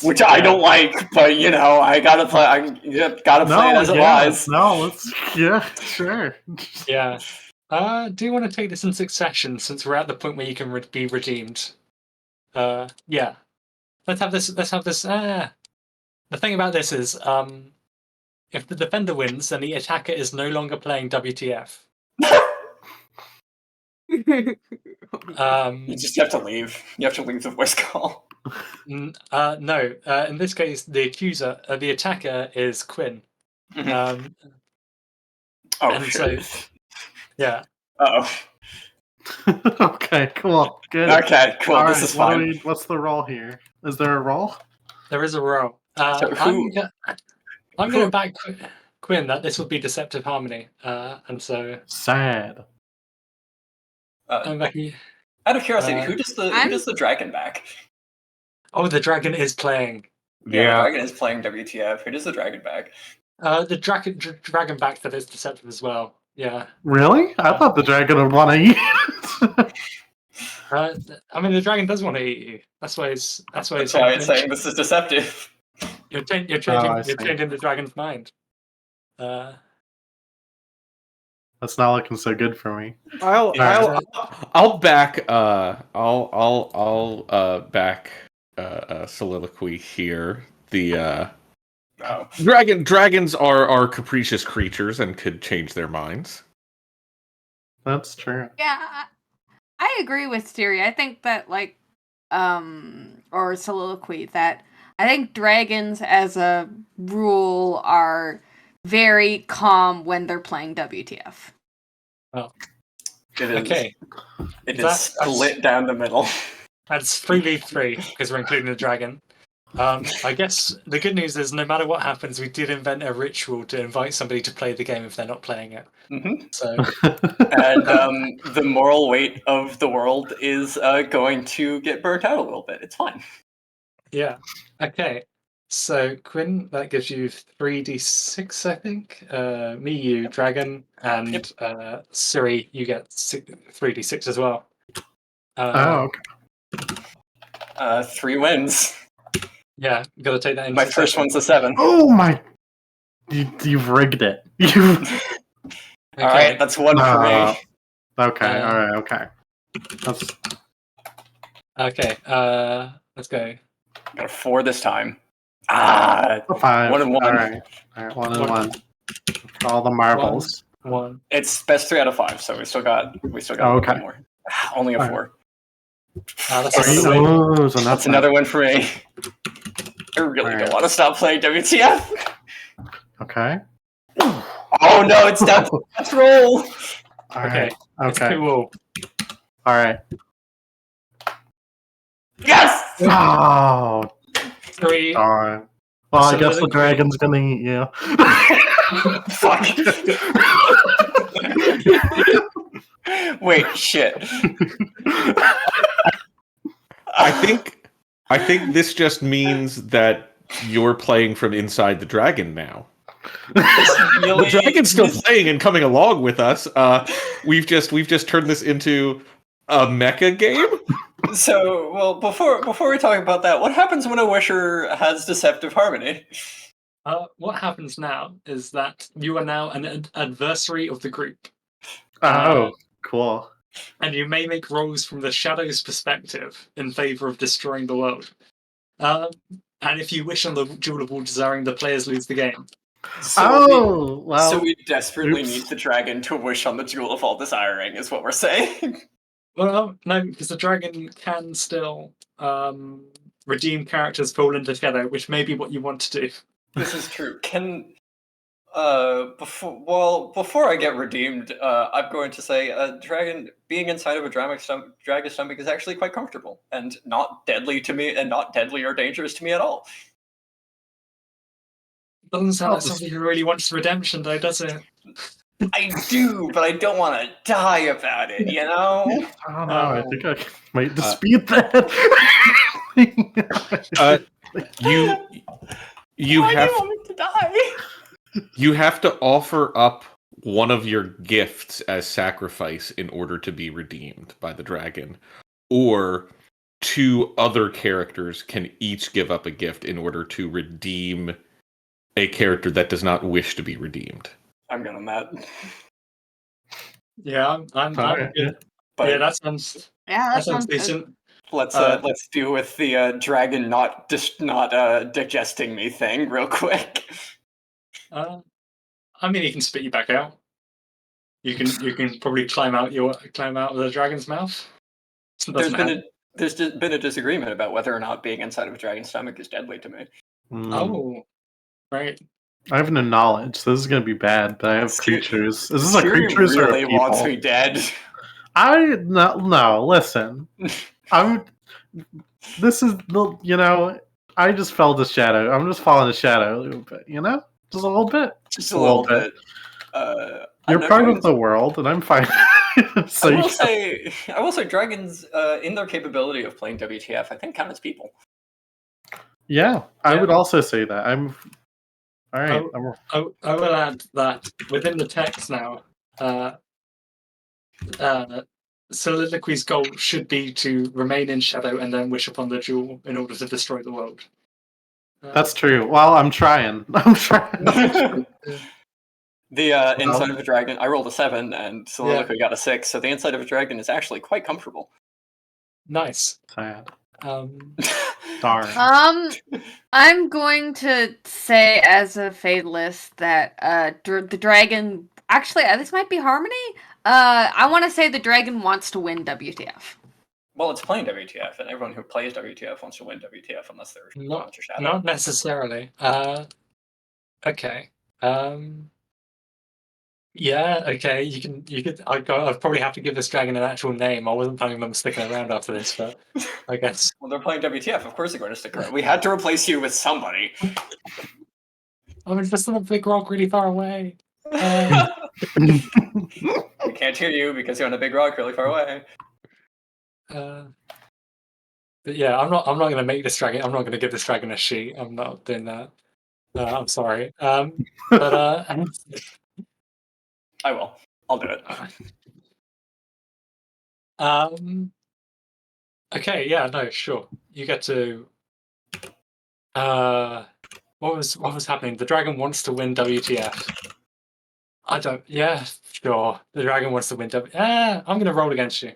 Which I don't like, but I gotta play. Play it as it lies. No, let's sure. Yeah. Do you want to take this in succession since we're at the point where you can be redeemed? Yeah. Let's have this. The thing about this is, if the defender wins, then the attacker is no longer playing WTF. You just have to leave. You have to leave the voice call. No. In this case, the attacker is Quinn. Oh shit. So, yeah. Oh. Okay, cool. Good. Okay, cool. All This right, is fine. what's the roll here? Is there a roll? There is a row. So who- I'm going to back Quinn that this would be deceptive harmony, and so Sad. I'm backing. Out of curiosity, Uh, who does I'm- the dragon back? Oh, the dragon is playing. Yeah, the dragon is playing WTF. Who does the dragon back? The dragon back that is deceptive as well. Yeah. Really? I thought the dragon would want to eat it. I mean, the dragon does want to eat you. That's why it's. That's why it's saying this is deceptive. You're changing. I You're see. changing the dragon's mind. That's not looking so good for me. I'll back I'll back soliloquy here. The Oh. dragons are capricious creatures and could change their minds. That's true. Yeah, I agree with Siri. I think that or soliloquy, that I think dragons as a rule are very calm when they're playing WTF. It is, Okay. It is That's- split down the middle. That's 3v3 because we're including the dragon. I guess the good news is no matter what happens, we did invent a ritual to invite somebody to play the game if they're not playing it. Hmm. So And the moral weight of the world is going to get burnt out a little bit. It's fine. yeah. Okay. So Quinn, that gives you 3d6, I think. Me, you, dragon, and Siri, you get 3d6 as well. Oh, okay. 3 wins. Yeah, you got to take that into My first account. one's a 7. Oh my! You've rigged it. You. Okay. All right, that's 1 for me. Okay. All right. Okay. That's Okay. Let's go. Got a 4 this time. Ah, 5. 1 and 1. All right. 1 and 1. All the marbles. 1. It's best 3 out of 5, so we still got Oh, a little okay. bit more. Only a All 4. That's Are you- another win. Oh, so That's another win for me. I really Alright. don't want to stop playing WTF. Okay. Oh no, it's down to let's roll. All Okay. right. It's Okay. 2 all. All right. Yes. Oh, 3. darn. Well, I So guess the- the dragon's gonna eat you. Fuck. Wait, shit. I think this just means that you're playing from inside the dragon now. The dragon's still playing and coming along with us. We've just turned this into a mecha game. So, well, before we talk about that, what happens when a wisher has deceptive harmony? What happens now is that you are now an adversary of the group, Oh, cool. and you may make rolls from the shadow's perspective in favor of destroying the world. And if you wish on the Jewel of All Desiring, the players lose the game. Oh, well. So we desperately oops. need the dragon to wish on the Jewel of All Desiring, is what we're saying. Well, no, because the dragon can still redeem characters fall into shadow, which may be what you want to do. This is true. Can before I get redeemed, I'm going to say dragon being inside of a dragon's stomach is actually quite comfortable and not deadly to me, and not deadly or dangerous to me at all. Doesn't sound like somebody who really wants redemption, though, does it? I do, but I don't want to die about it. You know. I don't know. I think I might dispute that. You Why have do you want me to die? you have to offer up one of your gifts as sacrifice in order to be redeemed by the dragon, or 2 other characters can each give up a gift in order to redeem a character that does not wish to be redeemed. I'm gonna that. Yeah, I'm Alright, good. But Yeah, that sounds That decent. let's deal with the dragon not digesting me thing real quick. I mean, he can spit you back out. You can probably climb out of the dragon's mouth. There's been a disagreement about whether or not being inside of a dragon's stomach is deadly to me. Oh, right. I have no knowledge, so this is gonna be bad. But I have Siri- creatures. Is this a Siri creatures or really a people? wants me dead. No. Listen, This is the I just fell to shadow. I'm just falling to shadow a little bit. Just a little bit. Just a little bit. I You're know part dragons- of the world, and I'm fine. So I you will say, dragons, in their capability of playing WTF, I think count as people. yeah, I Yeah. would also say that. I'm all right. I will add that within the text now, Soliloquy's goal should be to remain in shadow and then wish upon the jewel in order to destroy the world. That's true. Well, I'm trying. I'm trying. The inside of a dragon, I rolled a 7, and Soliloquy got a 6, so the inside of a dragon is actually quite comfortable. Nice. Sad. Um, Darn. I'm going to say as a fatalist that the dragon. Actually, this might be Harmony. I want to say the dragon wants to win WTF. Well, it's playing WTF, and everyone who plays WTF wants to win WTF unless they're going to shadow. not necessarily. Okay. Yeah. Okay. You could. I'd probably have to give this dragon an actual name. I wasn't planning on sticking around after this, but I guess. Well, they're playing WTF. Of course, they're going to stick around. We had to replace you with somebody. I'm just on a big rock, really far away. We can't hear you because you're on a big rock really far away. But yeah, I'm not going to make this dragon. I'm not going to give this dragon a sheet. I'm not doing that. I'm sorry. But I will. I'll do it. Okay. Yeah. No. Sure. You get to. What was happening? The dragon wants to win WTF. I don't. Yeah. Sure. The dragon wants to win I'm going to roll against you.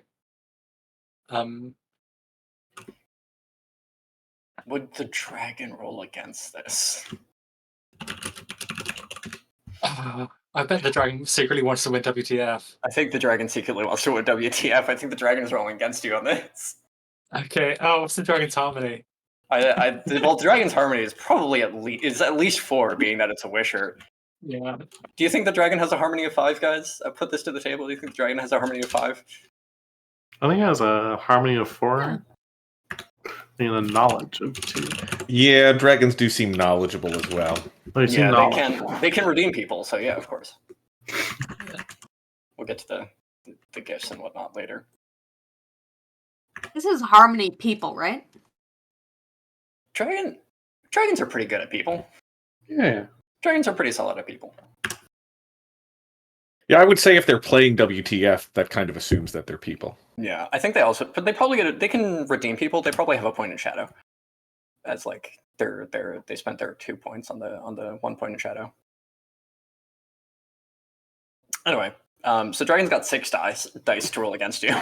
Would the dragon roll against this? I bet the dragon secretly wants to win WTF. I think the dragon secretly wants to win WTF. I think the dragon is rolling against you on this. Okay. Oh, what's the dragon's harmony? Well, the dragon's harmony is probably at least 4, being that it's a wisher. Yeah. Do you think the dragon has a harmony of 5, guys? I put this to the table. Do you think the dragon has a harmony of 5? I think it has a harmony of 4 and a knowledge of 2. Yeah, dragons do seem knowledgeable as well. They can redeem people, so yeah, of course. We'll get to the gifts and whatnot later. This is Harmony people, right? Dragons are pretty good at people. Yeah. Dragons are pretty solid at people. Yeah, I would say if they're playing WTF, that kind of assumes that they're people. Yeah, I think but they probably they can redeem people. They probably have a point in shadow. As like they spent their 2 points on the 1 point in shadow. Anyway, so dragon's got 6 dice to roll against you.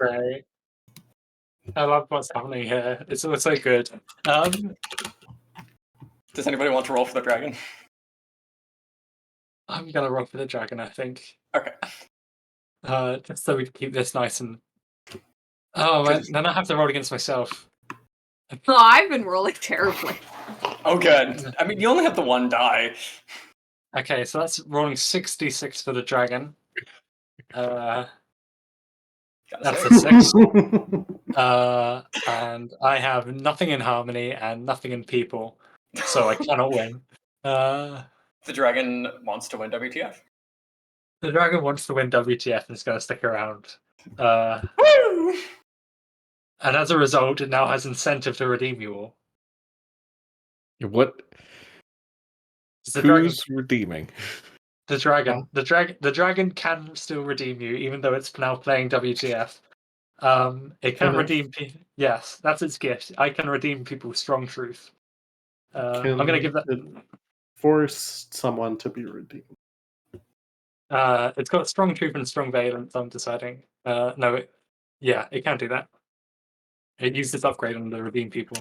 Right. I love what's happening here. It's so good. Does anybody want to roll for the dragon? I'm gonna roll for the dragon, I think. Okay. Just so we can keep this nice and. Oh, then I have to roll against myself. No, I've been rolling terribly. Oh, good. I mean, you only have the 1 die. Okay, so that's rolling 66 for the dragon. That's a 6. And I have nothing in harmony and nothing in people, so I cannot win. The dragon wants to win WTF. The dragon wants to win WTF and is going to stick around. Woo! And as a result, it now has incentive to redeem you all. What? The dragon, Who's redeeming? the dragon, the dragon can still redeem you, even though it's now playing WTF. It can redeem. Yes, that's its gift. I can redeem people's strong truth. I'm going to give that. Force someone to be redeemed. It's got strong truth and strong valence. I'm deciding. No, it can do that. It used its upgrade on the redeem people.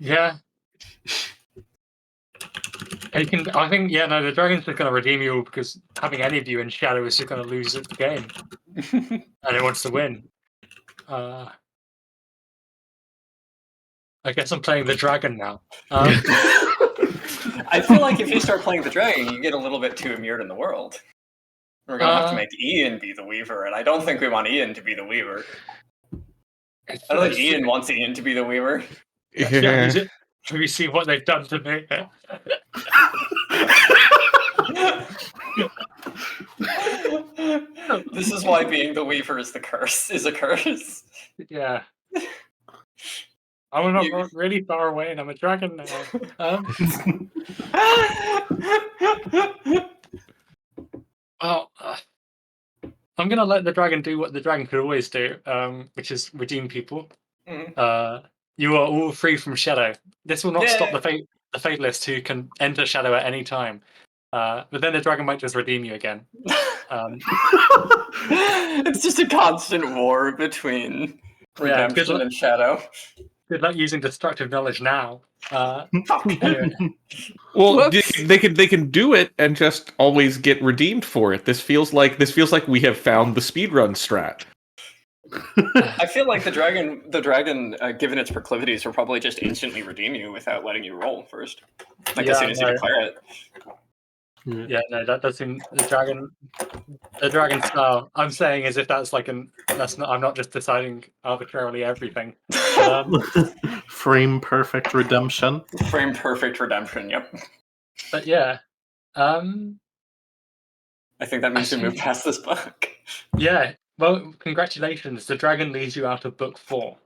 Yeah. I think the dragon's just gonna redeem you because having any of you in shadow is just gonna lose at the game. And it wants to win. I guess I'm playing the dragon now. I feel like if you start playing the dragon, you get a little bit too immured in the world. We're gonna have to make Ian be the Weaver, and I don't think we want Ian to be the Weaver. I don't think Ian wants Ian to be the Weaver. Yeah. Have you seen what they've done to me? This is why being the Weaver is a curse. Yeah. I'm not really far away, and I'm a dragon now. Well, I'm gonna let the dragon do what the dragon could always do, which is redeem people. Mhm. You are all free from shadow. This will not stop Yay! the fatalist who can enter shadow at any time. But then the dragon might just redeem you again. It's just a constant war between redemption and shadow. Good luck using destructive knowledge now. Anyway. Well, Whoops. they can do it and just always get redeemed for it. This feels like we have found the speedrun strat. I feel like the dragon, given its proclivities, will probably just instantly redeem you without letting you roll first. Like as soon as you declare it. Yeah, no, that does seem the dragon style. I'm saying as if that's like that's not. I'm not just deciding arbitrarily everything. Frame perfect redemption. Frame perfect redemption. Yep. But yeah, I think that means we move past this book. Yeah. Well, congratulations. The dragon leads you out of book 4.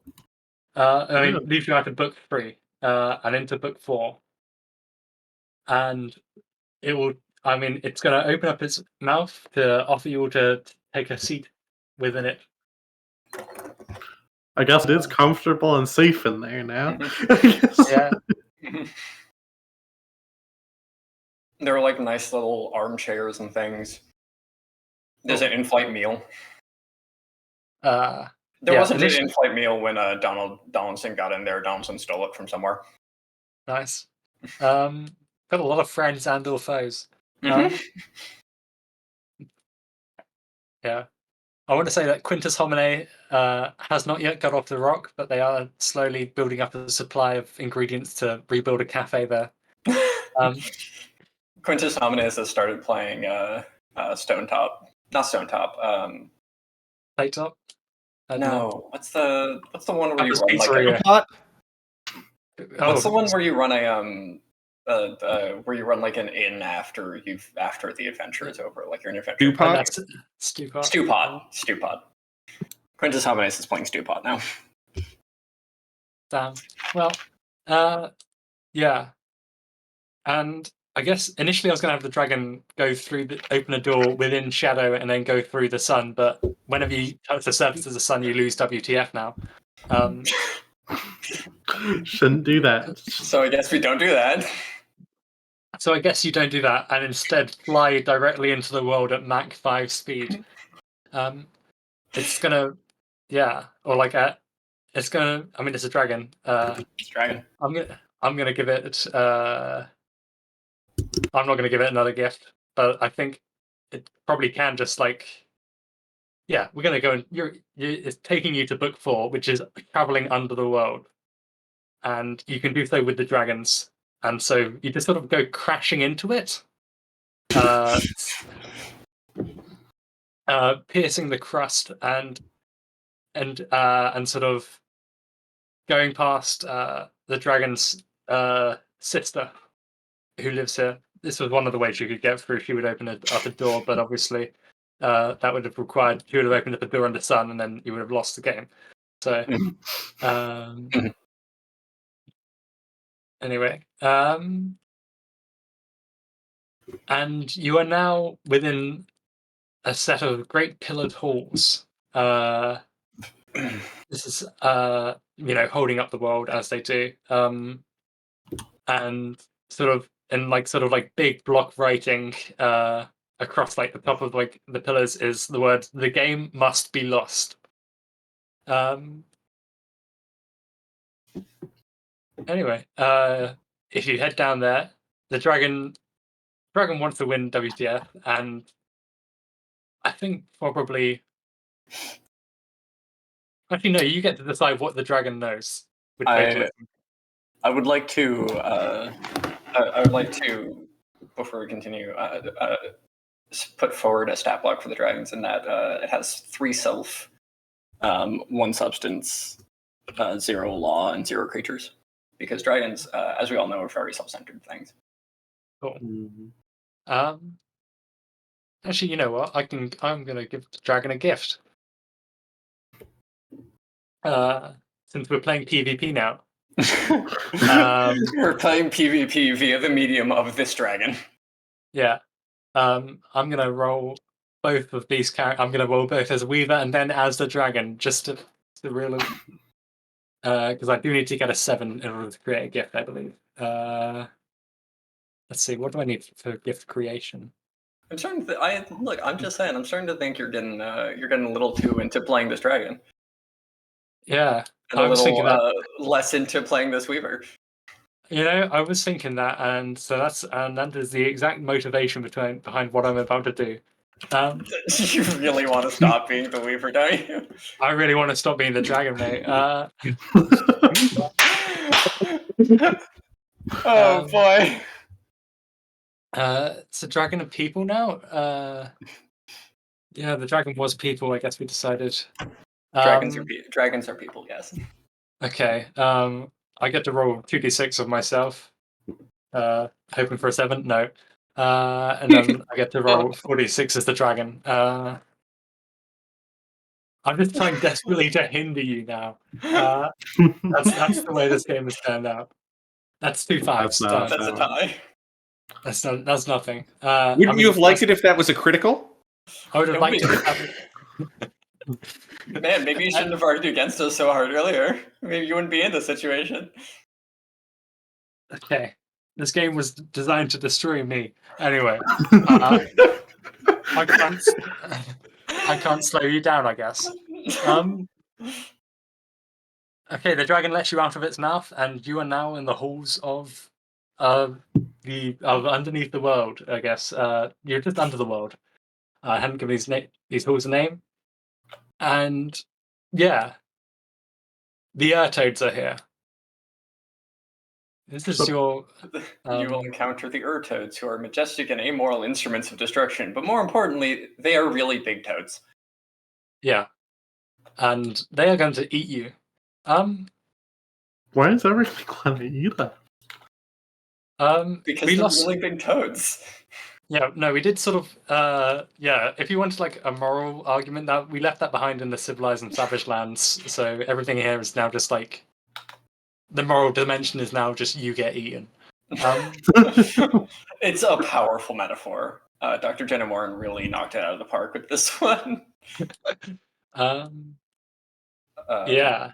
Leads you out of book 3 and into book 4, and it will. I mean, it's going to open up its mouth to offer you all to take a seat within it. I guess it is comfortable and safe in there now. Yeah. There are like nice little armchairs and things. There's an in-flight meal. There wasn't an in-flight meal when Donaldson got in there. Donaldson stole it from somewhere. Nice. Got a lot of friends and or foes. Yeah. I want to say that Quintus Homine has not yet got off the rock, but they are slowly building up a supply of ingredients to rebuild a cafe there. Quintus Homine has started playing Stone Top. Not Stone Top. Plate Top? No. What's the one where you run Pizzeria. like what's the one where you run a where you run like an inn after the adventure is over, like you're an adventure. Stewpot. Quintus Homine is playing Stewpot now. Damn. Well, yeah. And I guess initially I was going to have the dragon go through open a door within shadow and then go through the sun, but whenever you touch the surface of the sun, you lose WTF now. Shouldn't do that. So I guess we don't do that. So I guess you don't do that, and instead fly directly into the world at Mach 5 speed. It's gonna, or like it's gonna. I mean, it's a dragon. It's a dragon. I'm gonna give it. I'm not gonna give it another gift, but I think it probably can just like. Yeah, we're gonna go and it's taking you to book 4, which is traveling under the world, and you can do so with the dragons. And so you just sort of go crashing into it, piercing the crust and sort of going past the dragon's sister, who lives here. This was one of the ways you could get through. She would open up a door, but obviously that would have required she would have opened up a door under sun, and then you would have lost the game. So. Anyway, and you are now within a set of great pillared halls. This is, holding up the world as they do, and sort of big block writing across like the top of like the pillars is the word "The game must be lost." Anyway, if you head down there, the dragon wants to win WTF, and I think probably. Actually, no. You get to decide what the dragon knows. I would like to. I would like to, before we continue, put forward a stat block for the dragons in that it has 3 self, 1 substance, 0 law, and 0 creatures. Because dragons, as we all know, are very self-centered things. Cool. Mhm. Actually, you know what? I'm gonna give the dragon a gift. Since we're playing PvP now. We're playing PvP via the medium of this dragon. Yeah. I'm gonna roll both of these characters. I'm gonna roll both as Weaver and then as the dragon, just to really, because I do need to get a 7 in order to create a gift, I believe. Let's see, what do I need for gift creation? I'm starting to. I'm just saying. I'm starting to think you're getting a little too into playing this dragon, Yeah, and I a was little thinking that. less into playing this Weaver. I was thinking that, and so that is the exact motivation behind what I'm about to do. You really want to stop being the Weaver, don't you? I really want to stop being the dragon, mate. Oh boy. It's a dragon of people now. Yeah, the dragon was people. I guess we decided. Dragons are people. Yes. Okay. I get to roll 2d6 of myself. Hoping for a 7. No. And then I get to roll 4d6 as the dragon. I'm just trying desperately to hinder you now. That's the way this game has turned out. That's 2 5s. not That's a tie. That's nothing. Wouldn't you have liked it if that was a critical? I would have liked it. Man, maybe you shouldn't have argued against us so hard earlier. Maybe you wouldn't be in this situation. Okay, this game was designed to destroy me. Anyway, I can't slow you down, I guess. Okay, the dragon lets you out of its mouth, and you are now in the halls of underneath the world. I guess you're just under the world. I hadn't given these halls a name, and yeah, the toads are here. This is your. You will encounter the toads, who are majestic and amoral instruments of destruction, but more importantly, they are really big toads. Yeah, and they are going to eat you. Why is everything going to eat us? Because we they're lost. really big toads. Yeah, no, we did sort of. Yeah, if you wanted like a moral argument, that we left that behind in the civilized and savage lands, so everything here is now just like the moral dimension is now just you get eaten. It's a powerful metaphor. Dr. Jenna Moran really knocked it out of the park with this one. Yeah.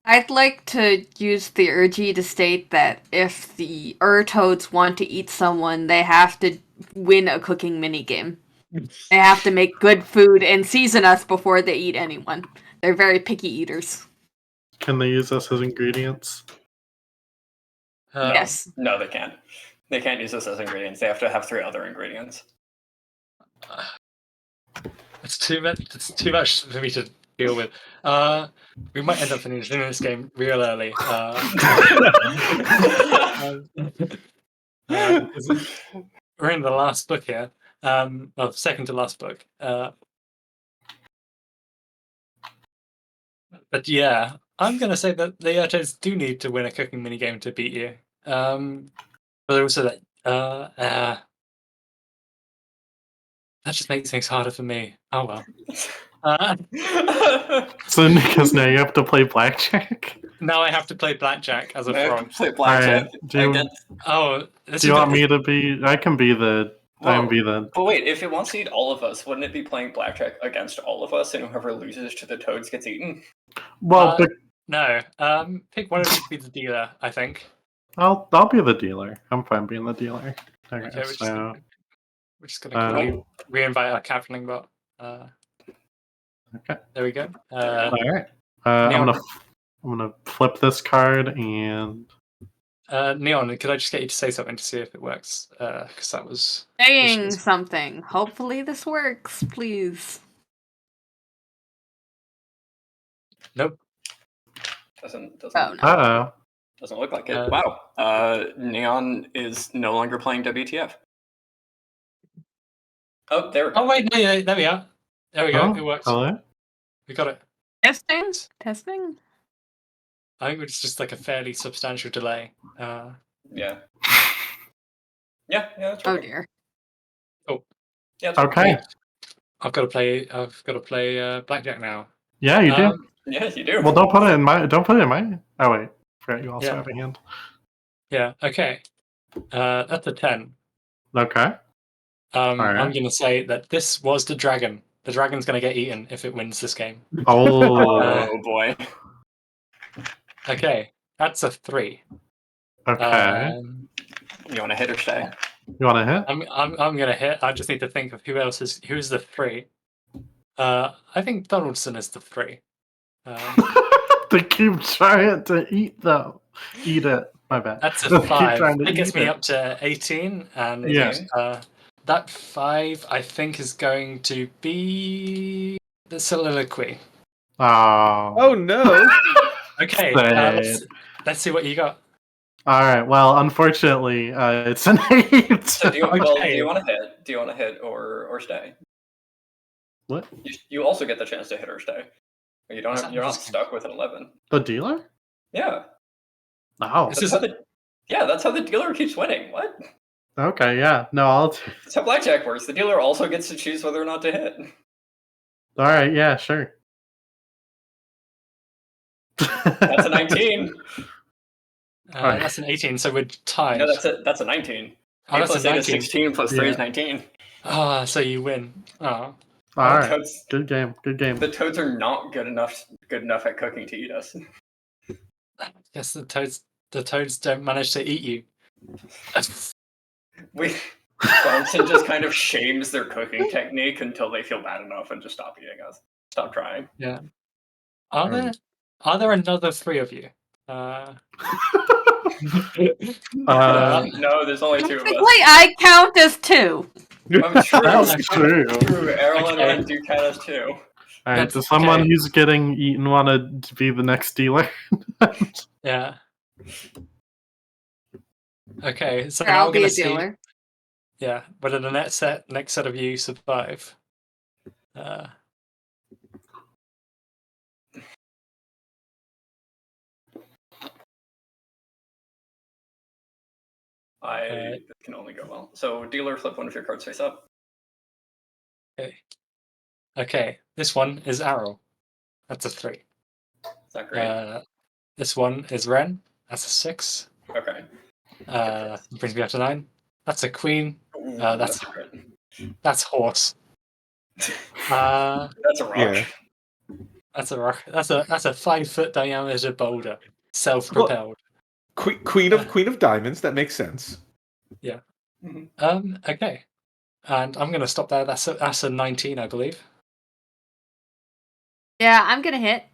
I'd like to use the urgy to state that if the toads want to eat someone, they have to win a cooking minigame. They have to make good food and season us before they eat anyone. They're very picky eaters. Can they use us as ingredients? Yes. No, they can't. They can't use this as ingredients. They have to have 3 other ingredients. It's too much. It's too much for me to deal with. We might end up finishing this game real early. Because we're in the last book here. Well, second to last book. But yeah, I'm gonna say that the Urtos do need to win a cooking minigame to beat you. But also that that just makes things harder for me. Oh well. So because now you have to play blackjack. Now I have to play blackjack as a They have frog. to play blackjack. Alright, do you want me to be? I can be the. I can be the. But wait, if it wants to eat all of us, wouldn't it be playing blackjack against all of us, and whoever loses to the toads gets eaten? Well, but no. Pick one of you to be the dealer. I think. I'll be the dealer. I'm fine being the dealer. Okay, we're just gonna re-invite our captaining bot. Okay. There we go. All right. I'm gonna flip this card and. Neon, could I just get you to say something to see if it works? Because that was Saying something. Hopefully this works, please. Nope. Doesn't Oh no. Uh-oh. Doesn't look like it. Wow. Neon is no longer playing WTF. Oh, there we go. Oh wait, no, yeah, there we are. There we go. Oh, It works. hello? We got it. Testing? Testing? I think it's just like a fairly substantial delay. Yeah. Yeah, that's Oh right. dear. Yeah, it's Okay. Wait, I've got to play blackjack now. Yeah, you do. Yeah, you do. Well, don't put it in my. Oh wait, forgot you also Yeah. have a hand. Yeah. Okay. That's a 10. Okay. I'm Alright. going to say that this was the dragon. The dragon's going to get eaten if it wins this game. Oh. Oh boy. Okay, that's a 3. Okay. You want to hit or stay? You want to hit? I'm going to hit. I just need to think of who's the 3. I think Donaldson is the 3. They keep trying to eat though. Eat it. My bad. That's They a keep 5. trying to That gets eat me it. up to 18, and Yeah. that 5 I think is going to be the soliloquy. Oh no! Okay, Sad. let's see what you got. All right. Well, unfortunately, it's an 8. So do you Okay. want to hit? Do you want to hit or stay? What? You also get the chance to hit or stay. You don't. Is that You're not interesting? stuck with an 11. The dealer? Yeah. Oh. This That's is- that's how the dealer keeps winning. What? Okay. Yeah. No. All That's how blackjack works. The dealer also gets to choose whether or not to hit. right. Yeah. Sure. That's a 19. That's an 18, so we're tied. No, that's a 19. Oh, 8 that's plus a 8 is 19. 16 plus 3 is Yeah. 19. Ah, so you win. Oh, All right. Toads, Good game. Good game. the toads are not good enough at cooking to eat us. yes, the toads don't manage to eat you. Johnson just kind of shames their cooking technique until they feel bad enough and just stop eating us. Stop trying. Yeah. Are there another 3 of you? No, there's only 2 of Technically, us. I count as 2. True. That's true. True. Errol Okay. and do count as 2. All right. That's Does someone okay. who's getting eaten want to be the next dealer? Yeah. Okay, so Or now I'll we're be gonna a see. dealer. Yeah, whether the next set of you survive. This can only go well. So, dealer, flip one of your cards face up. Okay, this one is Arrow. That's a 3. Is that great? This one is Ren. That's a 6. Okay. Brings me up to 9. That's a Queen. Ooh, that's- a crit. That's Horse. That's a rock. Yeah. That's a rock. That's a 5-foot diameter boulder, self-propelled. Queen of Diamonds. That makes sense. Mhm. Okay, and I'm gonna stop there. That's a 19, I believe. Yeah, I'm gonna hit.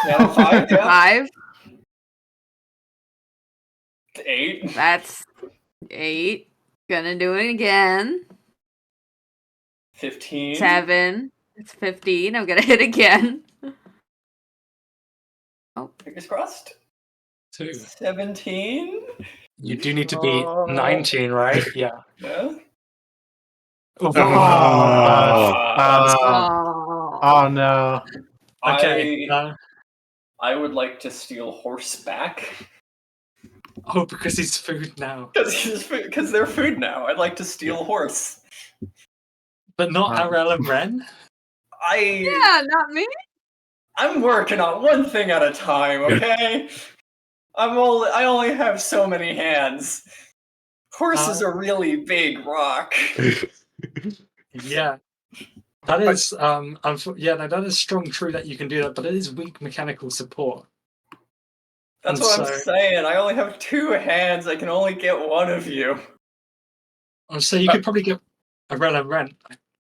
Yeah, 5. Yeah. 5. 8. That's 8. Gonna do it again. 15. 7. It's 15. I'm gonna hit again. Fingers crossed. 2. 17. You do need to beat 19, right? Yeah. Yeah. Oh, Oh no. okay. I would like to steal Horse back Because he's food now, because they're food now. I'd like to steal Horse. but not Arel and Ren. Yeah, not me. I'm working on one thing at a time. Okay. I only have so many hands. Horse is a really big rock. Yeah. That is that is strong. True that you can do that, but it is weak mechanical support. That's And what I'm so- saying. I only have 2 hands. I can only get one of you. So you could probably get Arel and Ren.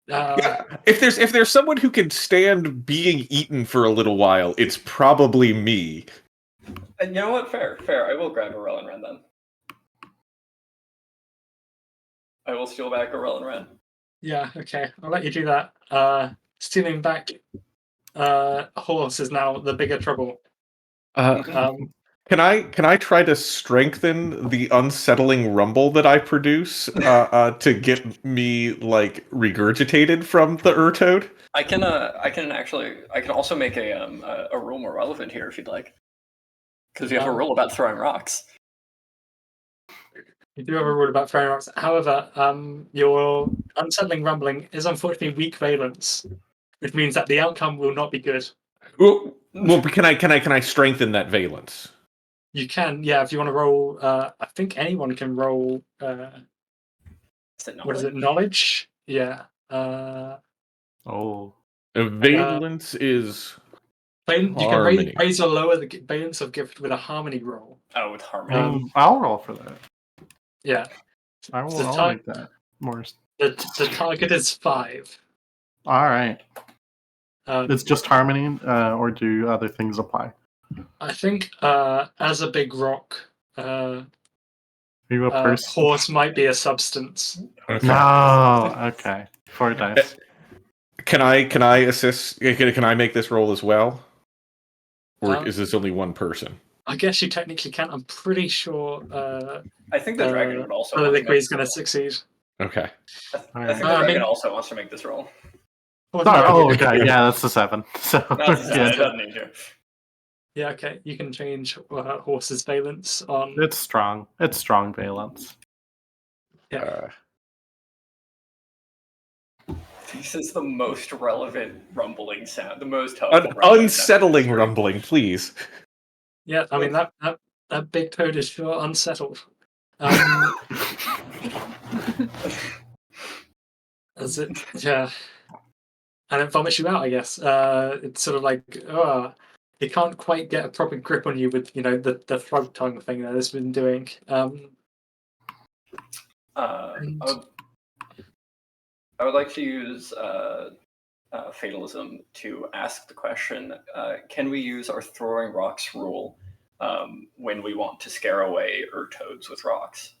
Yeah, if there's someone who can stand being eaten for a little while, it's probably me. And you know what? Fair. I will grab Arel and Ren then. I will steal back Arel and Ren. Yeah, okay. I'll let you do that. Stealing back Horse is now the bigger trouble. Can I try to strengthen the unsettling rumble that I produce to get me like regurgitated from the Urtoad? I can also make a rule more relevant here if you'd like, because we have a rule about throwing rocks. You do have a rule about throwing rocks. However, your unsettling rumbling is unfortunately weak valence, which means that the outcome will not be good. Well, can I strengthen that valence? You can, yeah, if you want to roll. I think anyone can roll. What is it? Knowledge? Yeah. Oh. Valence is You can harmony. raise or lower the valence of gift with a harmony roll. Oh, with harmony. I'll roll for that. Yeah. I'll make that more. The target is 5. All right. It's just harmony, or do other things apply? I think as a big rock, Are you a person? horse might be a substance. Okay. No. Okay. 4 dice. Can I assist? Can I make this roll as well, or is this only one person? I guess you technically can. I'm pretty sure. I think the dragon would also. Liquid is going to succeed. Okay. I think the dragon also wants to make this roll. Okay. Yeah, that's a 7. So It doesn't need to. Yeah, okay. You can change horse's valence on. It's strong. It's strong valence. Yeah. This is the most relevant rumbling sound. The most Unsettling rumbling, please. Yeah, I mean that big toad is sure unsettled. As it, yeah, and it vomits you out. I guess it's sort of like it can't quite get a proper grip on you with the frog tongue thing that it's been doing. I would like to use fatalism to ask the question: can we use our throwing rocks rule when we want to scare away Urtoads with rocks?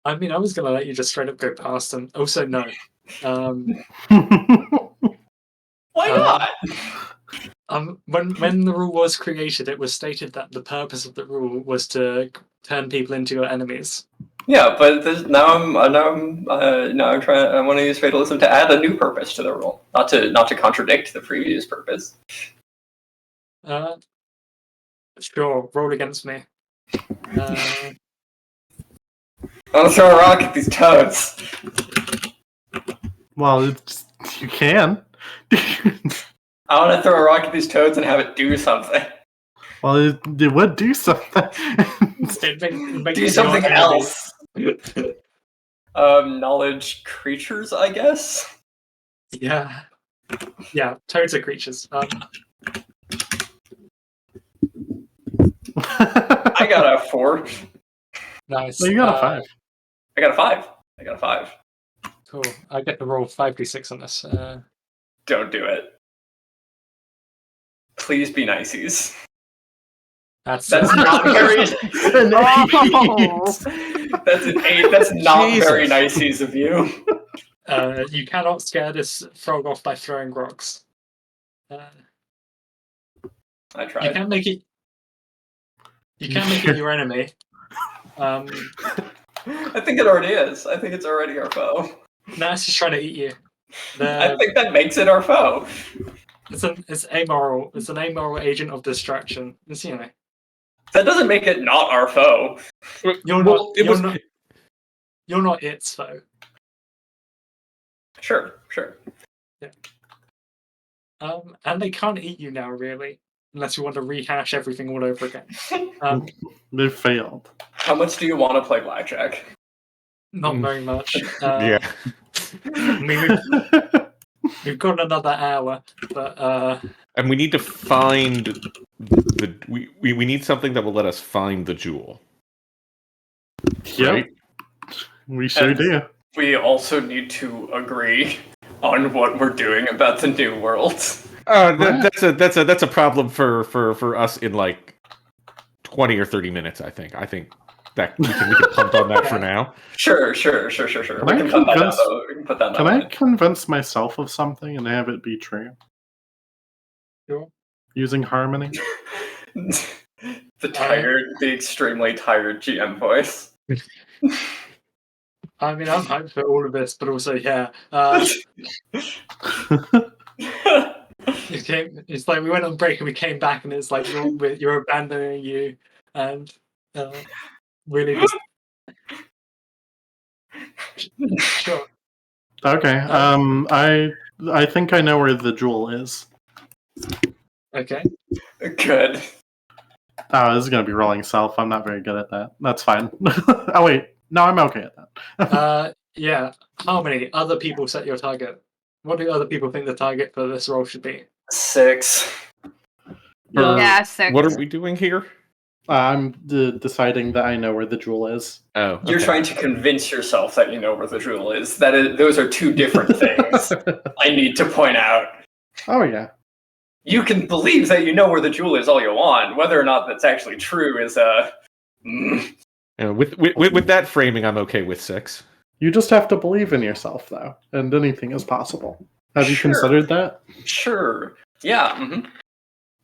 I mean, I was going to let you just straight up go past them. Also, no. Why not? When the rule was created, it was stated that the purpose of the rule was to turn people into your enemies. Yeah, but now I'm trying. I want to use fatalism to add a new purpose to the rule, not to contradict the previous purpose. Sure, roll against me. I want to throw a rock at these toads. Well, you can. I want to throw a rock at these toads and have it do something. Well, it would do something. Do something else. Knowledge creatures, I guess. Yeah, toads are creatures. I got a 4. Nice. Well, you got a 5. I got a 5. Cool. I get to roll 5d6 on this. Don't do it. Please be niceys. That's not very. That's an 8. That's not very niceys of you. You cannot scare this frog off by throwing rocks. I tried. You can make it your enemy. I think it already is. I think it's already our foe. No, it's just trying to eat you. I think that makes it our foe. It's amoral. It's an amoral agent of distraction. It's, That doesn't make it not our foe. You're not its foe. Sure. Yeah. And they can't eat you now, really, unless you want to rehash everything all over again. They failed. How much do you want to play blackjack? Not very much. Yeah. I mean, we've got another hour, but and we need to find we need something that will let us find the jewel. Yep. Right? We sure do. We also need to agree on what we're doing about the new worlds. That's a problem for us in like 20 or 30 minutes. I think that we can punt on that for now. Sure. Can I convince myself of something and have it be true? Sure. Using harmony? The extremely tired GM voice. I mean, I'm hyped for all of this, but also, yeah. It's like we went on break and we came back, and it's like you're abandoning you, and really just sure. Okay. I think I know where the jewel is. Okay. Good. Oh, this is gonna be rolling self. I'm not very good at that. That's fine. Oh wait, no, I'm okay at that. Yeah. Harmony. Other people set your target. What do other people think the target for this role should be? 6. Yeah, 6. What are we doing here? I'm deciding that I know where the jewel is. Oh, You're okay. trying to convince yourself that you know where the jewel is. Those are two different things. I need to point out. Oh yeah. You can believe that you know where the jewel is all you want. Whether or not that's actually true is With that framing, I'm okay with 6. You just have to believe in yourself, though, and anything is possible. Have you Sure. considered that? Sure. Yeah. Mm-hmm.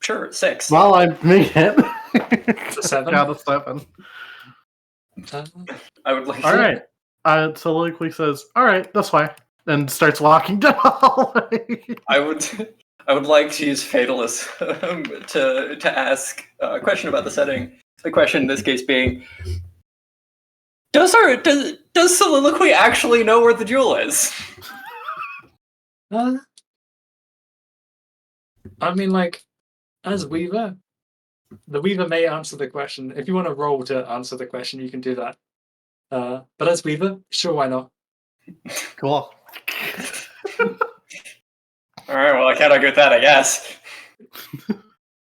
Sure. 6. Well, I make it. It's a 7. Out of 7. I would like. All right. Soliloquy says, "All right, this way," and starts walking down the hallway. I would like to use fatalist to ask a question about the setting. The question in this case being, does Soliloquy actually know where the jewel is? I mean, like, as Weaver, the Weaver may answer the question. If you want to roll to answer the question, you can do that. But as Weaver, sure, why not? Cool. All right, well, I can't argue with that, I guess.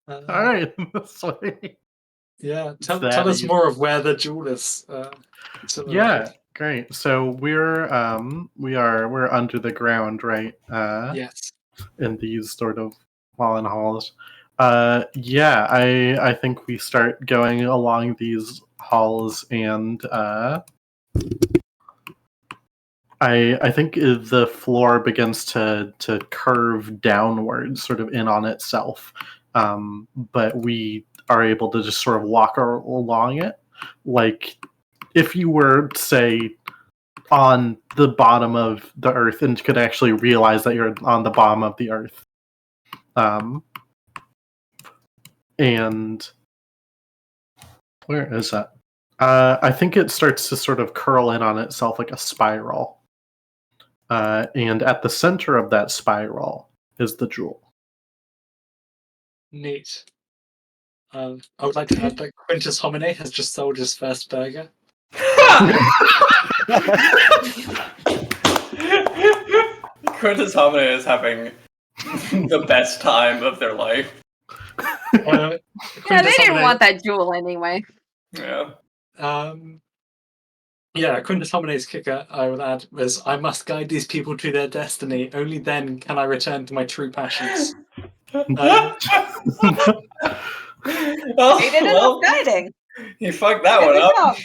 All right, this way. Yeah, tell That us easy. more of where the jewel is. Yeah, great. So we're under the ground, right? Yes. In these sort of fallen halls. Yeah, I think we start going along these halls, and I think the floor begins to curve downwards, sort of in on itself. But we are able to just sort of walk along it, like if you were, say, on the bottom of the earth and could actually realize that you're on the bottom of the earth. And where is that? I think it starts to sort of curl in on itself like a spiral. And at the center of that spiral is the jewel. Neat. I would like to add that Quintus Homine has just sold his first burger. Quintus Homine is having the best time of their life. Yeah, they didn't want that jewel anyway. Yeah. Yeah, Quintus Homine's kicker, I would add, was I must guide these people to their destiny. Only then can I return to my true passions. Oh, They did enough guiding. he fucked that one up.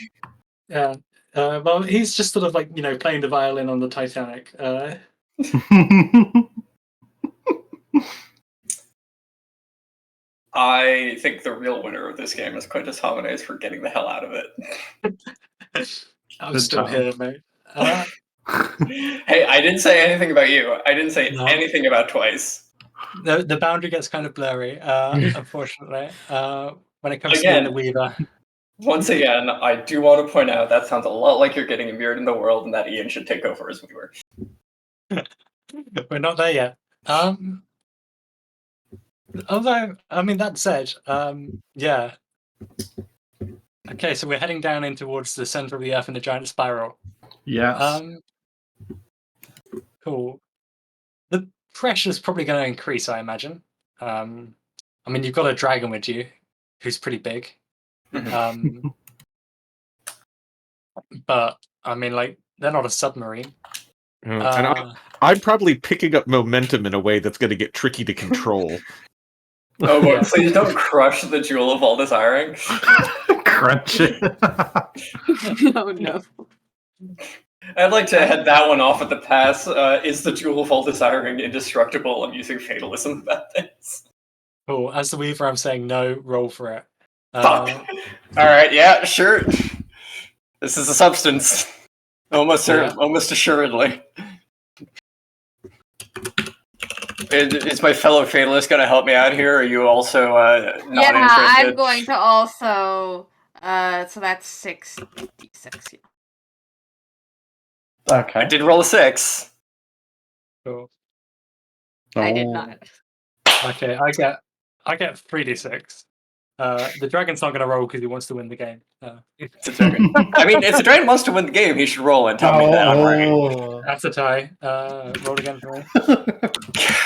Yeah. Well, he's just sort of like, playing the violin on the Titanic. I think the real winner of this game is Quintus Homines for getting the hell out of it. I'm Good still job. here, mate. Hey, I didn't say anything about you. I didn't say anything about Twice. The boundary gets kind of blurry, unfortunately, when it comes Again, to being the Weaver. Once again, I do want to point out that sounds a lot like you're getting immured in the world and that Ian should take over as Weaver. We're not there yet. Although, I mean, that said, yeah. Okay, so we're heading down in towards the center of the Earth in a giant spiral. Yes. Cool. The pressure's probably going to increase, I imagine. I mean, you've got a dragon with you, who's pretty big. But, I mean, like, they're not a submarine. And I'm probably picking up momentum in a way that's going to get tricky to control. Oh, boy, please don't crush the Jewel of all Desiring. Crunch it. Oh no. I'd like to head that one off at the pass. Is the Jewel of all Desiring indestructible? I'm using fatalism about this. Cool. As the Weaver, I'm saying no, roll for it. Fuck. All right, yeah, sure. This is a substance. Almost assuredly. Is my fellow fatalist going to help me out here? Or are you also not Yeah, interested? I'm going to also. So that's 6d6. Yeah. I Okay. did roll a 6. Cool. I did Oh. not. Okay, I get 3d6. The dragon's not going to roll because he wants to win the game. It's a dragon. I mean, if the dragon wants to win the game, he should roll and tell me that I'm right. Oh. That's a tie. Roll again for me.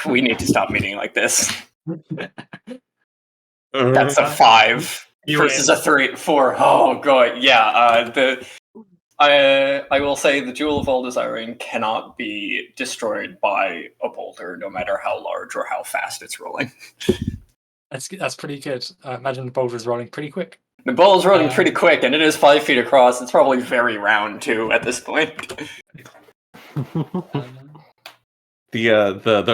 We need to stop meeting like this. That's a 5 You versus win. a 3, 4. Oh god, yeah. I will say the Jewel of All Desiring cannot be destroyed by a boulder, no matter how large or how fast it's rolling. That's pretty good. I imagine the boulder's rolling pretty quick. The ball is rolling pretty quick, and it is 5 feet across. It's probably very round too at this point. The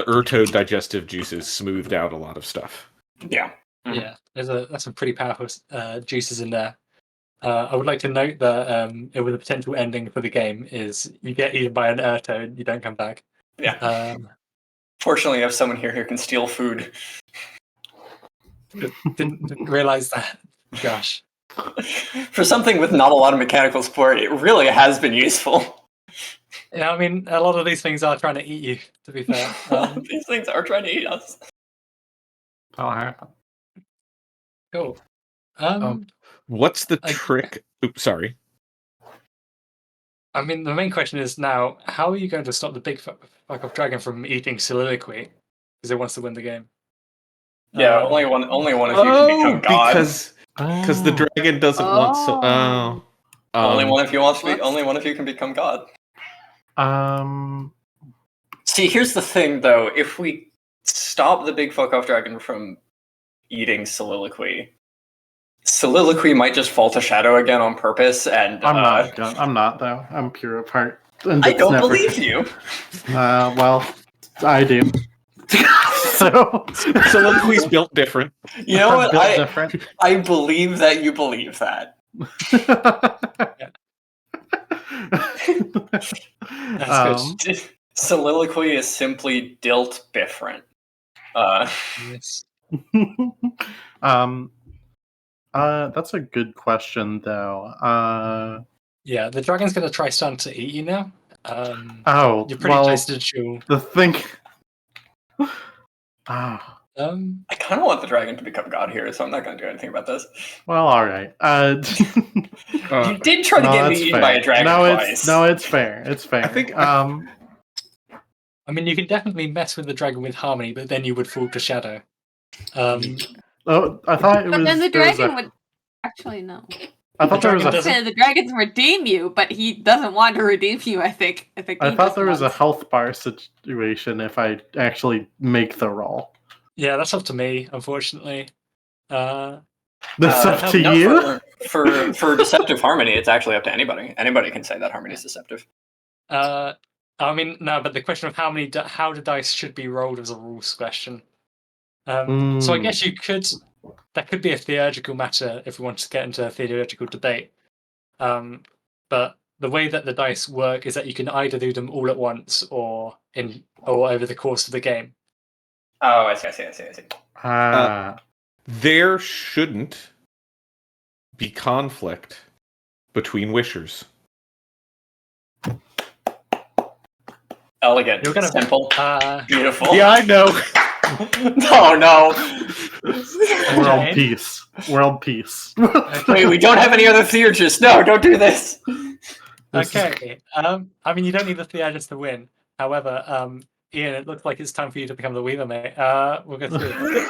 Urto digestive juices smoothed out a lot of stuff. Yeah. Yeah, that's some pretty powerful juices in there. I would like to note that with a potential ending for the game is you get eaten by an Urto and you don't come back. Yeah. Fortunately, I have someone here who can steal food. Didn't realize that. Gosh. For something with not a lot of mechanical support, it really has been useful. Yeah, I mean, a lot of these things are trying to eat you, to be fair. These things are trying to eat us. That'll happen. Cool. What's the trick? Oops, sorry. I mean, the main question is now, how are you going to stop the big fuck off dragon from eating soliloquy because it wants to win the game? Yeah, only one of you can become god. Because the dragon doesn't want so. Oh. Only one of you wants to be. Only one of you can become god. See, here's the thing, though. If we stop the big fuck off dragon from eating soliloquy might just fall to shadow again on purpose, and I'm not though. I'm pure of heart. And I it's don't never- believe you. Well, I do. So Soliloquy's built different. You know what? Built different. I believe that you believe that. That's good. Soliloquy is simply dilt different. Yes. That's a good question though. Yeah, the dragon's going to try starting to eat you now. You're pretty well, close to the jewel. the thing. I kind of want the dragon to become god here, so I'm not going to do anything about this. Well, all right. You did try to get me eaten by a dragon twice. It's fair. It's fair. I think. I mean, you can definitely mess with the dragon with harmony, but then you would fall to shadow. I thought it was. But then the there was dragon would. Actually, no. I thought there was dragon a. doesn't- The dragons redeem you, but he doesn't want to redeem you. I think. I thought there was a health bar situation if I actually make the roll. Yeah, that's up to me, unfortunately. That's up to No, you. For deceptive harmony, it's actually up to anybody. Anybody can say that harmony is deceptive. I mean, no, but the question of how the dice should be rolled is a rules question. So I guess you could. That could be a theurgical matter if we want to get into a theurgical debate. But the way that the dice work is that you can either do them all at once or over the course of the game. Oh, I see. There shouldn't be conflict between wishers. Elegant. You're gonna- simple. Beautiful. Yeah, I know. No. World peace. World peace. Wait, we don't have any other theurgists. No, don't do this. Okay. I mean, you don't need the theurgist to win. However, Ian, it looks like it's time for you to become the Weaver, mate. We'll go through it.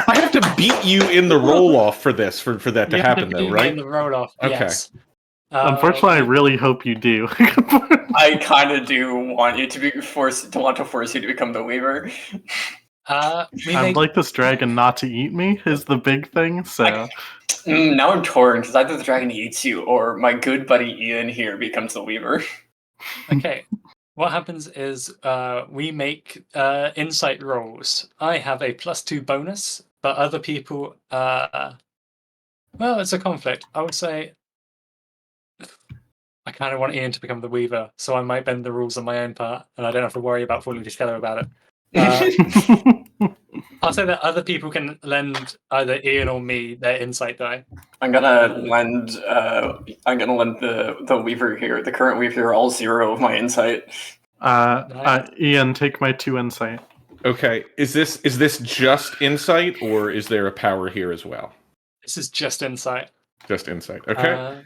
I have to beat you in the roll off for this for that to You have happen, to though, do right? In the roll off. Okay. Yes. Unfortunately, I really hope you do. I kind of do want you to force you to become the Weaver. I'd like this dragon not to eat me is the big thing. So Now I'm torn because either the dragon eats you or my good buddy Ian here becomes the Weaver. Okay. What happens is we make insight rolls. I have a +2 bonus, but other people Well, it's a conflict. I would say I kind of want Ian to become the Weaver, so I might bend the rules on my own part, and I don't have to worry about falling together about it. I'll say that other people can lend either Ian or me their insight die. I'm gonna lend the Weaver here, the current Weaver, all 0 of my insight. Ian, take my 2 insight. Okay, is this just insight, or is there a power here as well? This is just insight. Just insight. Okay.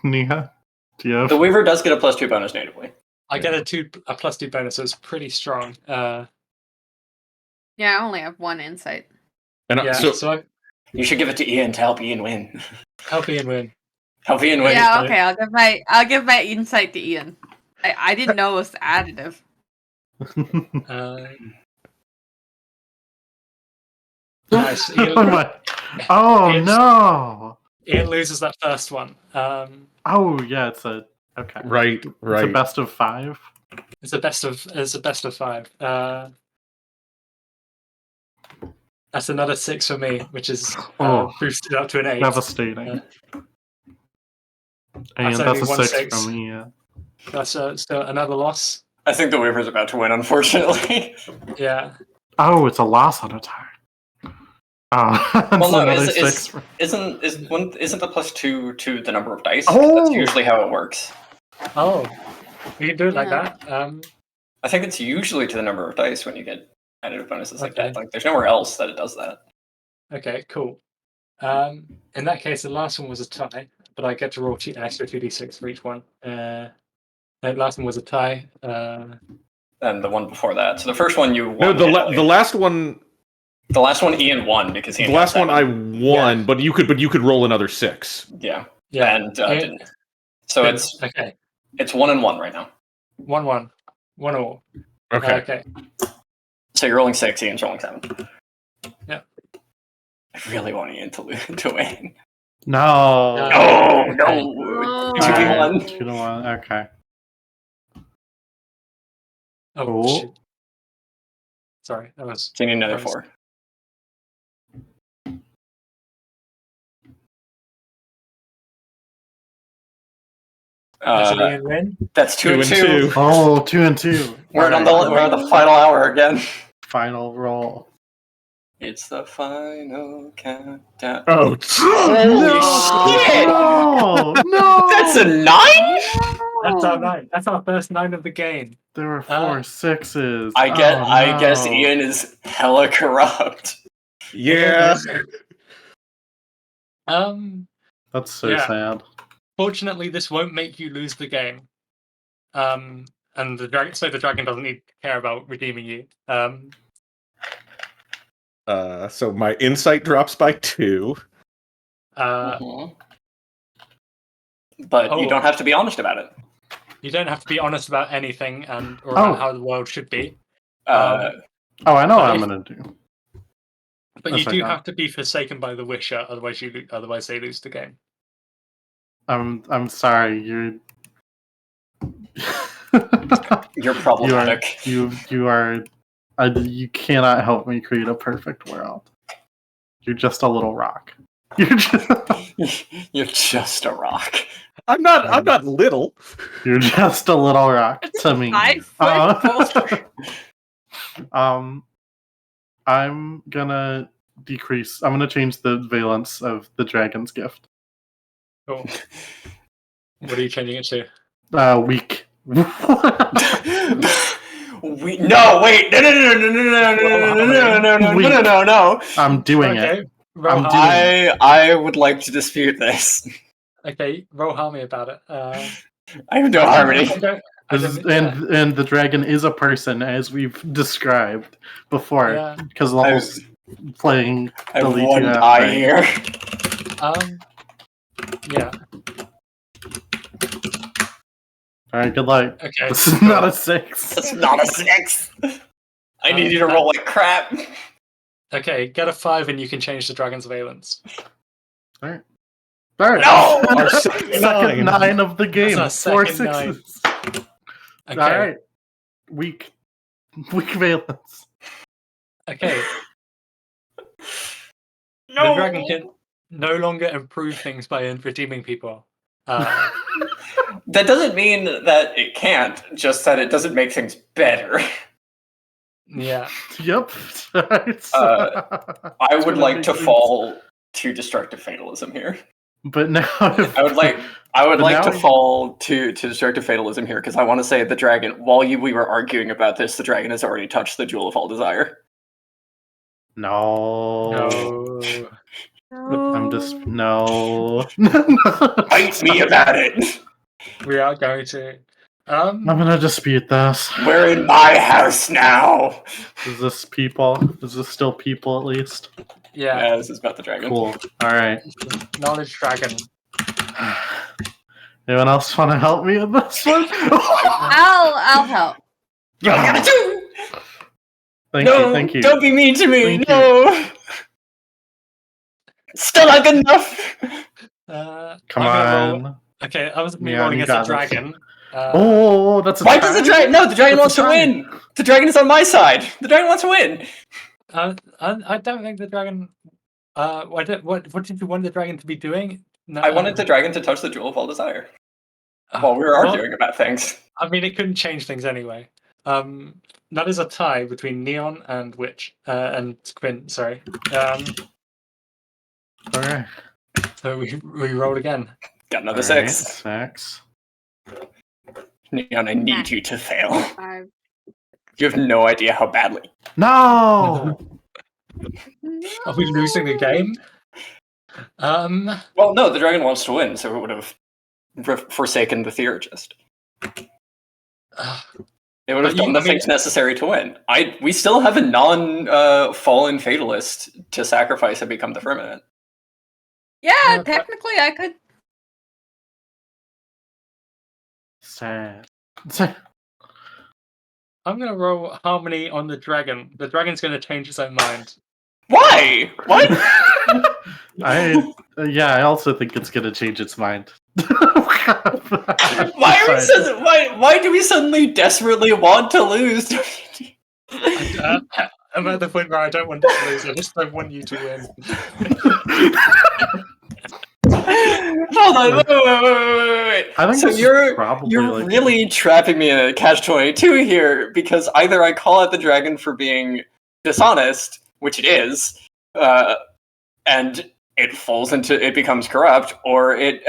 Nia, do you have? The Weaver does get a +2 bonus natively. I get a +2 bonus, so it's pretty strong. Yeah, I only have 1 insight. And Yeah, so You should give it to Ian to help Ian win. help Ian win. Help Ian win. Yeah, okay. I'll give my insight to Ian. I didn't know it was additive. Nice. Ian, Oh no! Ian loses that first one. Oh yeah, it's a okay. right. It's a best of 5. It's a best of 5. That's another 6 for me, which is boosted up to an 8. Devastating. And That's that's only a 1 6 6. from me. Yeah. That's still another loss. I think the Weaver's about to win, unfortunately. Yeah. Oh, it's a loss on attack. Oh, that's Well, no, another 6. isn't the +2 to the number of dice? Oh! That's usually how it works. Oh, you can do it like Yeah. that. I think it's usually to the number of dice when you get additive bonuses like Okay. that. Like, there's nowhere else that it does that. Okay, cool. In that case, the last one was a tie, but I get to roll an extra 2d6 for each one. The last one was a tie. And the one before that. So the first one you won. No, the handily. last one. The last one Ian won because he. The last one I won, but you could roll another 6. Yeah. Yeah, And didn't. So it's okay. It's 1 and 1 right now. 1-1, 1 all. Okay. Okay. So you're rolling 6, Ian's rolling 7. Yeah. I really want Ian to win. No. No, no. Oh. 2v1. 2 to 1. Okay. Oh, Cool. shoot. Sorry, that was. So you need another Bonus. 4. Does Ian win? That's 2 and 2. Oh, 2 and 2. We're on the final hour again. Final roll. It's the final countdown. Oh, Holy shit! No! No! That's a 9? That's our 9. That's our first 9 of the game. There were 4 6s. I guess no. Ian is hella corrupt. yeah. That's so Yeah. sad. Fortunately, this won't make you lose the game. And the dragon doesn't need to care about redeeming you. So my insight drops by 2. Mhm. But you Oh. don't have to be honest about it. You don't have to be honest about anything or Oh. about how the world should be. Oh, I know what I'm gonna do. But That's you do okay. have to be forsaken by the Wisher, otherwise they lose the game. I'm sorry. You're You're problematic. you are. You cannot help me create a perfect world. You're just a little rock. You're just a rock. I'm not little. You're just a little rock to me. 5 foot. I'm gonna decrease. I'm gonna change the valence of the dragon's gift. Cool. What are you changing it to? Weak. Wait! No! I'm doing it. Okay. Roll I'm harm. I would like to dispute this. Okay, roll harmony about it. I have no harmony. And the dragon is a person, as we've described before, Yeah. because the whole playing. I have delete one you out, eye right? here. Yeah. Alright, good luck. Okay. This is not a 6. That's not a 6. I need you to roll like crap. Okay, get a 5 and you can change the dragon's valence. Alright. No! Our Second second 9 of the game. That's our 4 second 6s. Okay. Alright. Weak valence. Okay. The dragon can no longer improve things by redeeming people. That doesn't mean that it can't, just that it doesn't make things better. Yeah. Yep. I would like to fall to destructive fatalism here. But now I would like to fall to destructive fatalism here because I want to say the dragon. While we were arguing about this, the dragon has already touched the jewel of all desire. No. I'm just No. Fight me about it. We are going to. I'm gonna dispute this. We're in my house now. Is this people? Is this still people at least? Yeah. Yeah, this is about the dragon. Cool. Alright. Knowledge dragon. Anyone else want to help me in this one? I'll help. Thank Thank you. Don't be mean to me. Thank No. Still not good enough. Come I'm gonna on. Okay, I was Yeah, rolling you as a got this. dragon. That's a Why does the dragon? No, the dragon That's wants a to tie. win. The dragon is on my side. The dragon wants to win. I don't think the dragon. What did you want the dragon to be doing? No, I wanted the dragon to touch the jewel of all desire while we were well, arguing about things. I mean, it couldn't change things anyway. That is a tie between Neon and Witch and Quinn. Sorry. Alright. So we roll again. Got another Alright, 6. 6. Neon, I need you to fail. 5. You have no idea how badly. No! Are we losing the game? Well, no, the dragon wants to win, so it would have forsaken the theurgist. It would have done the things necessary to win. We still have a non-fallen fatalist to sacrifice and become the firmament. Yeah, technically I could. Sad. I'm gonna roll harmony on the dragon. The dragon's gonna change its own mind. Why? What? I also think it's gonna change its mind. Why do we suddenly desperately want to lose? I'm at the point where I don't want to lose. I just don't want you to win. Hold on, wait. I think So this is you're probably like- really trapping me in a catch-22 here because either I call out the dragon for being dishonest, which it is, and it becomes corrupt, or it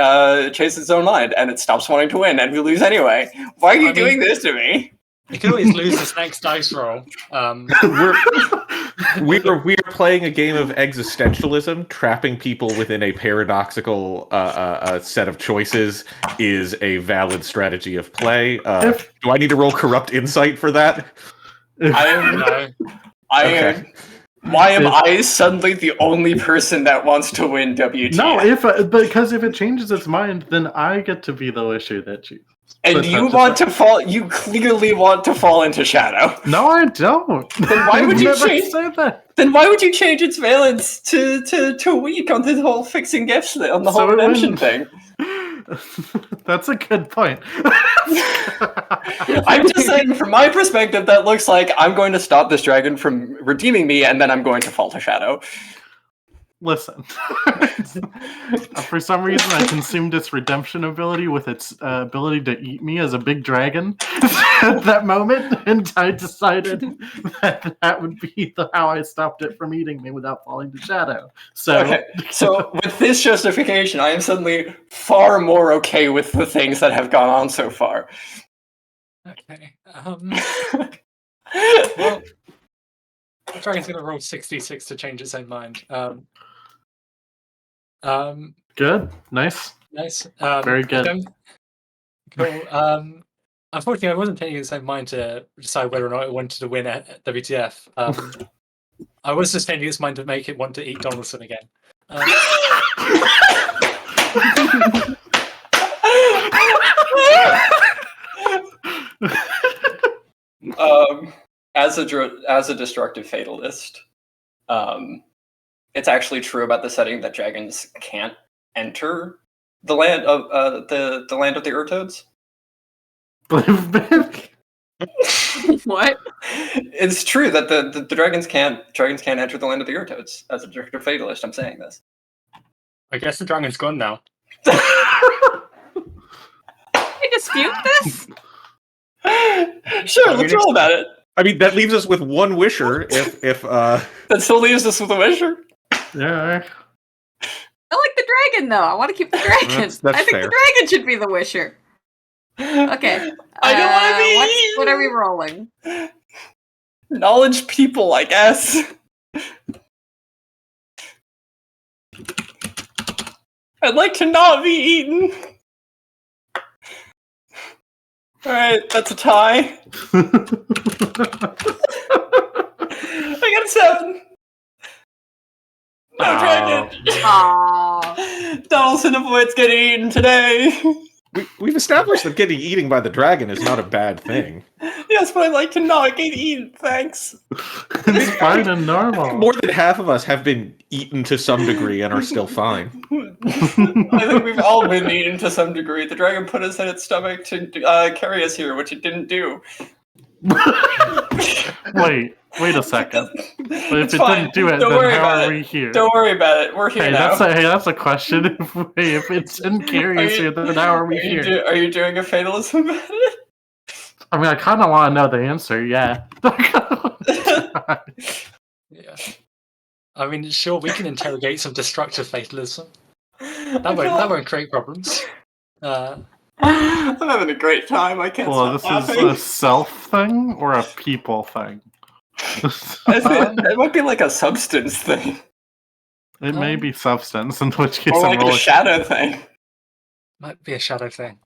chases its own mind and it stops wanting to win and we lose anyway. Why are you doing this to me? You can always lose this next dice roll. We're playing a game of existentialism. Trapping people within a paradoxical set of choices is a valid strategy of play. Do I need to roll corrupt insight for that? Why am I suddenly the only person that wants to win WTF? No, because if it changes its mind, then I get to be the issue that chooses. And you want to fall. You clearly want to fall into shadow. No, I don't. Then why would you change? Say that? Then why would you change its valence to weak on the whole fixing gifts on the whole redemption thing? That's a good point. I'm just saying, from my perspective, that looks like I'm going to stop this dragon from redeeming me, and then I'm going to fall to shadow. Listen, for some reason I consumed its redemption ability with its ability to eat me as a big dragon at that moment, and I decided that would be how I stopped it from eating me without falling to shadow. So with this justification, I am suddenly far more okay with the things that have gone on so far. Okay. Well, the dragon's gonna roll 66 to change its own mind. Good, nice. Very good. Cool. Unfortunately, I wasn't taking its own mind to decide whether or not it wanted to win at WTF. I was just changing its mind to make it want to eat Donaldson again. As a destructive fatalist, it's actually true about the setting that dragons can't enter the land of the land of the Urtoads. What? It's true that the dragons can't enter the land of the Urtotes. As a destructive fatalist, I'm saying this. I guess the dragon's gone now. You dispute this? Sure, let's roll about it. I mean, that leaves us with one wisher. If That still leaves us with a wisher. Yeah. I like the dragon, though. I want to keep the dragon. That's I think fair. the dragon should be the wisher. Okay. I don't want to be. What are we rolling? Knowledge people, I guess. I'd like to not be eaten. Alright, that's a tie. I got a 7. No dragon. Aww. Donaldson avoids getting eaten today. we've established that getting eaten by the dragon is not a bad thing. Yes, but I'd like to not get eaten, thanks. It's fine and normal. More than half of us have been eaten to some degree and are still fine. I think we've all been eaten to some degree. The dragon put us in its stomach to carry us here, which it didn't do. Wait a second. But if It's it fine. didn't do it, Don't then worry how about are it. we here? Don't worry about it. We're here now. That's a question. If it didn't carry us here, then how are we here? Are you doing a fatalism about it? I mean, I kind of want to know the answer. Yeah. Yeah. I mean, sure, we can interrogate some destructive fatalism. That I feel won't create problems. I'm having a great time. I can't Well, stop this is laughing. a self thing or a people thing? I think it might be like a substance thing, It may be substance, in which case or I'm like a rolling. shadow thing. Might be a shadow thing.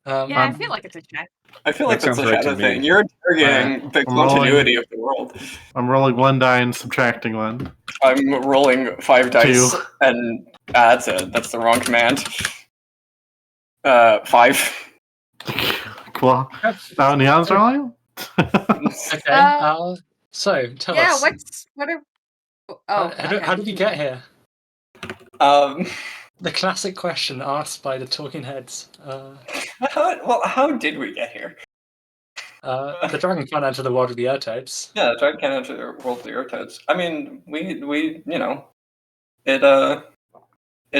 Yeah, I feel like it's a check. I feel like That that's a sounds right shadow to me. thing. You're interrogating the I'm rolling. continuity of the world. I'm rolling 1 die and subtracting 1. I'm rolling 5 dice, 2. and that's the wrong command. 5. Cool. Neon's rolling? Okay. So tell Yeah, us. what are... Oh, How did we get here? Um, The classic question asked by the talking heads. how did we get here? The dragon can't enter the world of the Urtotes. Yeah, the dragon can't enter the world of the Urtotes. I mean, we you know, it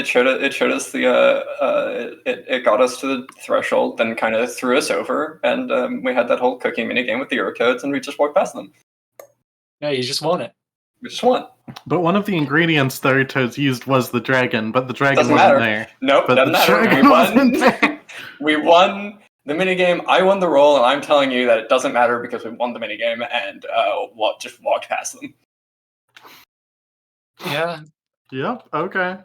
showed us the it got us to the threshold, then kind of threw us over, and we had that whole cooking mini game with the Urtotes, and we just walked past them. Yeah, you just want it. We just won. But one of the ingredients the Urtotes used was the dragon, but the dragon Doesn't wasn't matter. there. Nope, But doesn't the matter. We dragon wasn't won. there. We won the minigame. I won the roll, and I'm telling you that it doesn't matter because we won the minigame and just walked past them. Yeah. Yep, okay.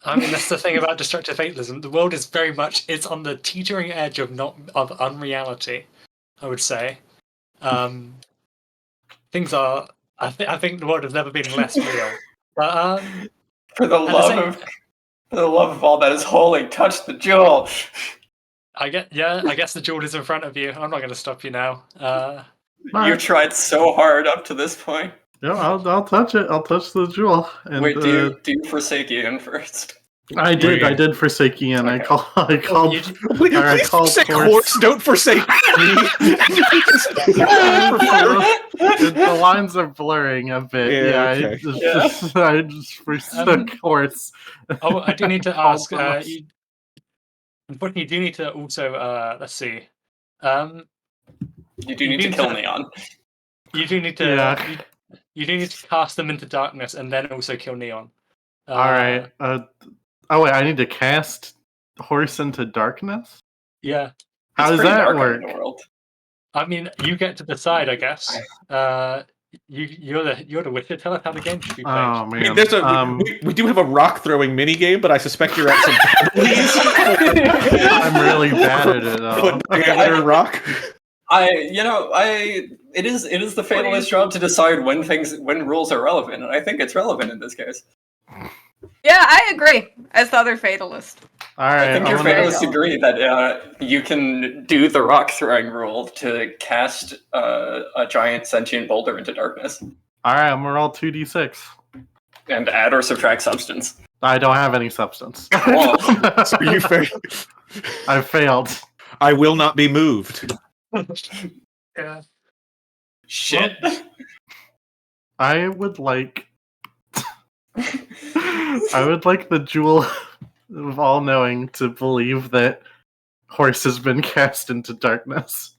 I mean, that's the thing about destructive fatalism. The world is very much it's on the teetering edge of unreality. I would say. Things are. I think the world has never been less real. But For the love of all that is holy, touch the jewel. I guess the jewel is in front of you. I'm not going to stop you now. You tried so hard up to this point. Yeah, I'll touch it. I'll touch the jewel. And, Wait, do you forsake Ian first? I did forsake Ian. Okay. I called. Please I called forsake Horse. horse, don't forsake me. The lines are blurring a bit. Yeah, Yeah, okay. I just forsook horse. Oh, I do need to Called ask. horse. Unfortunately, you do need to also. Let's see. You do need to kill Neon. You do need to. Yeah. You do need to cast them into darkness and then also kill Neon. All right. Oh wait, I need to cast horse into darkness. Yeah. How It's does pretty that dark out work? in the world. I mean, you get to decide, I guess. You're the witcher. Tell us how the game should be played. Oh I mean, man. there's we do have a rock throwing mini game, but I suspect you're at some I'm really bad at it though. Put diameter rock. It is the fatalist job to decide when rules are relevant, and I think it's relevant in this case. Yeah, I agree. As the other fatalist. All right. I think your I'm gonna- fatalists agree that you can do the rock throwing rule to cast a giant sentient boulder into darkness All right, I'm gonna roll 2d6. and add or subtract substance. I don't have any substance. Well, So you fair. I failed. I will not be moved. Yeah. Shit. I would like the Jewel of All Knowing to believe that Horse has been cast into darkness.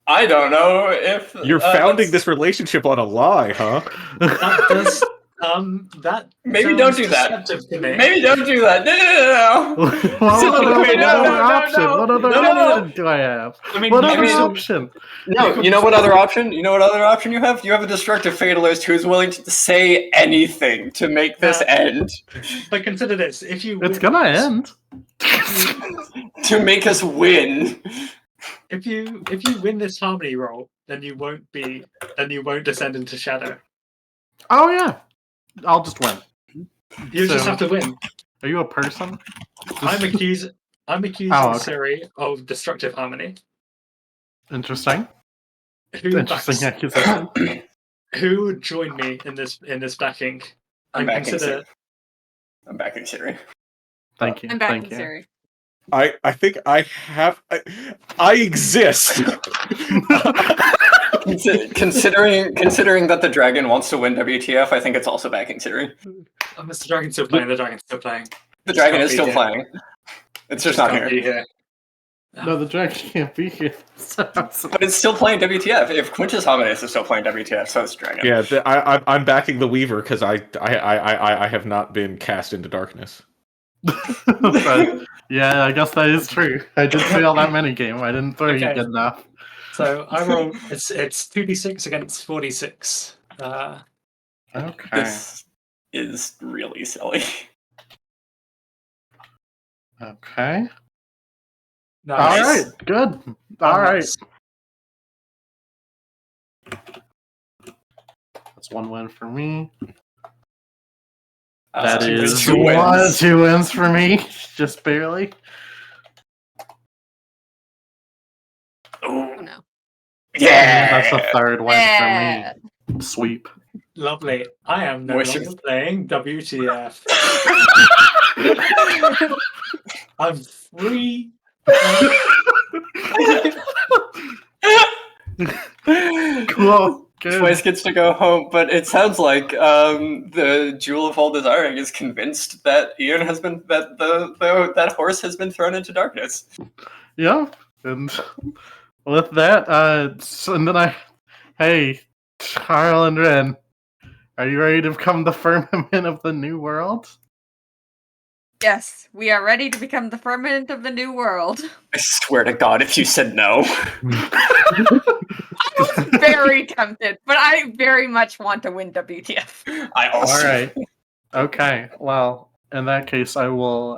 I don't know if You're founding that's- this relationship on a lie, huh? That does. That Maybe don't sounds do that. deceptive to me. Maybe don't do that. No. What other option? no, What other no. option do I have? I mean, What you other could still- option? No, you know what other option? You know what other option you have? You have a destructive fatalist who is willing to say anything to make this end, But consider this: if you It's win gonna this- end. to make us win. If you win this harmony roll, then you won't descend into shadow. Oh yeah, I'll just win. You just So- have to win. Are you a person? I'm accusing Oh, okay. Siri of destructive harmony. Interesting. Who Interesting backs- accusation. who would join me in this backing? I'm And backing consider Siri. I'm backing Siri. Thank you. I'm back Thank in you. Siri. I think I exist. Considering that the dragon wants to win WTF, I think it's also backing Siri. Oh, Mr. Dragon's still playing. The Dragon's still playing. The dragon can't is be still here. playing. It's just not Can't be here. here. No, the dragon can't be here. But it's still playing WTF. If Quintus Hominis is still playing WTF, so is Dragon. Yeah, I'm backing the Weaver because I have not been cast into darkness. But, yeah, I guess that is true. I did fail that mini game. I didn't throw you Okay. good enough. So I roll. It's 2d6 against 46. Okay. This is really silly. Okay. Nice. All right. Good. All right. Nice. That's one win for me. Uh, That two is two wins. 2 wins for me. Just barely. Oh no. Yeah. That's the third win Yeah. for me. Sweep. Lovely. I am no Wishing- longer playing WTF. I'm free. Cool. Good. Twice gets to go home, but it sounds like the Jewel of All Desiring is convinced that Ian has been that horse has been thrown into darkness. Yeah. And with that, and then hey, Carl and Ren, are you ready to become the firmament of the new world? Yes, we are ready to become the firmament of the new world. I swear to God, if you said no. I was very tempted, but I very much want to win WTF. I also. All right. Okay. Well, in that case, I will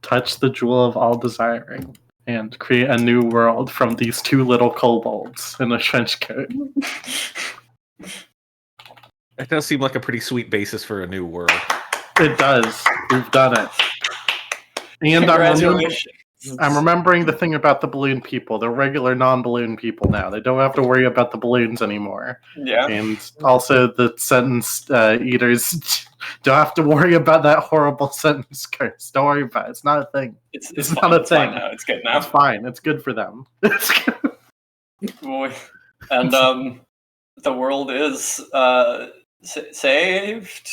touch the Jewel of All Desiring and create a new world from these two little kobolds in a trench coat. It does seem like a pretty sweet basis for a new world. It does. We've done it. And Congratulations. I'm remembering the thing about the balloon people. They're regular non-balloon people now. They don't have to worry about the balloons anymore. Yeah. And also the sentence eaters don't have to worry about that horrible sentence curse. Don't worry about it. It's not a thing. It's not fine. a It's fine thing. now. It's good It's now. fine. It's good for them. Boy. And the world is saved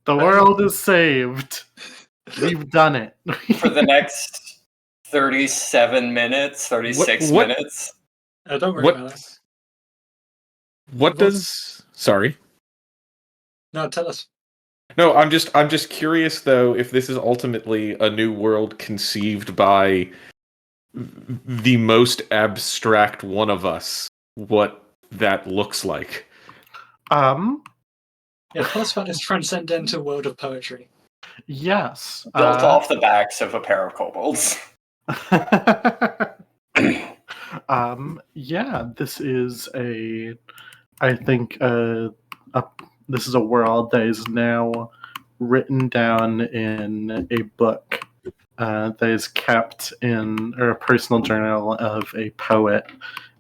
The world is saved. We've done it. for the next 37 minutes, 36 What- minutes. Don't worry What- about it. What does? Sorry. No, tell us. No, I'm just curious though if this is ultimately a new world conceived by the most abstract one of us. What that looks like. Yeah, tell us about this transcendental world of poetry. Yes. Built off the backs of a pair of kobolds. Yeah, this is I think this is a world that is now written down in a book that is kept in or a personal journal of a poet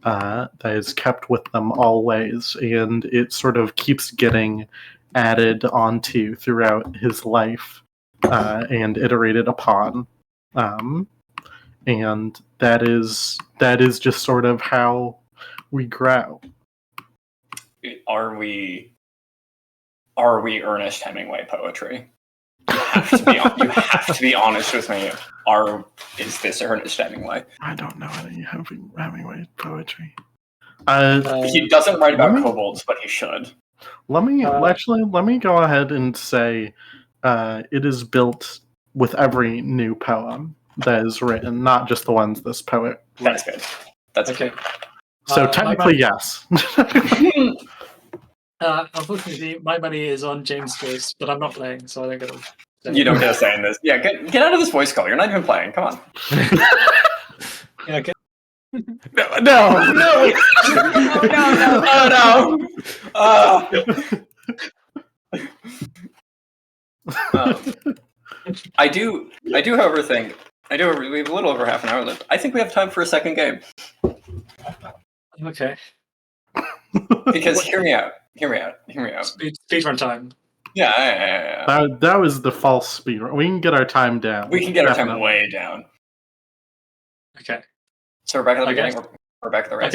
that is kept with them always, and it sort of keeps getting added onto throughout his life and iterated upon. and that is just sort of how we grow. Are we Ernest Hemingway poetry? You have to be honest with me. Is this Ernest Hemingway? I don't know any Hemingway poetry. He doesn't write about let me- kobolds, but he should. Let me go ahead and say it is built with every new poem that is written, not just the ones this poet wrote. That's good. That's Okay. good. So technically, yes. Unfortunately, my money is on James Joyce, but I'm not playing, so I don't get to. You don't get a say in this. Yeah, get out of this voice call. You're not even playing. Come on. Yeah, okay. No. I do, however, think we have a little over half an hour left. I think we have time for a second game. Okay. Because hear me out. Speedrun time. Yeah. That was the false speed. We can get our time down. We can get our time Definitely. way down. Okay. So we're back at the I beginning. guess. We're back at the race.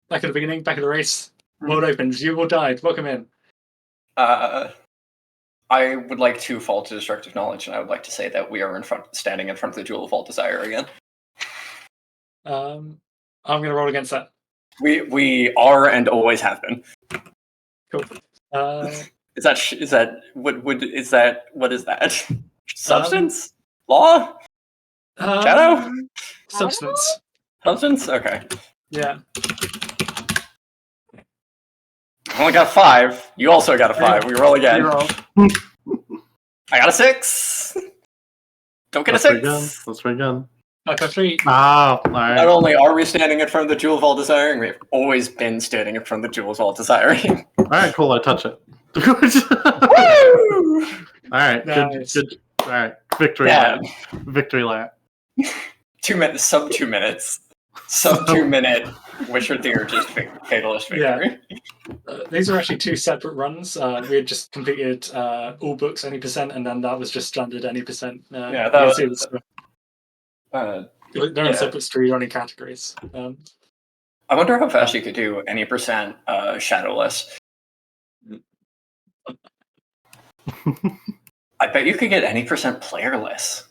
Back at the beginning, back at the race. World opens. You will die. Welcome in. I would like to fall to destructive knowledge, and I would like to say that we are standing in front of the Jewel of All Desire again. I'm going to roll against that. We are and always have been. Cool. Is that what is that? Substance? Law? Shadow? Substance. Substance? Okay. Yeah. I only got 5. You also got a 5. We roll again. I got a 6. Don't get a 6. Let's try again. I got 3. All right. Not only are we standing in front of the Jewel of All Desiring, we've always been standing in front of the Jewel of All Desiring. All right, cool. I touch it. Woo! All right, Nice. good. All right, victory Yeah. lap. Victory lap. 2 minutes, sub 2 minutes. Sub 2 minute Witcher theurgist fatalist victory. These are actually 2 separate runs. We had just completed all books any percent, and then that was just standard any percent. Yeah, that was. They're in separate street running categories. I wonder how fast you could do any percent shadowless. I bet you could get any percent playerless.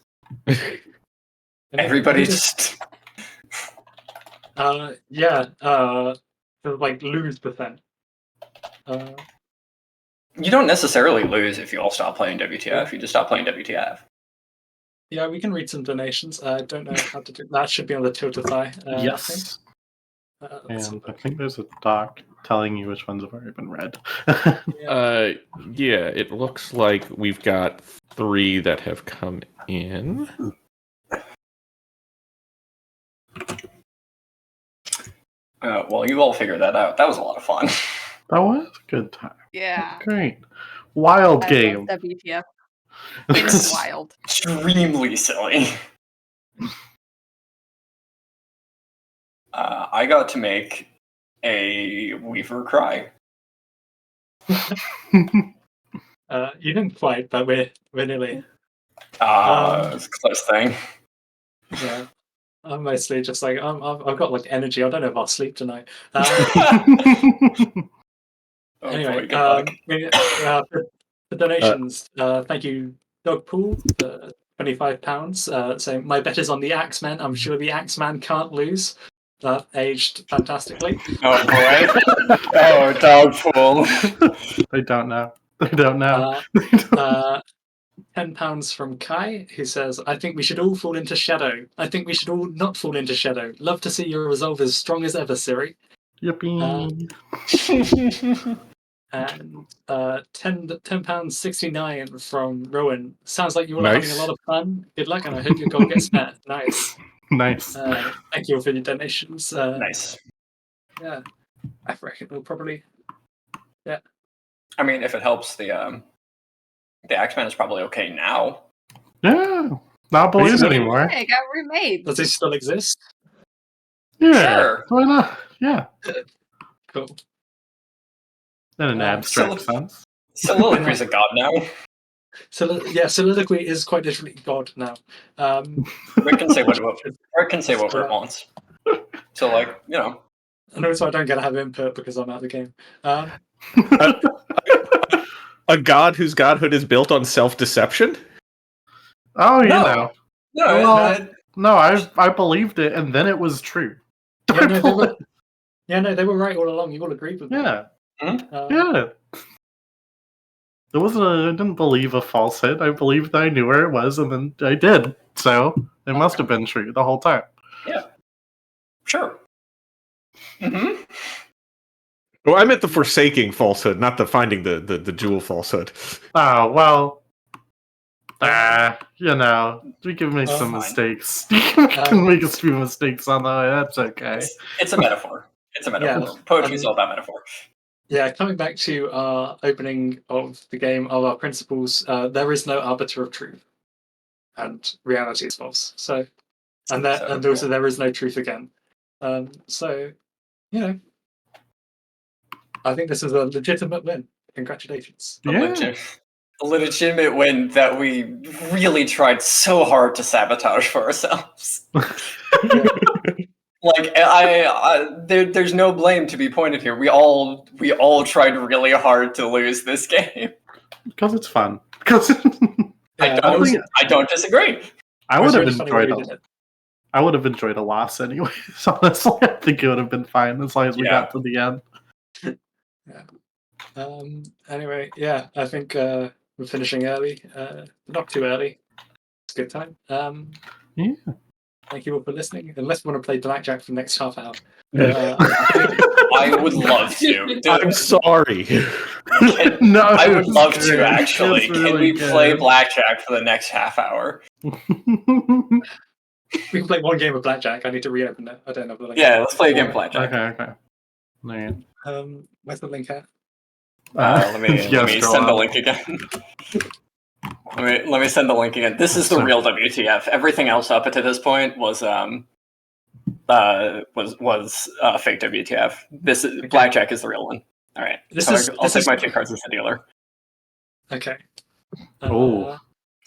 Everybody just. Like lose percent. You don't necessarily lose if you all stop playing WTF. You just stop playing WTF. Yeah, we can read some donations. I don't know how to do that. Should be on the Tiltify. Yes. And I think there's a doc telling you which ones have already been read. Yeah, it looks like we've got 3 that have come in. Well, you all figured that out. That was a lot of fun. That was a good time. Yeah. Great. Wild I game. love WTF. It is wild. Extremely silly. I got to make a Weaver cry. You didn't quite, but we're nearly. It's a close thing. Yeah. I'm mostly just like I've got like energy. I don't know if I'll sleep tonight. Oh, Anyway, boy, good luck. for donations, thank you, Dog Pool, for £25. Saying my bet is on the Axeman. I'm sure the Axeman can't lose. Aged fantastically. Oh boy! Oh, dog fool! They don't know. They don't know. £10 from Kai, who says, I think we should all fall into shadow. I think we should all not fall into shadow. Love to see your resolve as strong as ever, Siri. Yippee. And £10.69 from Rowan. Sounds like you all are having a lot of fun. Good luck, and I hope your goal gets met. Nice. Nice. Thank you for your donations. Nice. Yeah, I reckon we'll probably. Yeah. I mean, if it helps, the Axeman is probably okay now. Yeah. Not believe anymore. Hey, it got remade. Does he still exist? Yeah. Sure. Why not? Yeah. Cool. In an abstract sense. Soliloquy is a god now. soliloquy is quite literally God now. Rick can say whatever it wants. So, like, you know. And also I don't get to have input because I'm out of the game. A god whose godhood is built on self-deception? Oh, you No. know. No, Well, no, I believed it, and then it was true. They were right all along. You all agreed with me. Yeah. Mhm. Yeah. There wasn't I didn't believe a falsehood. I believed that I knew where it was, and then I did. So it must have been true the whole time. Yeah. Sure. Mm-hmm. Well, I meant the forsaking falsehood, not the finding the jewel falsehood. Oh, well. You know, we can make some fine. mistakes. We can make a few mistakes on the way. That's okay. It's a metaphor. It's a metaphor. Yeah. Poetry's all about metaphor. Yeah, coming back to our opening of the game, of our principles, there is no arbiter of truth, and reality is false. So, and also there is no truth again. So, you know, I think this is a legitimate win. Congratulations. Yeah. A legitimate win that we really tried so hard to sabotage for ourselves. Like there's no blame to be pointed here. We all tried really hard to lose this game. Because it's fun. Because I don't disagree. I would have really funny when enjoyed we did it. I would have enjoyed a loss anyway. So honestly, I think it would have been fine as long as we got to the end. Yeah. Anyway, yeah, I think we're finishing early. Not too early. It's a good time. Yeah. Thank you all for listening. Unless you want to play blackjack for the next half hour. I would love to. I'm sorry. No, I would love it's to good. actually. It's Can really we good. play blackjack for the next half hour? We can play one game of blackjack. I need to reopen it. I don't know the link. Yeah, let's play a game of blackjack. Okay. Yeah. Where's the link at? Let me Yes, go send the on. link again. Let me send the link again. This is the real WTF. Everything else up to this point was fake WTF. This is blackjack is the real one. All right. I'll take my 2 cards as a dealer. Okay. Oh.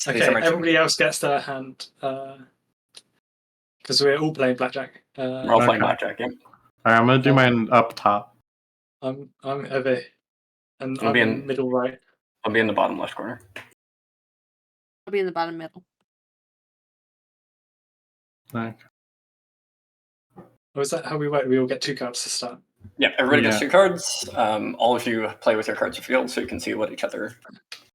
Okay. Everybody else gets their hand because we're all playing blackjack. We're all playing blackjack. Yeah. Alright, I'm gonna do mine up top. I'm over, and I'll I'm be in middle right. I'll be in the bottom left corner. I'll be in the bottom middle. Okay. Or is that how we work? We all get 2 cards to start. Yeah, everybody gets 2 cards. All of you play with your cards revealed so you can see what each other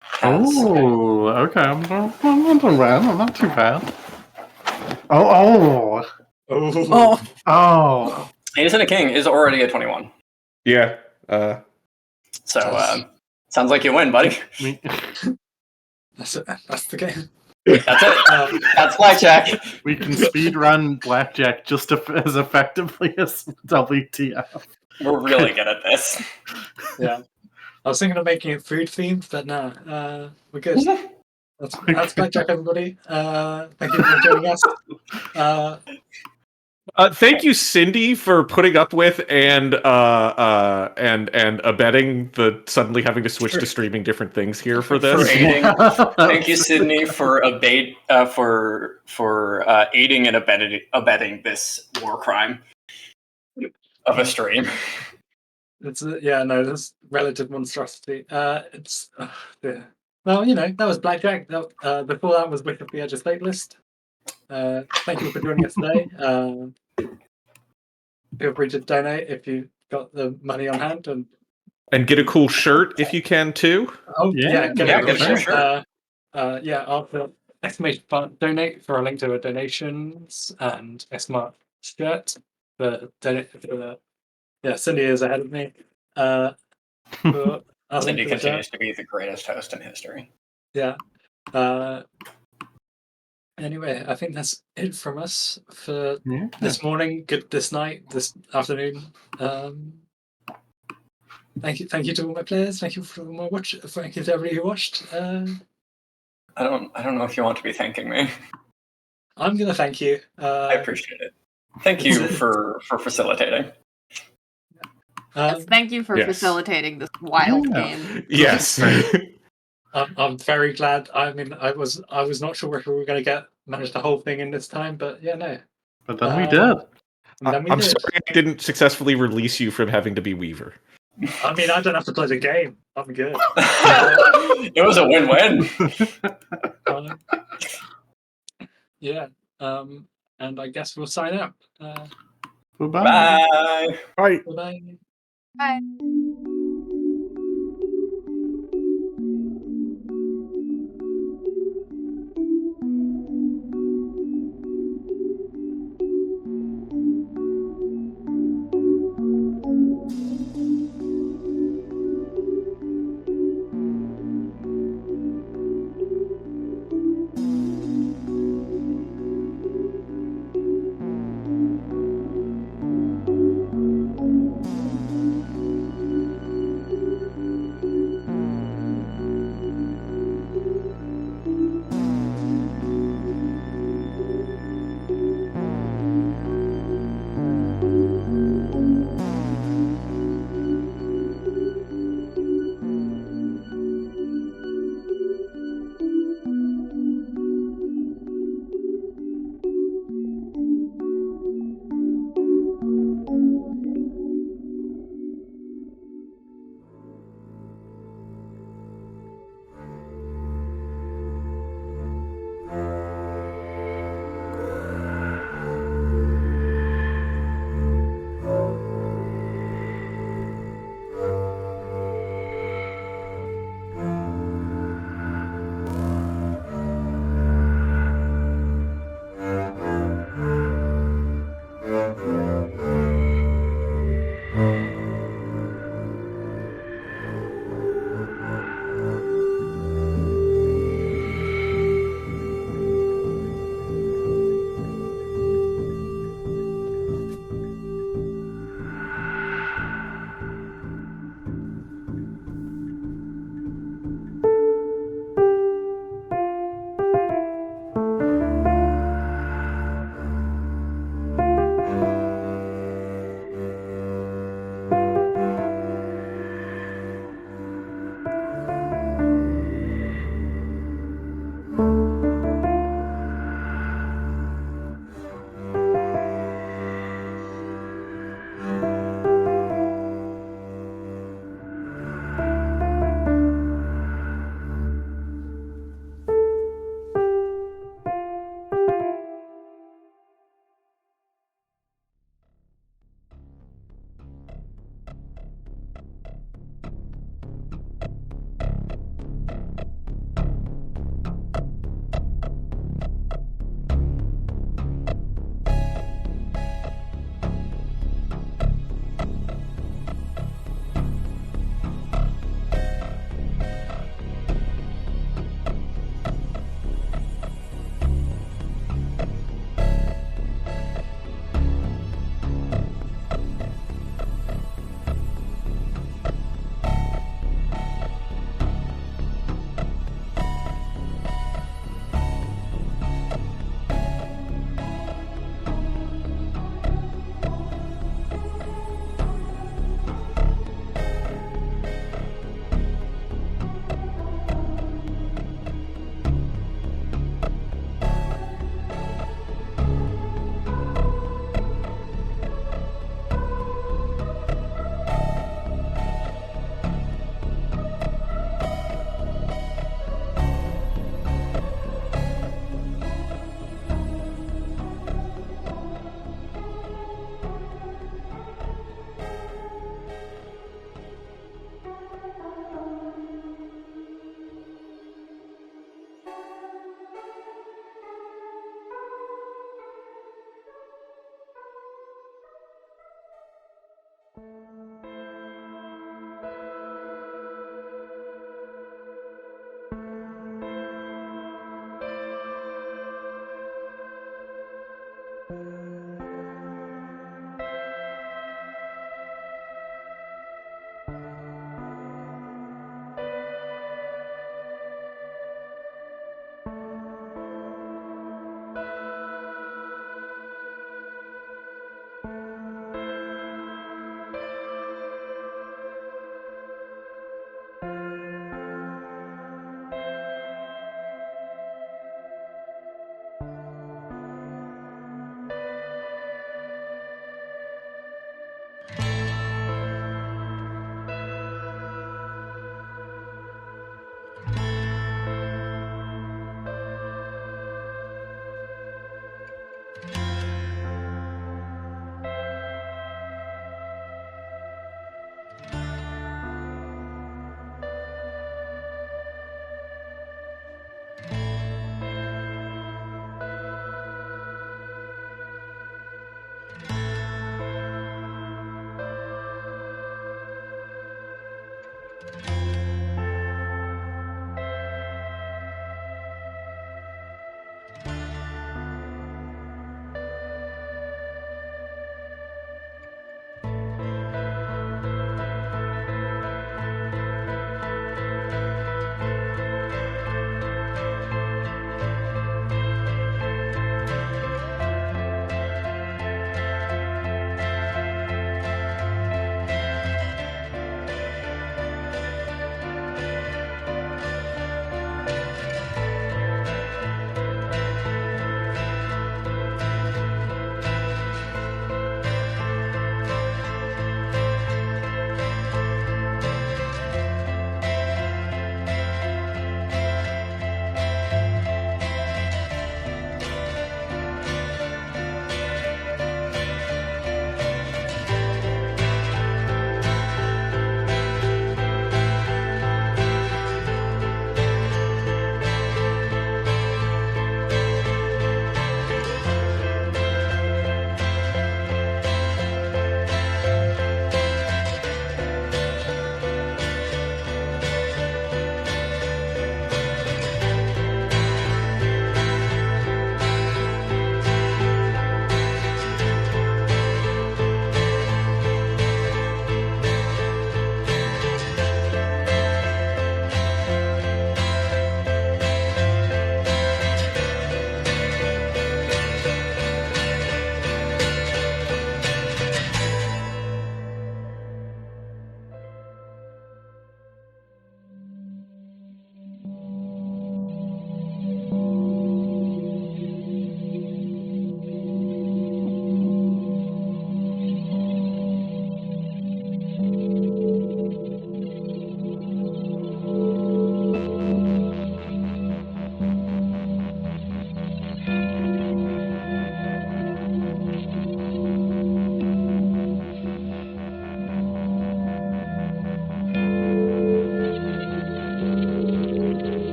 has. Oh, okay. I'm not too bad. I'm not too bad. Oh. Ace and a king is already a 21. Yeah. So sounds like you win, buddy. That's it. That's the game. That's it. That's blackjack. We can speed run blackjack just as effectively as WTF. We're really good at this. Yeah. I was thinking of making it food themed, but nah. We're good. That's blackjack, everybody. Thank you for joining us. Thank you, Cindy, for putting up with and abetting the suddenly having to switch to streaming different things here for this. For aiding. Thank you, Sydney, for aiding and abetting this war crime of a stream. It's there's relative monstrosity. It's well, that was blackjack. Before that was Wicked the Edge of Fatalist. Thank you for joining us today. Feel free to donate if you've got the money on hand, and get a cool shirt if you can too. Oh get a cool shirt. After exclamation point donate for a link to a donations and smart shirt. Cindy is ahead of me. Cindy continues to be the greatest host in history. Yeah. Anyway, I think that's it from us for this morning, this night, this afternoon. Thank you to all my players. Thank you for my watch. Thank you to everybody who watched. I don't know if you want to be thanking me. I'm gonna thank you. I appreciate it. Thank you for facilitating. Thank you for facilitating this wild game. Yes. I'm very glad. I mean, I was not sure if we were going to manage the whole thing in this time, but yeah, no. But then we did. And then we I'm did. sorry I didn't successfully release you from having to be Weaver. I mean, I don't have to play the game. I'm good. It was a win-win. Yeah. And I guess we'll sign up. Bye-bye. Bye. Right. Bye. Bye.